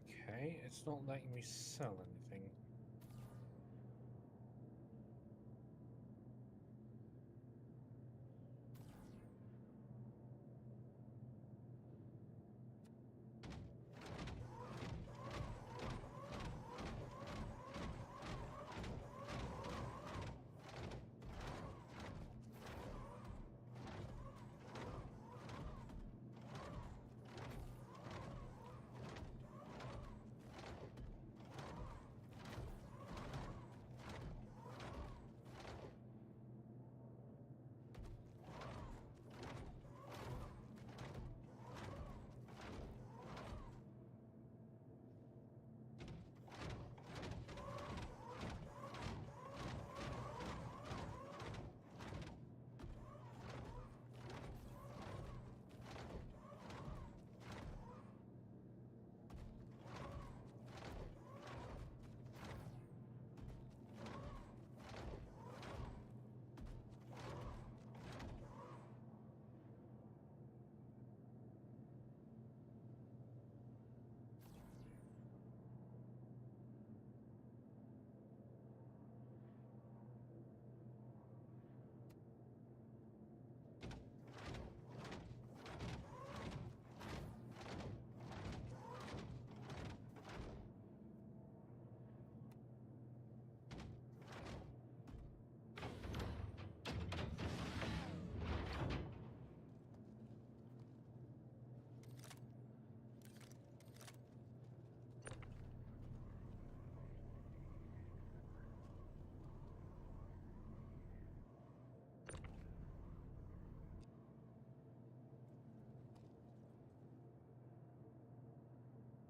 Okay, it's not letting me sell anything.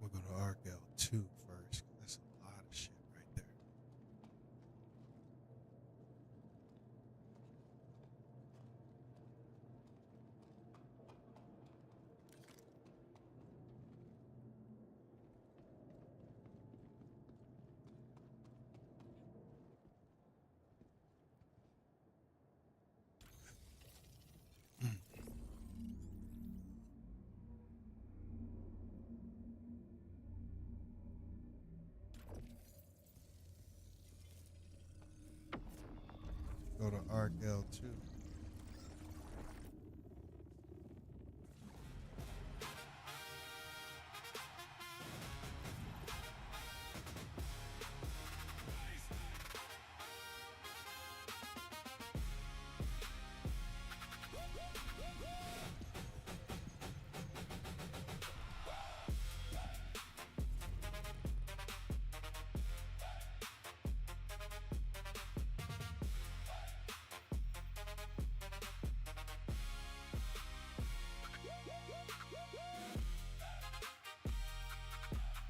We'll go to Argel 2 first. 'Cause that's a lot of shit right there. Go to Argel 2.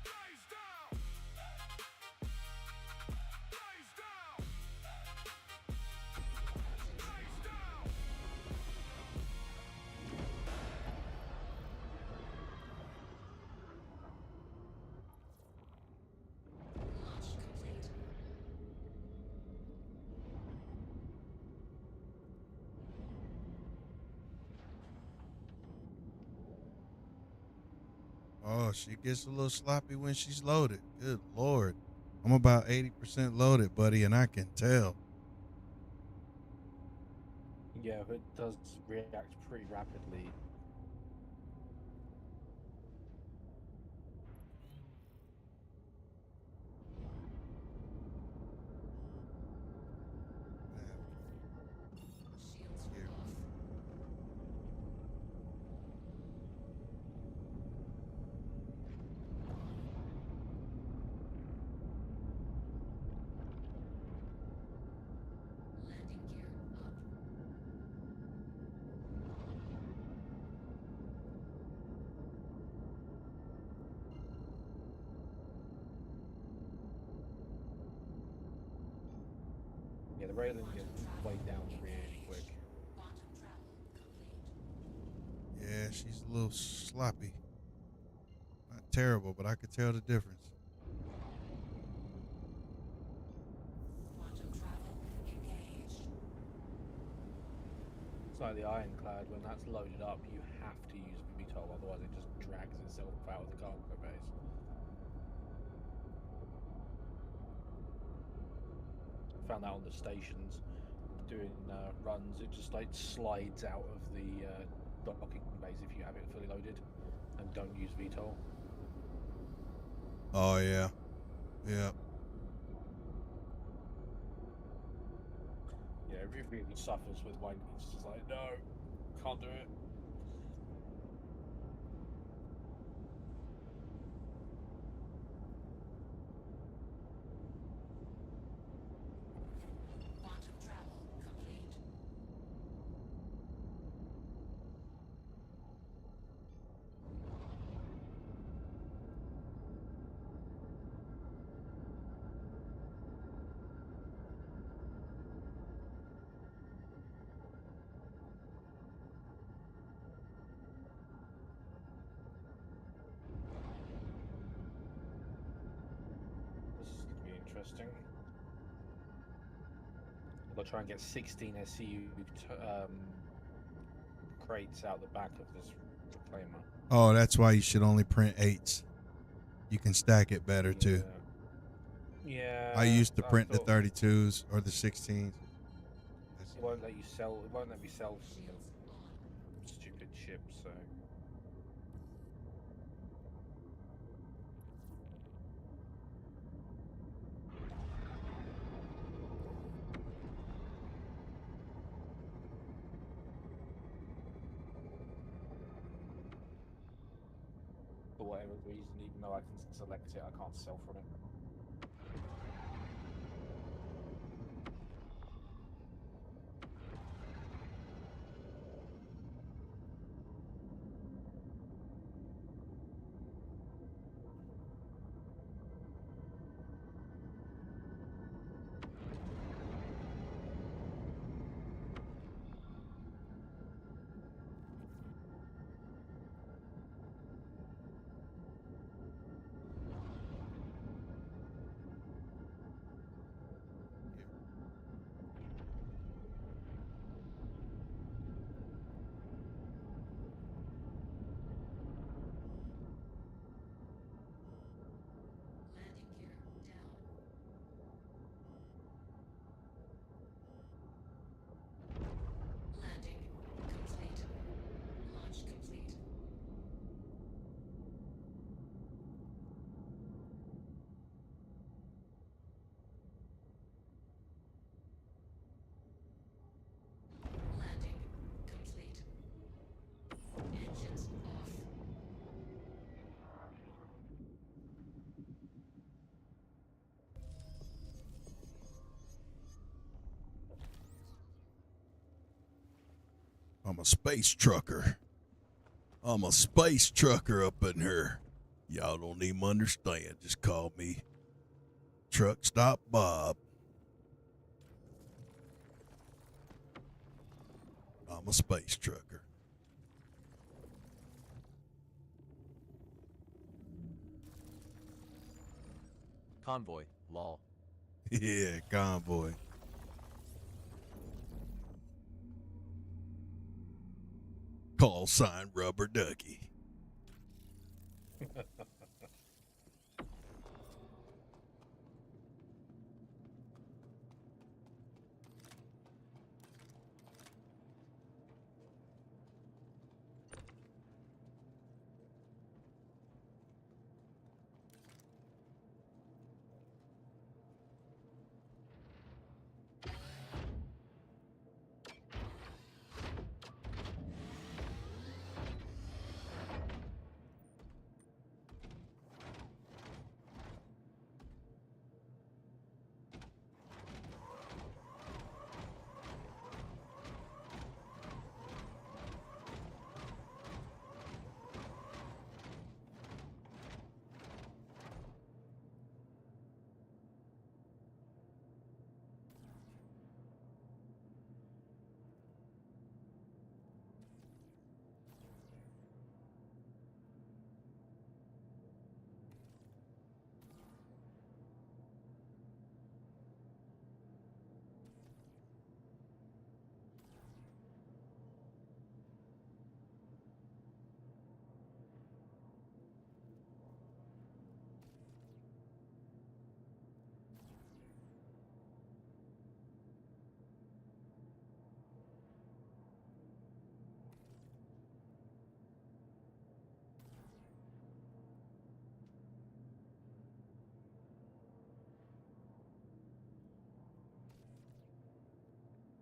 Blaze down! Blaze down! Blaze down! Launch complete. Oh, she gets a little sloppy when she's loaded. Good Lord. I'm about 80% loaded, buddy, and I can tell. Yeah, it does react pretty rapidly. Shields Here. off. Landing gear up. Yeah, the railing gets way down really quick. Quantum travel complete. Yeah, she's a little sloppy. Not terrible, but I could tell the difference. Quantum travel engaged. It's like the ironclad, when that's loaded up, you have to use VTOL, otherwise it just drags itself out of the cargo base. found that on the stations doing runs. It just like slides out of the docking bays if you have it fully loaded and don't use VTOL. Oh yeah, yeah. Yeah, it really suffers with when it's just like, no, can't do it. This is going to be interesting. I've got to try and get 16 SCU crates out the back of this reclaimer. Oh, that's why you should only print 8s. You can stack it better too. Yeah. I used to print the thought 32s or the 16s. It won't let you sell. It won't let me sell some stupid ships. So. For whatever reason, even though I can select it, I can't sell from it. I'm a space trucker. I'm a space trucker up in here. Y'all don't even understand. Just call me Truck Stop Bob. I'm a space trucker. Convoy, lol. Yeah, convoy. Call sign Rubber Ducky.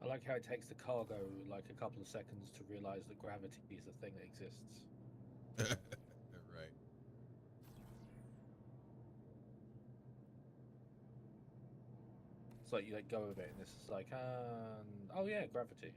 I like how it takes the cargo like a couple of seconds to realize that gravity is a thing that exists. Right. It's like you let go of it, and this is like, oh yeah, gravity.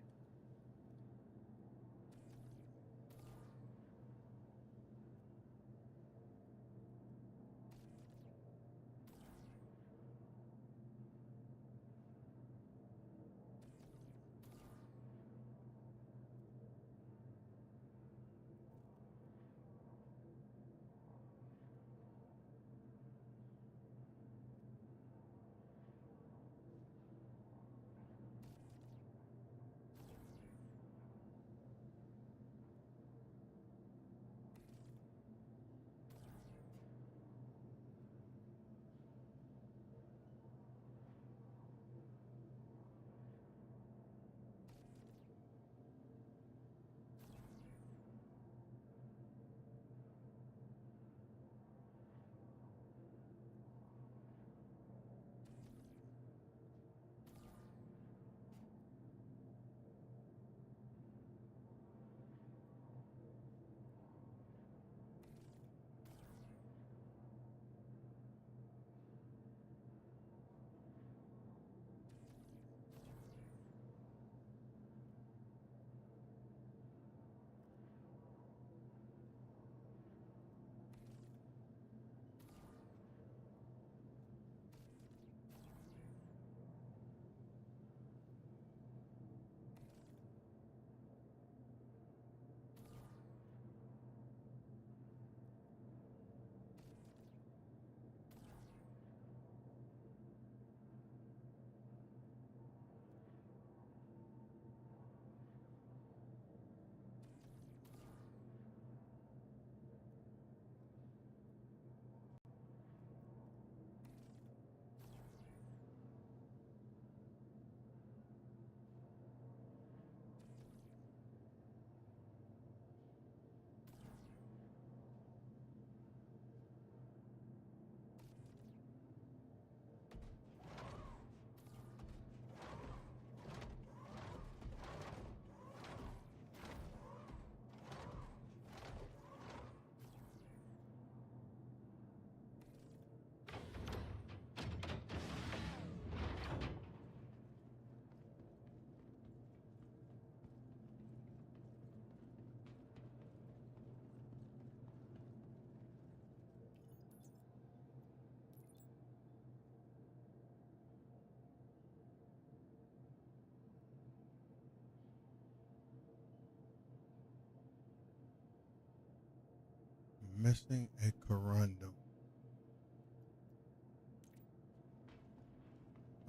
Missing a corundum.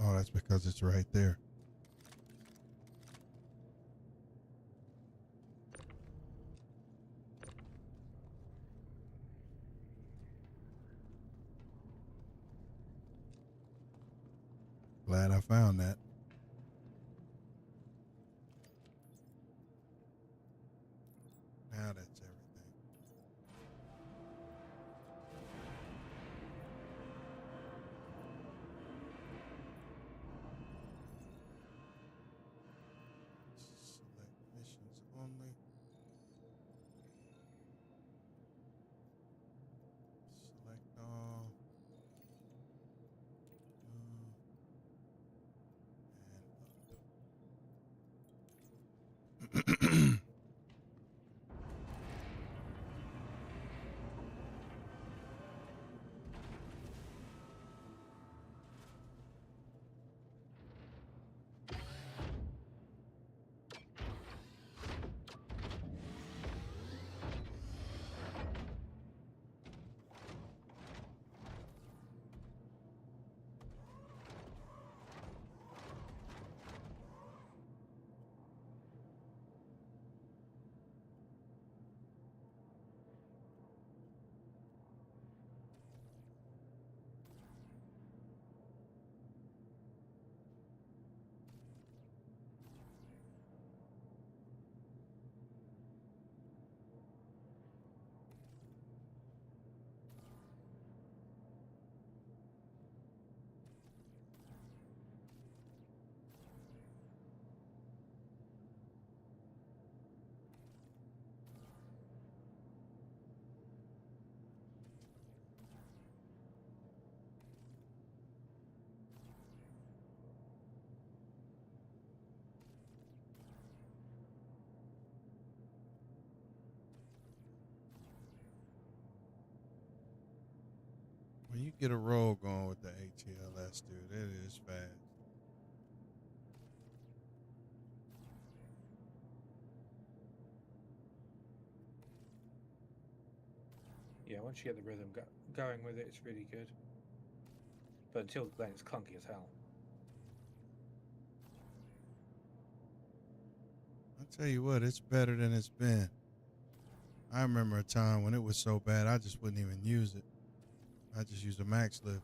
Oh, that's because it's right there. Glad I found that. Now that's everything. Select missions only. Select all. And up. get a roll going with the ATLS, dude. It is fast. Yeah, once you get the rhythm going with it, it's really good. But until then, it's clunky as hell. I tell you what, it's better than it's been. I remember a time when it was so bad, I just wouldn't even use it. I just used a max lift.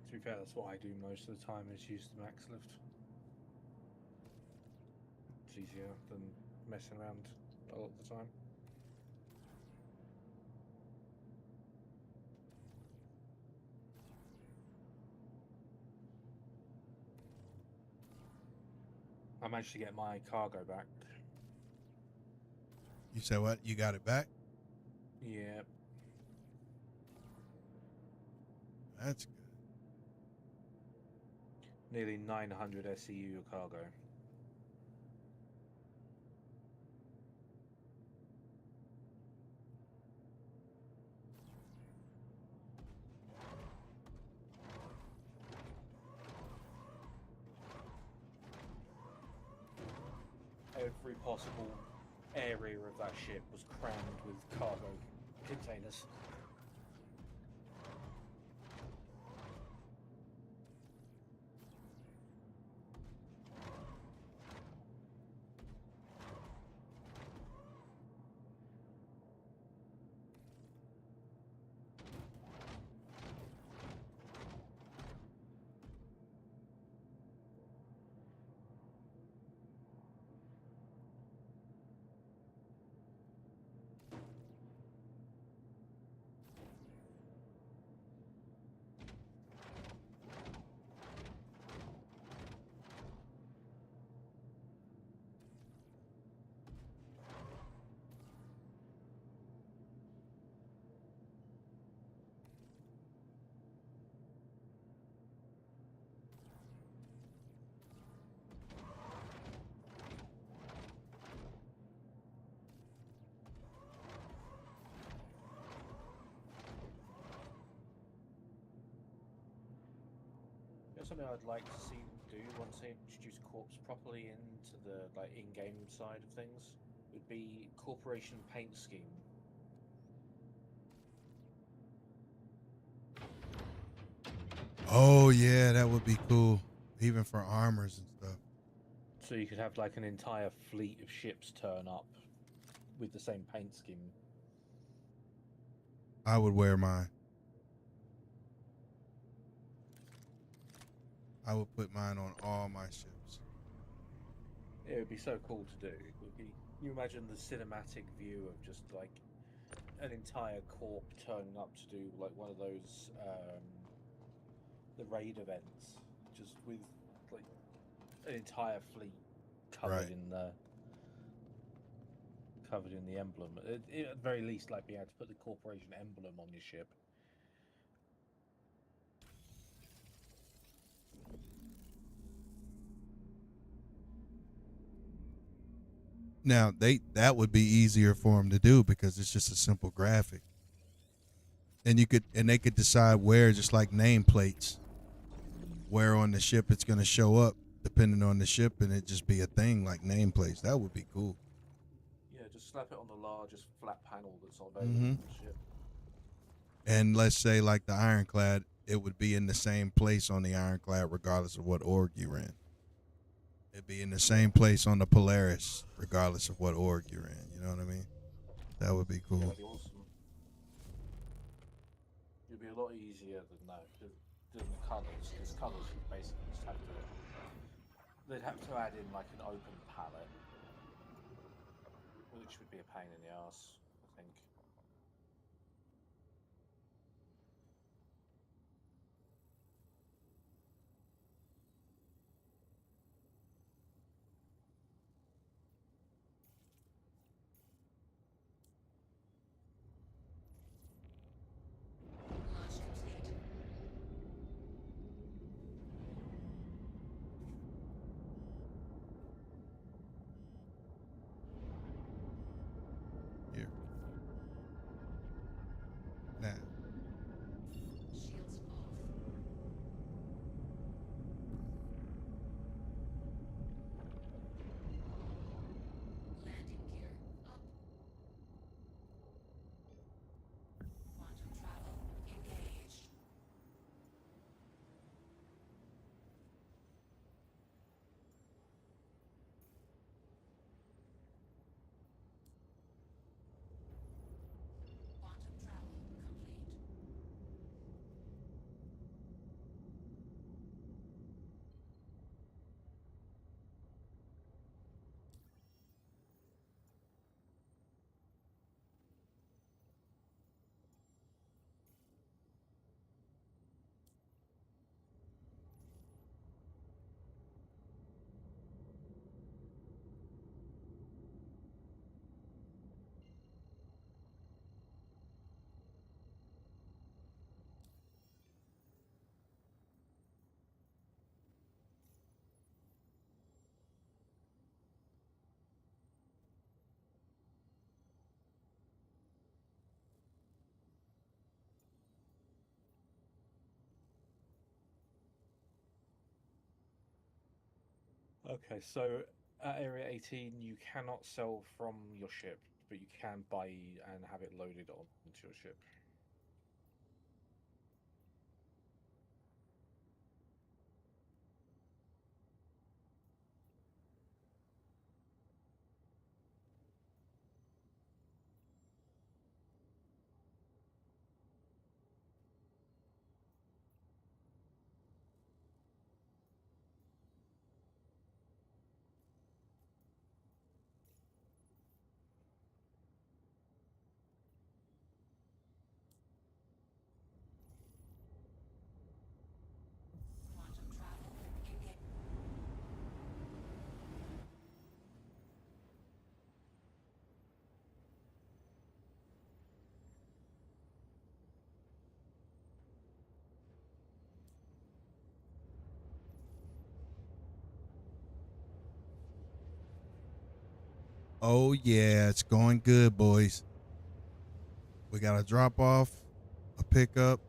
To be fair, that's what I do most of the time, is use the max lift. It's easier than messing around a lot of the time. I managed to get my cargo back. You said what? You got it back? Yeah. That's good. Nearly 900 SEU cargo. Every possible area of that ship was crammed with cargo containers. Something I'd like to see them do once they introduce corpse properly into the in-game side of things would be corporation paint scheme. Oh yeah, that would be cool. Even for armors and stuff. So you could have an entire fleet of ships turn up with the same paint scheme. I would wear mine. I would put mine on all my ships. It would be so cool to do. It would be. You imagine the cinematic view of just an entire corp turning up to do one of those the raid events, just with an entire fleet covered Right. in the emblem. At the very least, being able to put the corporation emblem on your ship. Now that would be easier for them to do because it's just a simple graphic, and they could decide where, just like nameplates, where on the ship it's going to show up depending on the ship, and it just be a thing like nameplates. That would be cool. Yeah, just slap it on the largest flat panel that's available on the ship. And let's say like the ironclad, it would be in the same place on the ironclad regardless of what org you ran. It'd be in the same place on the Polaris regardless of what org you're in. You know what I mean? That would be cool. Yeah, that'd be awesome. It'd be a lot easier than the colours, because colours you basically just have to. They'd have to add in an open palette, which would be a pain in the ass, I think. Okay, so at Area 18, you cannot sell from your ship, but you can buy and have it loaded onto your ship. Oh yeah, it's going good, boys. We got a drop off, a pickup,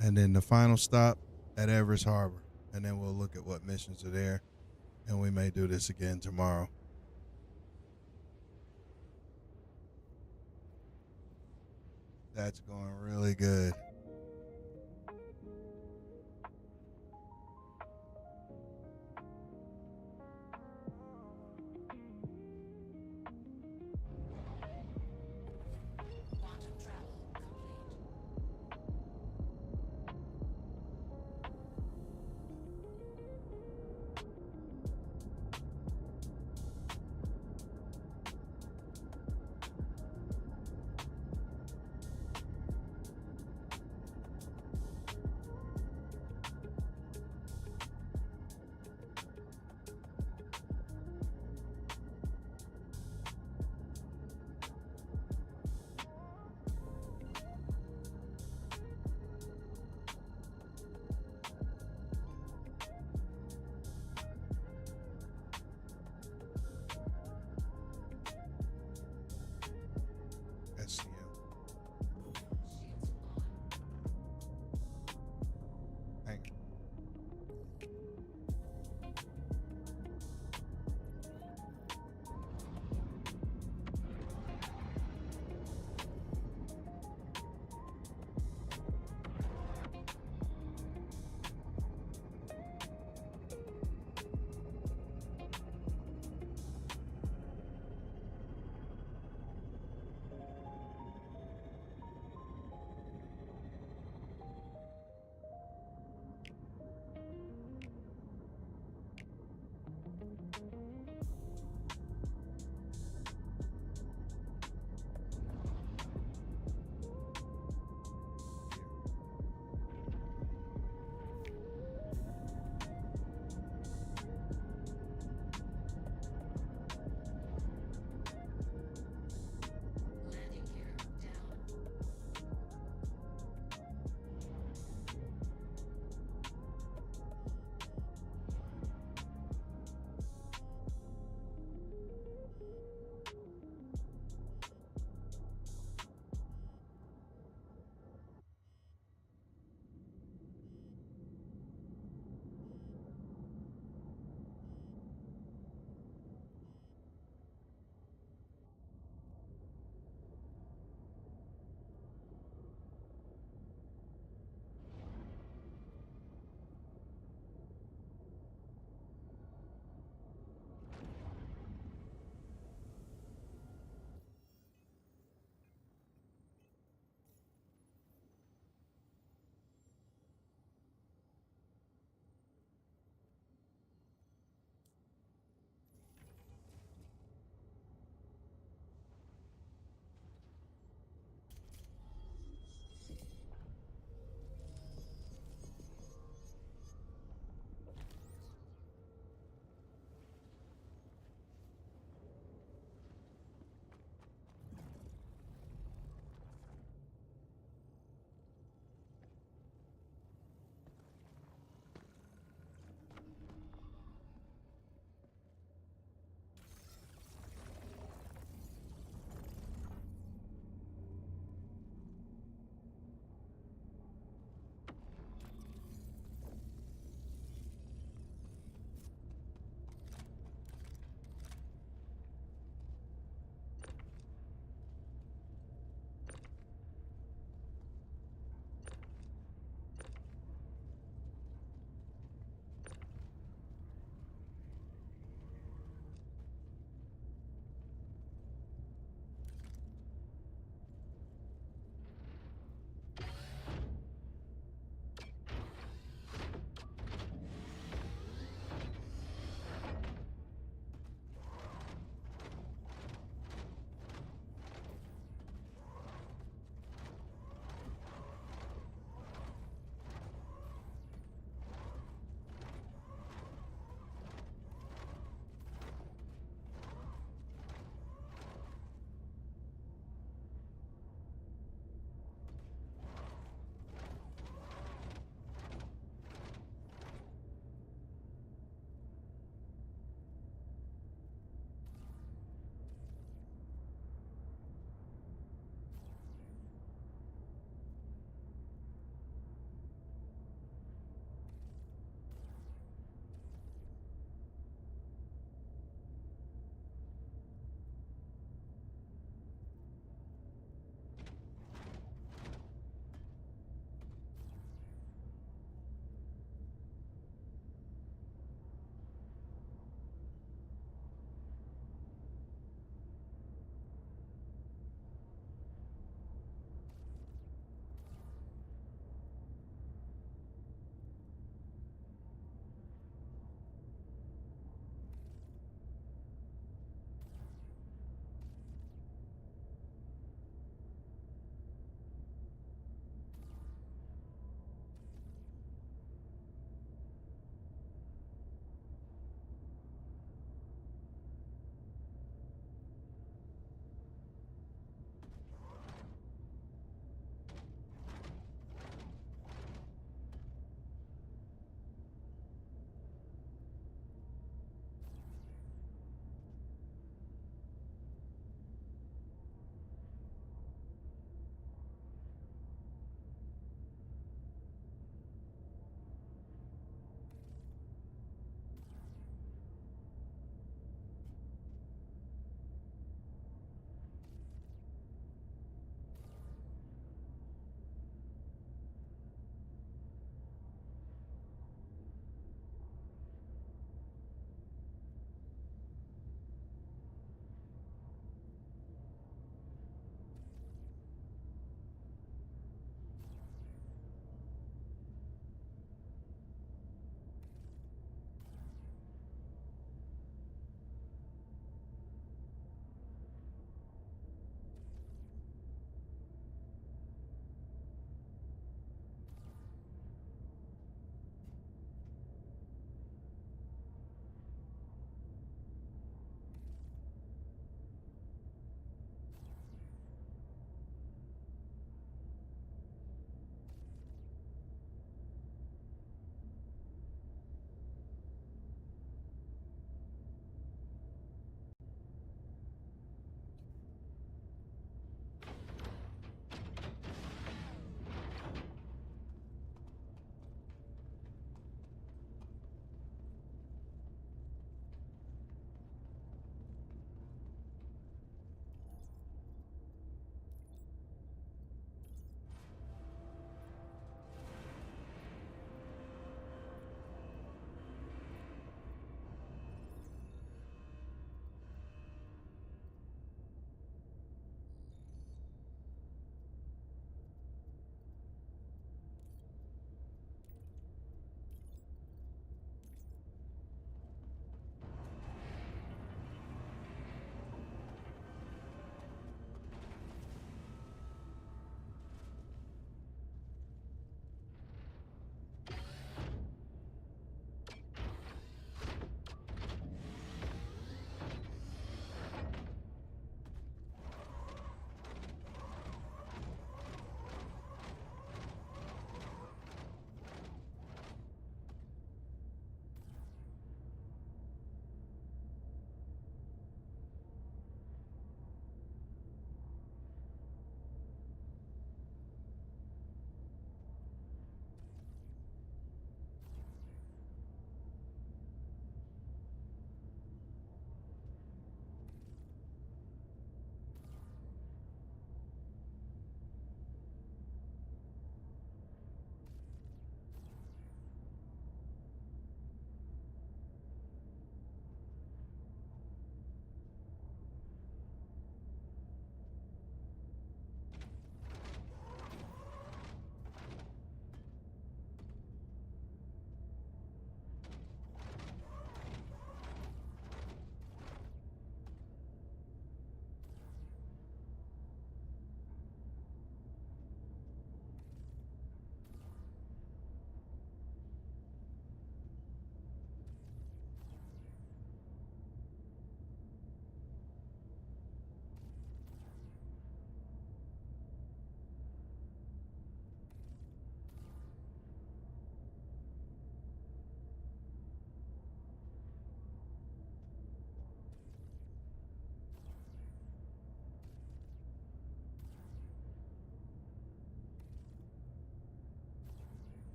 and then the final stop at Everest Harbor. And then we'll look at what missions are there. And we may do this again tomorrow. That's going really good.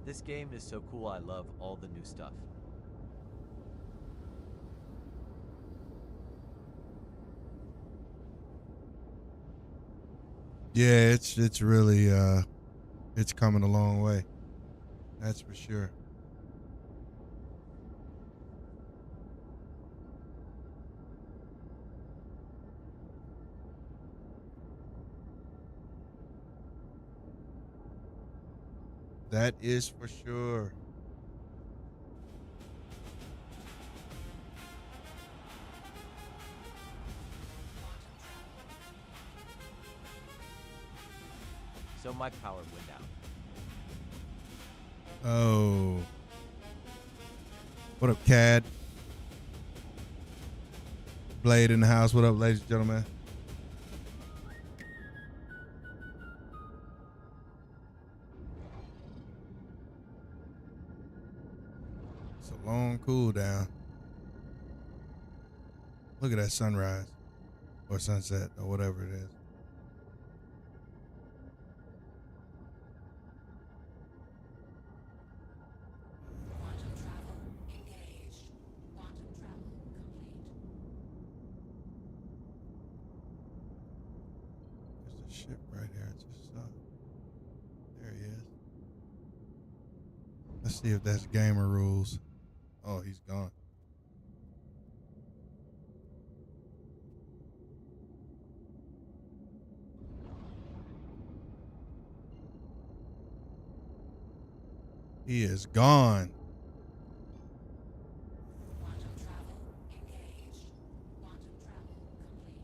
This game is so cool. I love all the new stuff. Yeah, it's really it's coming a long way. That's for sure. That is for sure. So my power went out. Oh. What up, Cad? Blade in the house. What up, ladies and gentlemen? It's a long cool down. Look at that sunrise or sunset or whatever it is. Quantum travel engaged. Quantum travel complete. There's a ship right here. I just saw. There he is. Let's see if that's gamer rules. Oh, he's gone. He is gone. Quantum travel engaged. Quantum travel complete.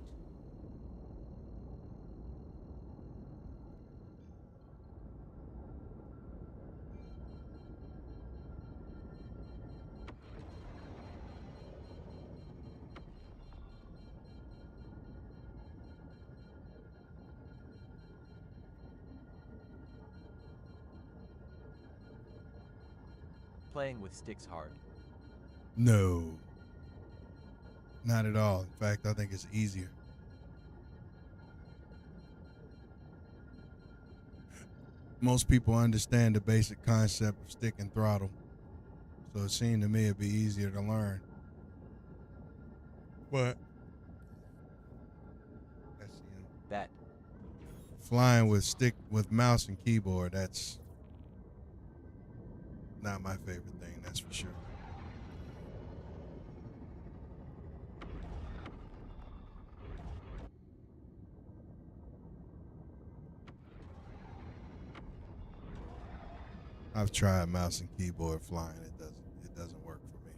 Playing with sticks hard. No. Not at all. In fact, I think it's easier. Most people understand the basic concept of stick and throttle. So it seemed to me it'd be easier to learn. But that's, Bet. flying with stick with mouse and keyboard, that's not my favorite thing, that's for sure. I've tried mouse and keyboard flying. It doesn't work for me.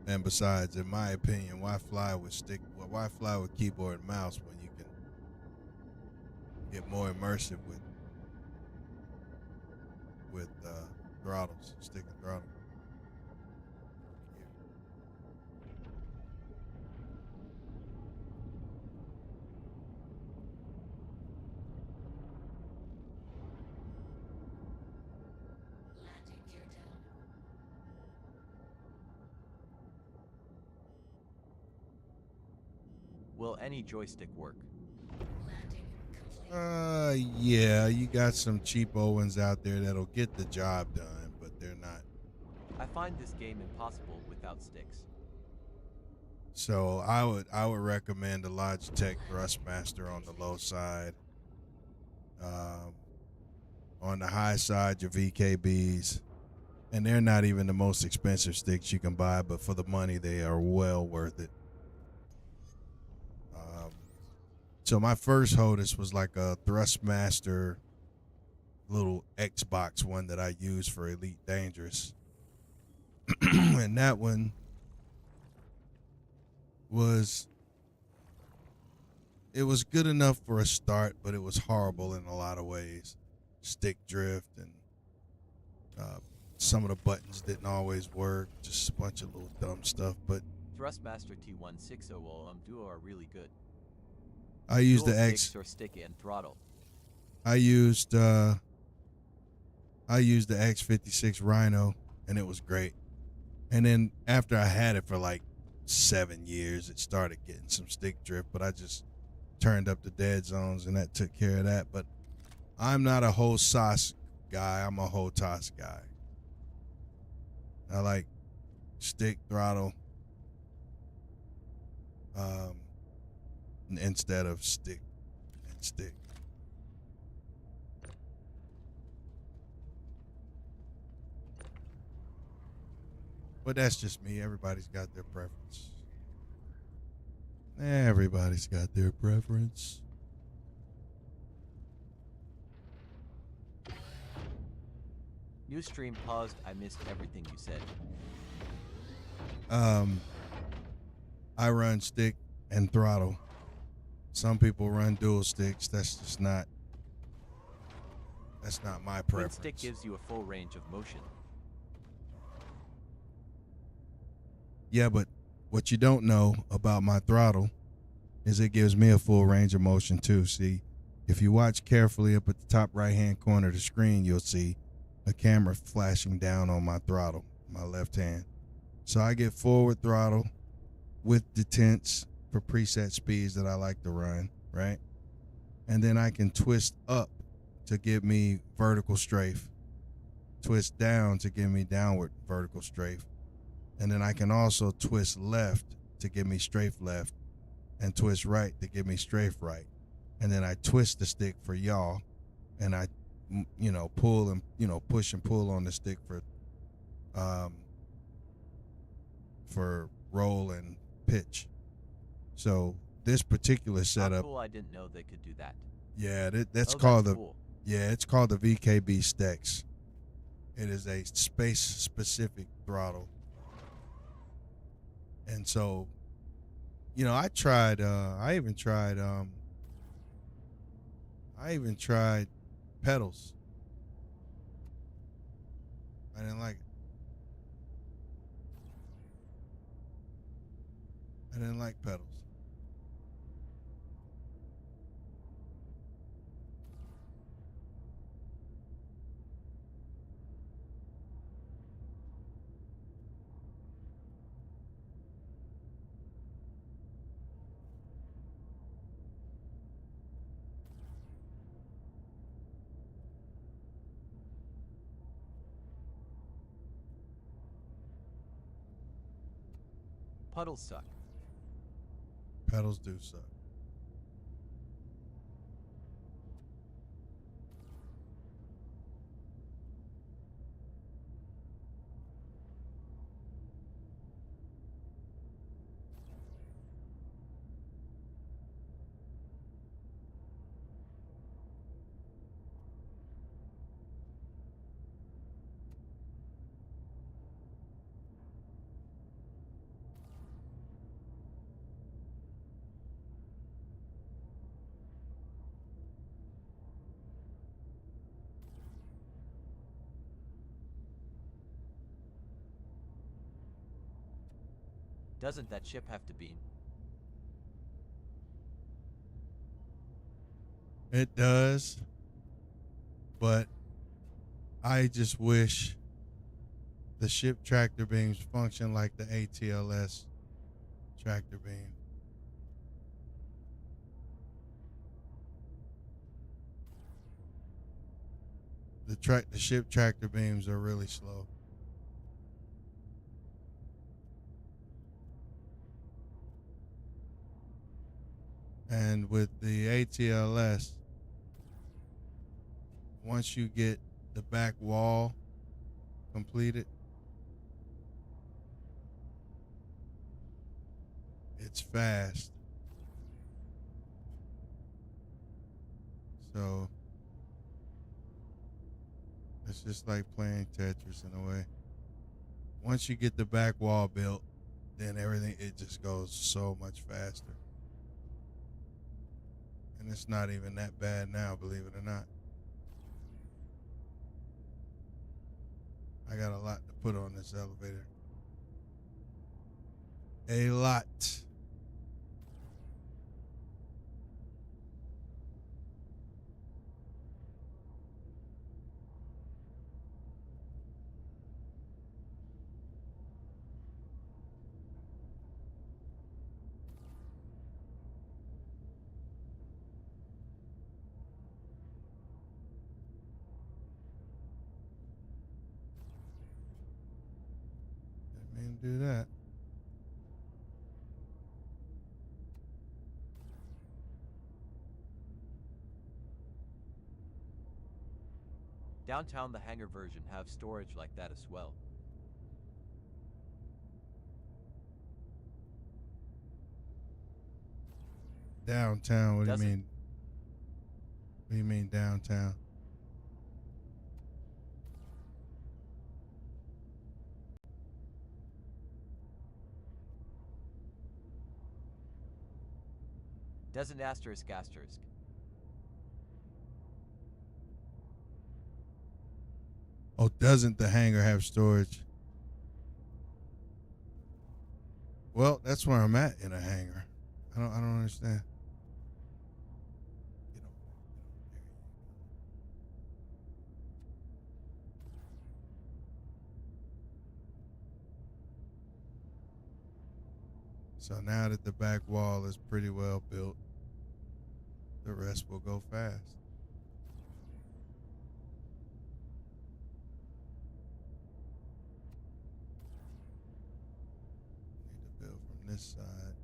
And besides, in my opinion, why fly with keyboard and mouse when you can get more immersive with throttles, stick and throttle. Landing gear down. Will any joystick work? Landing complete. Yeah, you got some cheapo ones out there that'll get the job done, but they're not. I find this game impossible without sticks. So I would recommend the Logitech Thrustmaster on the low side. On the high side, your VKBs, and they're not even the most expensive sticks you can buy, but for the money, they are well worth it. So my first HOTAS was like a Thrustmaster little Xbox one that I used for Elite Dangerous. And that one was good enough for a start, but it was horrible in a lot of ways. Stick drift and some of the buttons didn't always work, just a bunch of little dumb stuff. But Thrustmaster T160 Duo are really good. I used Dual the X. sticks or stick and throttle. I used the X56 Rhino, and it was great. And then after I had it for like 7 years, it started getting some stick drift, but turned up the dead zones, and that took care of that. But I'm not a whole sauce guy. I'm a whole toss guy. I like stick, throttle, instead of stick and stick. But that's just me. Everybody's got their preference. Everybody's got their preference. New stream paused. I missed everything you said. I run stick and throttle. Some people run dual sticks. That's not my Twin preference. stick gives you a full range of motion. Yeah, but what you don't know about my throttle is it gives me a full range of motion too. See, if you watch carefully up at the top right-hand corner of the screen, you'll see a camera flashing down on my throttle, my left hand. So I get forward throttle with detents for preset speeds that I like to run, right? And then I can twist up to give me vertical strafe, twist down to give me downward vertical strafe. And then I can also twist left to give me strafe left and twist right to give me strafe right. And then I twist the stick for yaw, and I, pull and, push and pull on the stick for roll and pitch. So this particular How setup, cool, I didn't know they could do that. yeah, that's Oh, called that's the cool. it's called the VKB Stex. It is a space specific throttle. And so, I tried I even tried pedals. I didn't like it. I didn't like pedals. Puddles suck. Pedals do suck. Doesn't that ship have to beam? It does. But I just wish the ship tractor beams function like the ATLS tractor beam. The ship tractor beams are really slow. And with the ATLS, once you get the back wall completed, it's fast. So it's just like playing Tetris in a way. Once you get the back wall built, then it just goes so much faster. And it's not even that bad now, believe it or not. I got a lot to put on this elevator. A lot. can do that. Downtown, the hangar version have storage like that as well. Downtown, what do you Doesn't- mean? What do you mean downtown? Doesn't asterisk asterisk. Oh, doesn't the hangar have storage? Well, that's where I'm at in a hangar. I don't understand. Get over there. There you go. So now that the back wall is pretty well built, the rest will go fast. Need to build from this side.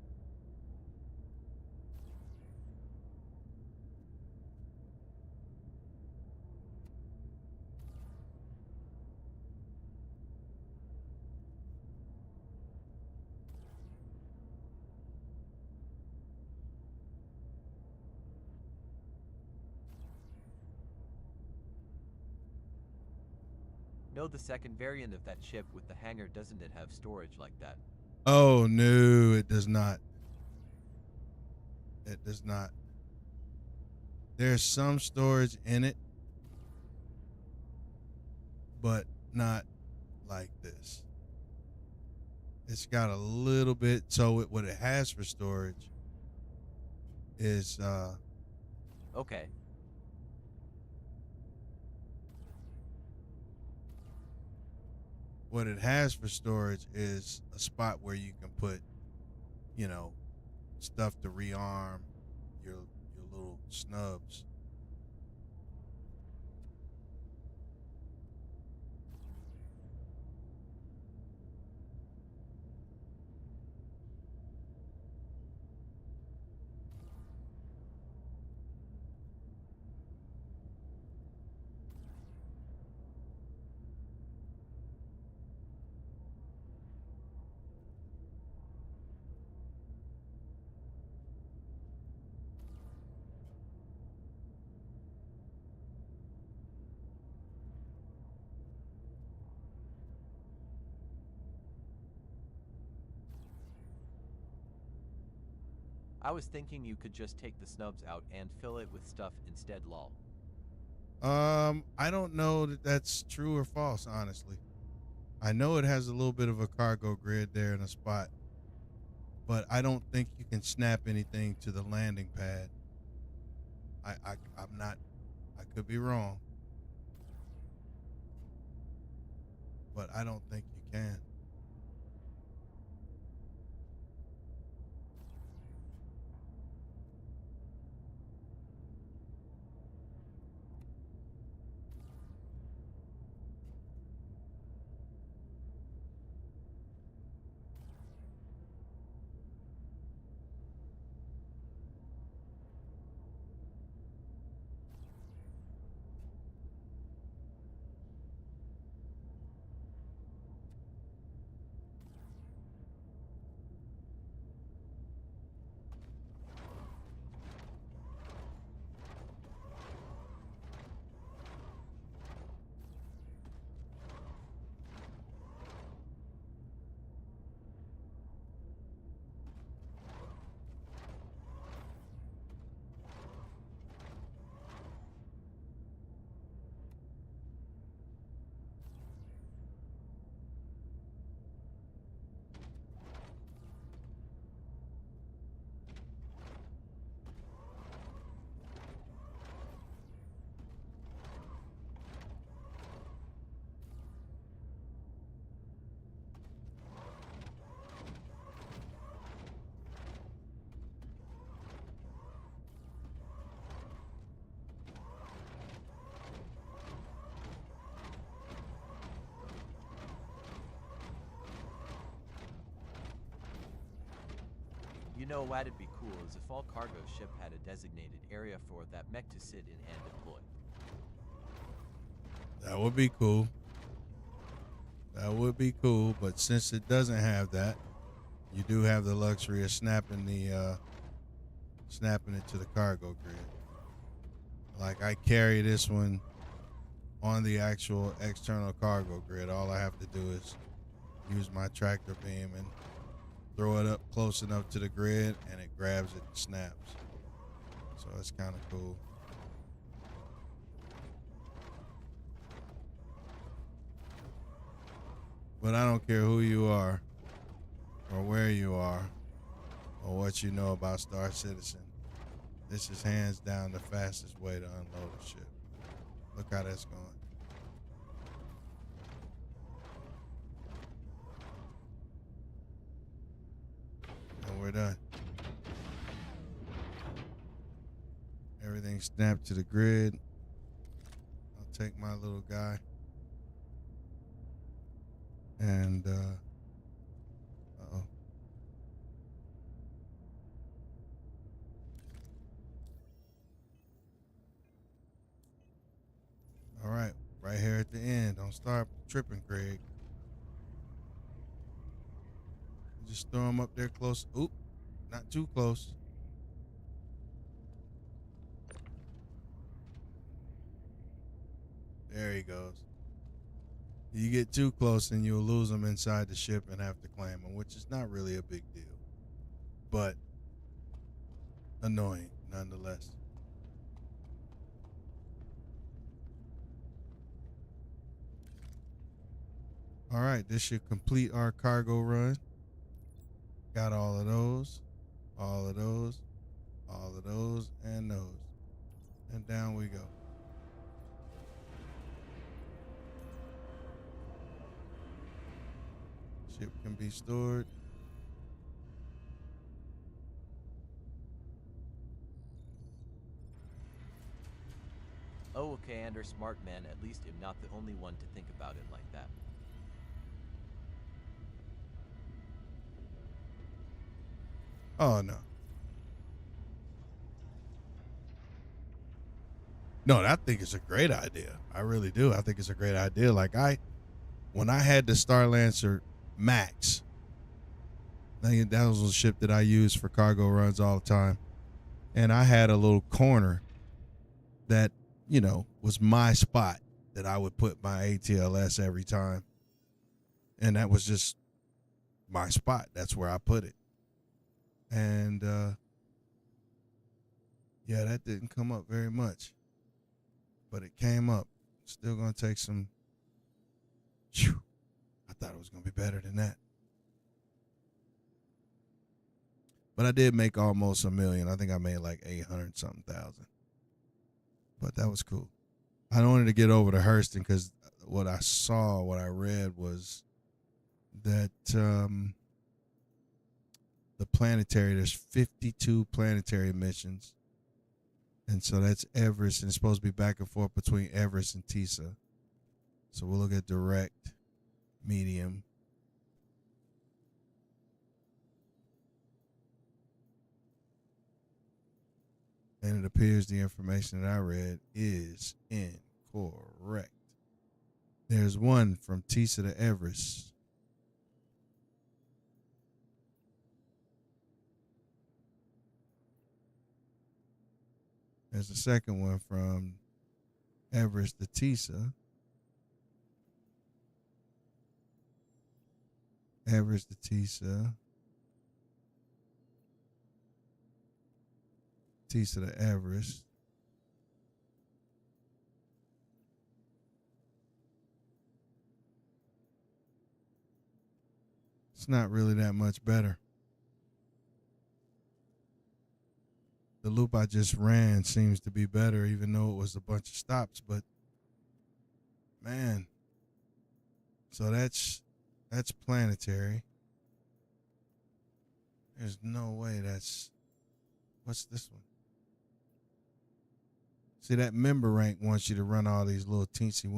No, the second variant of that ship with the hangar doesn't it have storage like that? Oh no, it does not. It does not. There's some storage in it, but not like this. It's got a little bit. So what it has for storage is Okay. what it has for storage is a spot where you can put, you know, stuff to rearm your little snubs. I was thinking you could just take the snubs out and fill it with stuff instead, lol. I don't know that that's true or false, honestly. I know it has a little bit of a cargo grid there in a spot, but I don't think you can snap anything to the landing pad. I'm not. I could be wrong, but I don't think you can. You know what'd be cool is if all cargo ship had a designated area for that mech to sit in and deploy. That would be cool. That would be cool, but since it doesn't have that, you do have the luxury of snapping it to the cargo grid. Like I carry this one on the actual external cargo grid. All I have to do is use my tractor beam and throw it up close enough to the grid, and it grabs it and snaps. So it's kind of cool. But I don't care who you are, or where you are, or what you know about Star Citizen. This is hands down the fastest way to unload a ship. Look how that's going. And we're done. Everything snapped to the grid. I'll take my little guy. And, uh-oh. All right, right here at the end. Don't start tripping, Craig. Just throw him up there close. Oop, not too close. There he goes. You get too close and you'll lose him inside the ship and have to claim him, which is not really a big deal, but annoying nonetheless. All right, this should complete our cargo run. Got all of those, all of those, all of those, and those. And down we go. Ship can be stored. Oh, okay, Ander, smart man. At least I'm not the only one to think about it like that. Oh, no. No, I think it's a great idea. I really do. I think it's a great idea. Like when I had the Star Lancer Max, that was a ship that I used for cargo runs all the time. And I had a little corner that, was my spot that I would put my ATLS every time. And that was just my spot. That's where I put it. And, yeah, that didn't come up very much. But it came up. Still going to take some. Whew, I thought it was going to be better than that. But I did make almost $1 million. I think I made like 800 something thousand. But that was cool. I wanted to get over to Hurston because what I read was that the planetary, there's 52 planetary missions. And so that's Everest, and it's supposed to be back and forth between Everest and Tisa. So we'll look at direct, medium. And it appears the information that I read is incorrect. There's one from Tisa to Everest. There's a second one from Everest to Tisa. Everest to Tisa. Tisa to Everest. It's not really that much better. The loop I just ran seems to be better, even though it was a bunch of stops, but man. So that's planetary. There's no way what's this one? See, that member rank wants you to run all these little teensy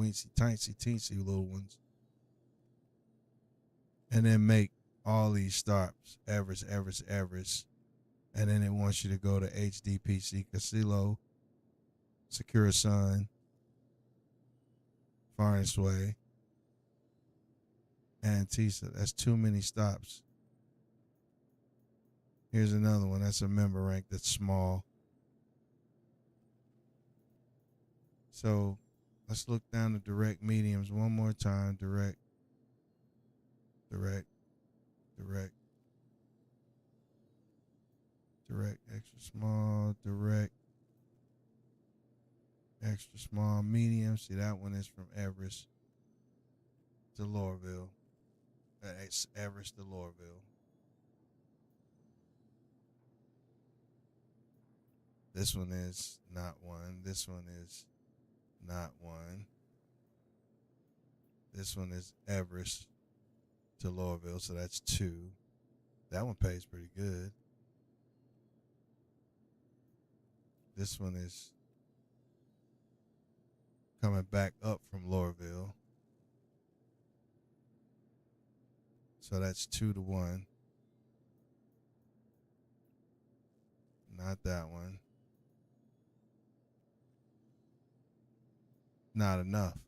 little ones. And then make all these stops. Everest. And then it wants you to go to HDPC Casilo, Sakura Sun, Farness Way, and Tisa. That's too many stops. Here's another one. That's a member rank that's small. So let's look down the direct mediums one more time. Direct, direct, direct, direct, extra small, direct, extra small, medium. See, that one is from Everest to Lorville. It's Everest to Lorville. This one is not one. This one is not one. This one is Everest to Lorville, so that's 2. That one pays pretty good. This one is coming back up from Lorville. So that's 2 to 1. Not that one. Not enough.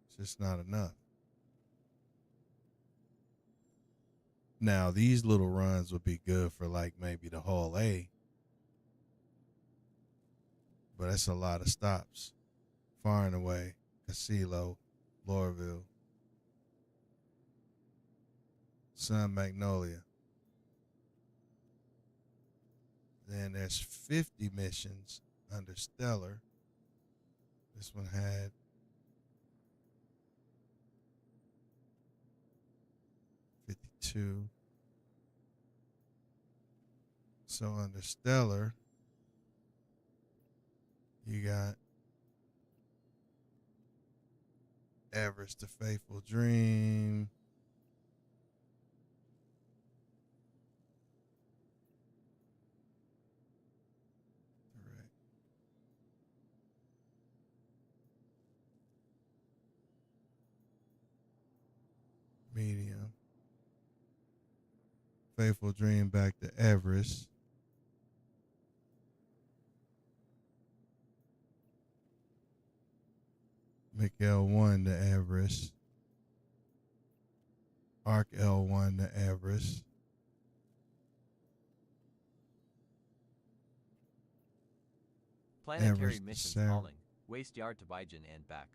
It's just not enough. Now, these little runs would be good for like maybe the whole A. But that's a lot of stops. Far and away, Casilo, Lorville, Sun Magnolia. Then there's 50 missions under Stellar. This one had 52. So under Stellar, you got Everest, The Faithful Dream, direct, medium, Faithful Dream back to Everest, Mick L1 to Everest, Arc L1 to Everest, Planetary Everest to missions Sam. calling. Waste Yard to Baijan and back.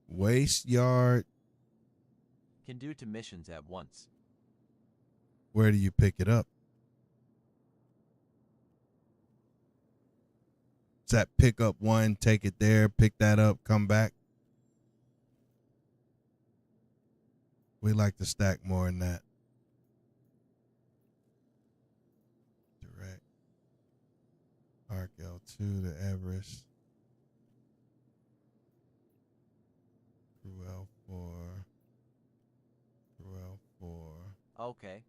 Waste Yard. Can do to missions at once. Where do you pick it up? Is that pick up one, take it there, pick that up, come back? We like to stack more than that. Direct. Arc L2 to Everest. Crew L4. Crew L4. Okay.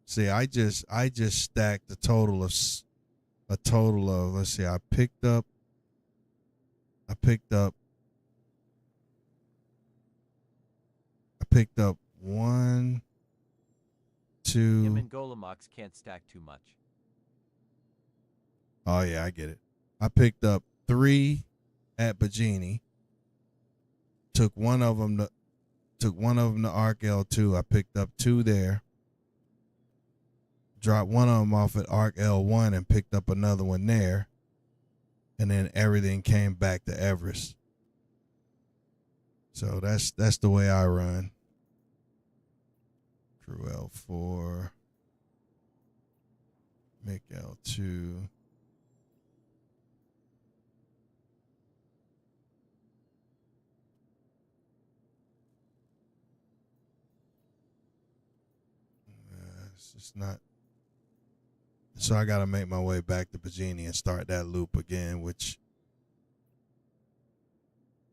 See, I just stacked a total of let's see, I picked up 1, 2. Him and Golomox can't stack too much. Oh yeah, I get it. I picked up 3 at Bajini. Took one of them to Arc L2. I picked up 2 there. Dropped one of them off at Arc L1 and picked up another one there. And then everything came back to Everest. So that's the way I run. Crew L4. Mick L2. It's just not. So I got to make my way back to Bajini and start that loop again, which,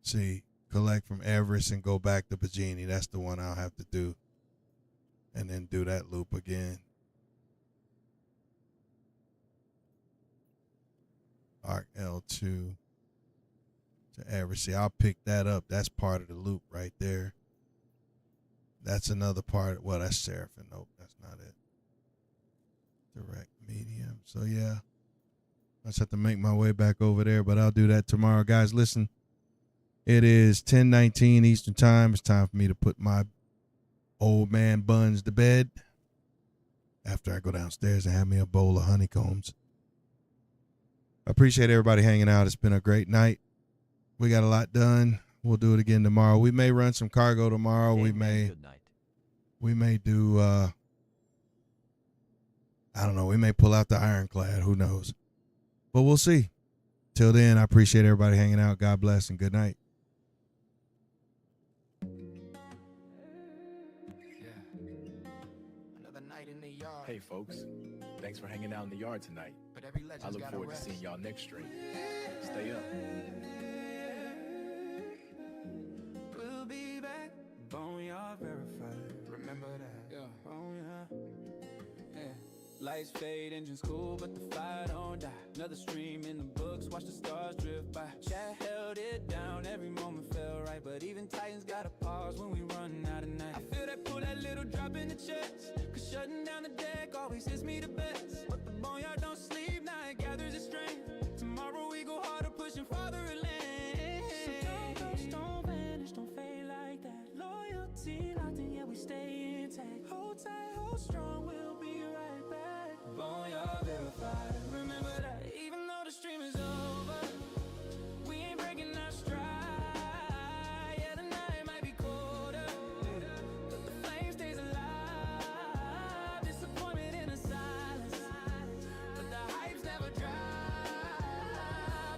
see, collect from Everest and go back to Bajini. That's the one I'll have to do. And then do that loop again. Arc L2. to every. See, I'll pick that up. That's part of the loop right there. That's another part. Well, that's Seraphim. Nope, that's not it. Direct medium. So yeah, I just have to make my way back over there, but I'll do that tomorrow. Guys, listen, it is 10:19 Eastern time. It's time for me to put my old man buns to bed after I go downstairs and have me a bowl of honeycombs. I appreciate everybody hanging out. It's been a great night. We got a lot done. We'll do it again tomorrow. We may run some cargo tomorrow. Hey, we man, may Good night. we may do I don't know, we may pull out the ironclad, who knows. But we'll see. Till then, I appreciate everybody hanging out. God bless and good night. Another night in the yard. Hey folks, thanks for hanging out in the yard tonight. But every I legend's look gotta forward to rest. seeing y'all next stream. Stay up. We'll be back. Boneyard verified. Remember that. Yeah. Oh yeah. Yeah. Lights fade, engines cool, but the fire don't die. Another stream in the books, watch the stars drift by. Chat held it down, every moment felt right. But even Titans gotta pause when we run out of night. I feel that pull, that little drop in the chest. Cause shutting down the deck always hits me the best. But the boneyard don't sleep, now it gathers its strength. Tomorrow we go harder, pushing farther inland. So don't ghost, don't vanish, don't fade like that. Loyalty locked in, yeah, we stay intact. Hold tight, hold strong, we'll be right back. Boneyard verified. Remember that, even though the stream is over, we ain't breaking our stride. Yeah, the night might be colder, but the flame stays alive. Disappointment in the silence, but the hype's never dry.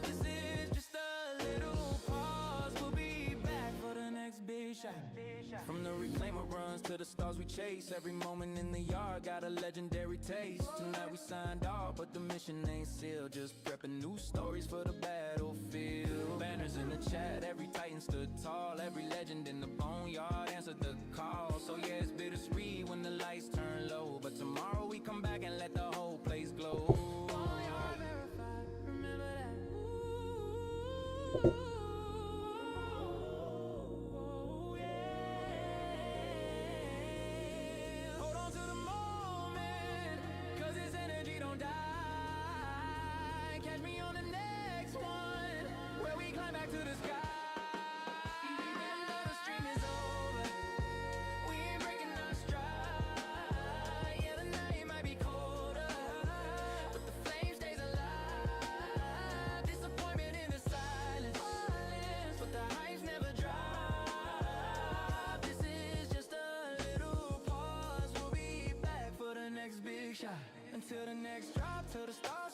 This is just a little pause. We'll be back for the next big shot. From the reclaimer runs to the stars we chase, every moment in the yard got a legendary taste. Tonight we signed off, but the mission ain't sealed. Just prepping new stories for the battlefield. Banners in the chat, every titan stood tall. Every legend in the boneyard answered the call. So yeah, it's bittersweet when the lights turn low, but tomorrow we come back and let the whole place glow. Boneyard verified, remember that. Ooh. Hold on to the moment, cause this energy don't die. Catch me on the next one, where we climb back to the sky. Even though the stream is over, we ain't breaking our stride. Yeah, the night might be colder, but the flame stays alive. Disappointment in the silence, but the hype's never dry. This is just a little pause. We'll be back for the next big shot. Until the next drop, till the stars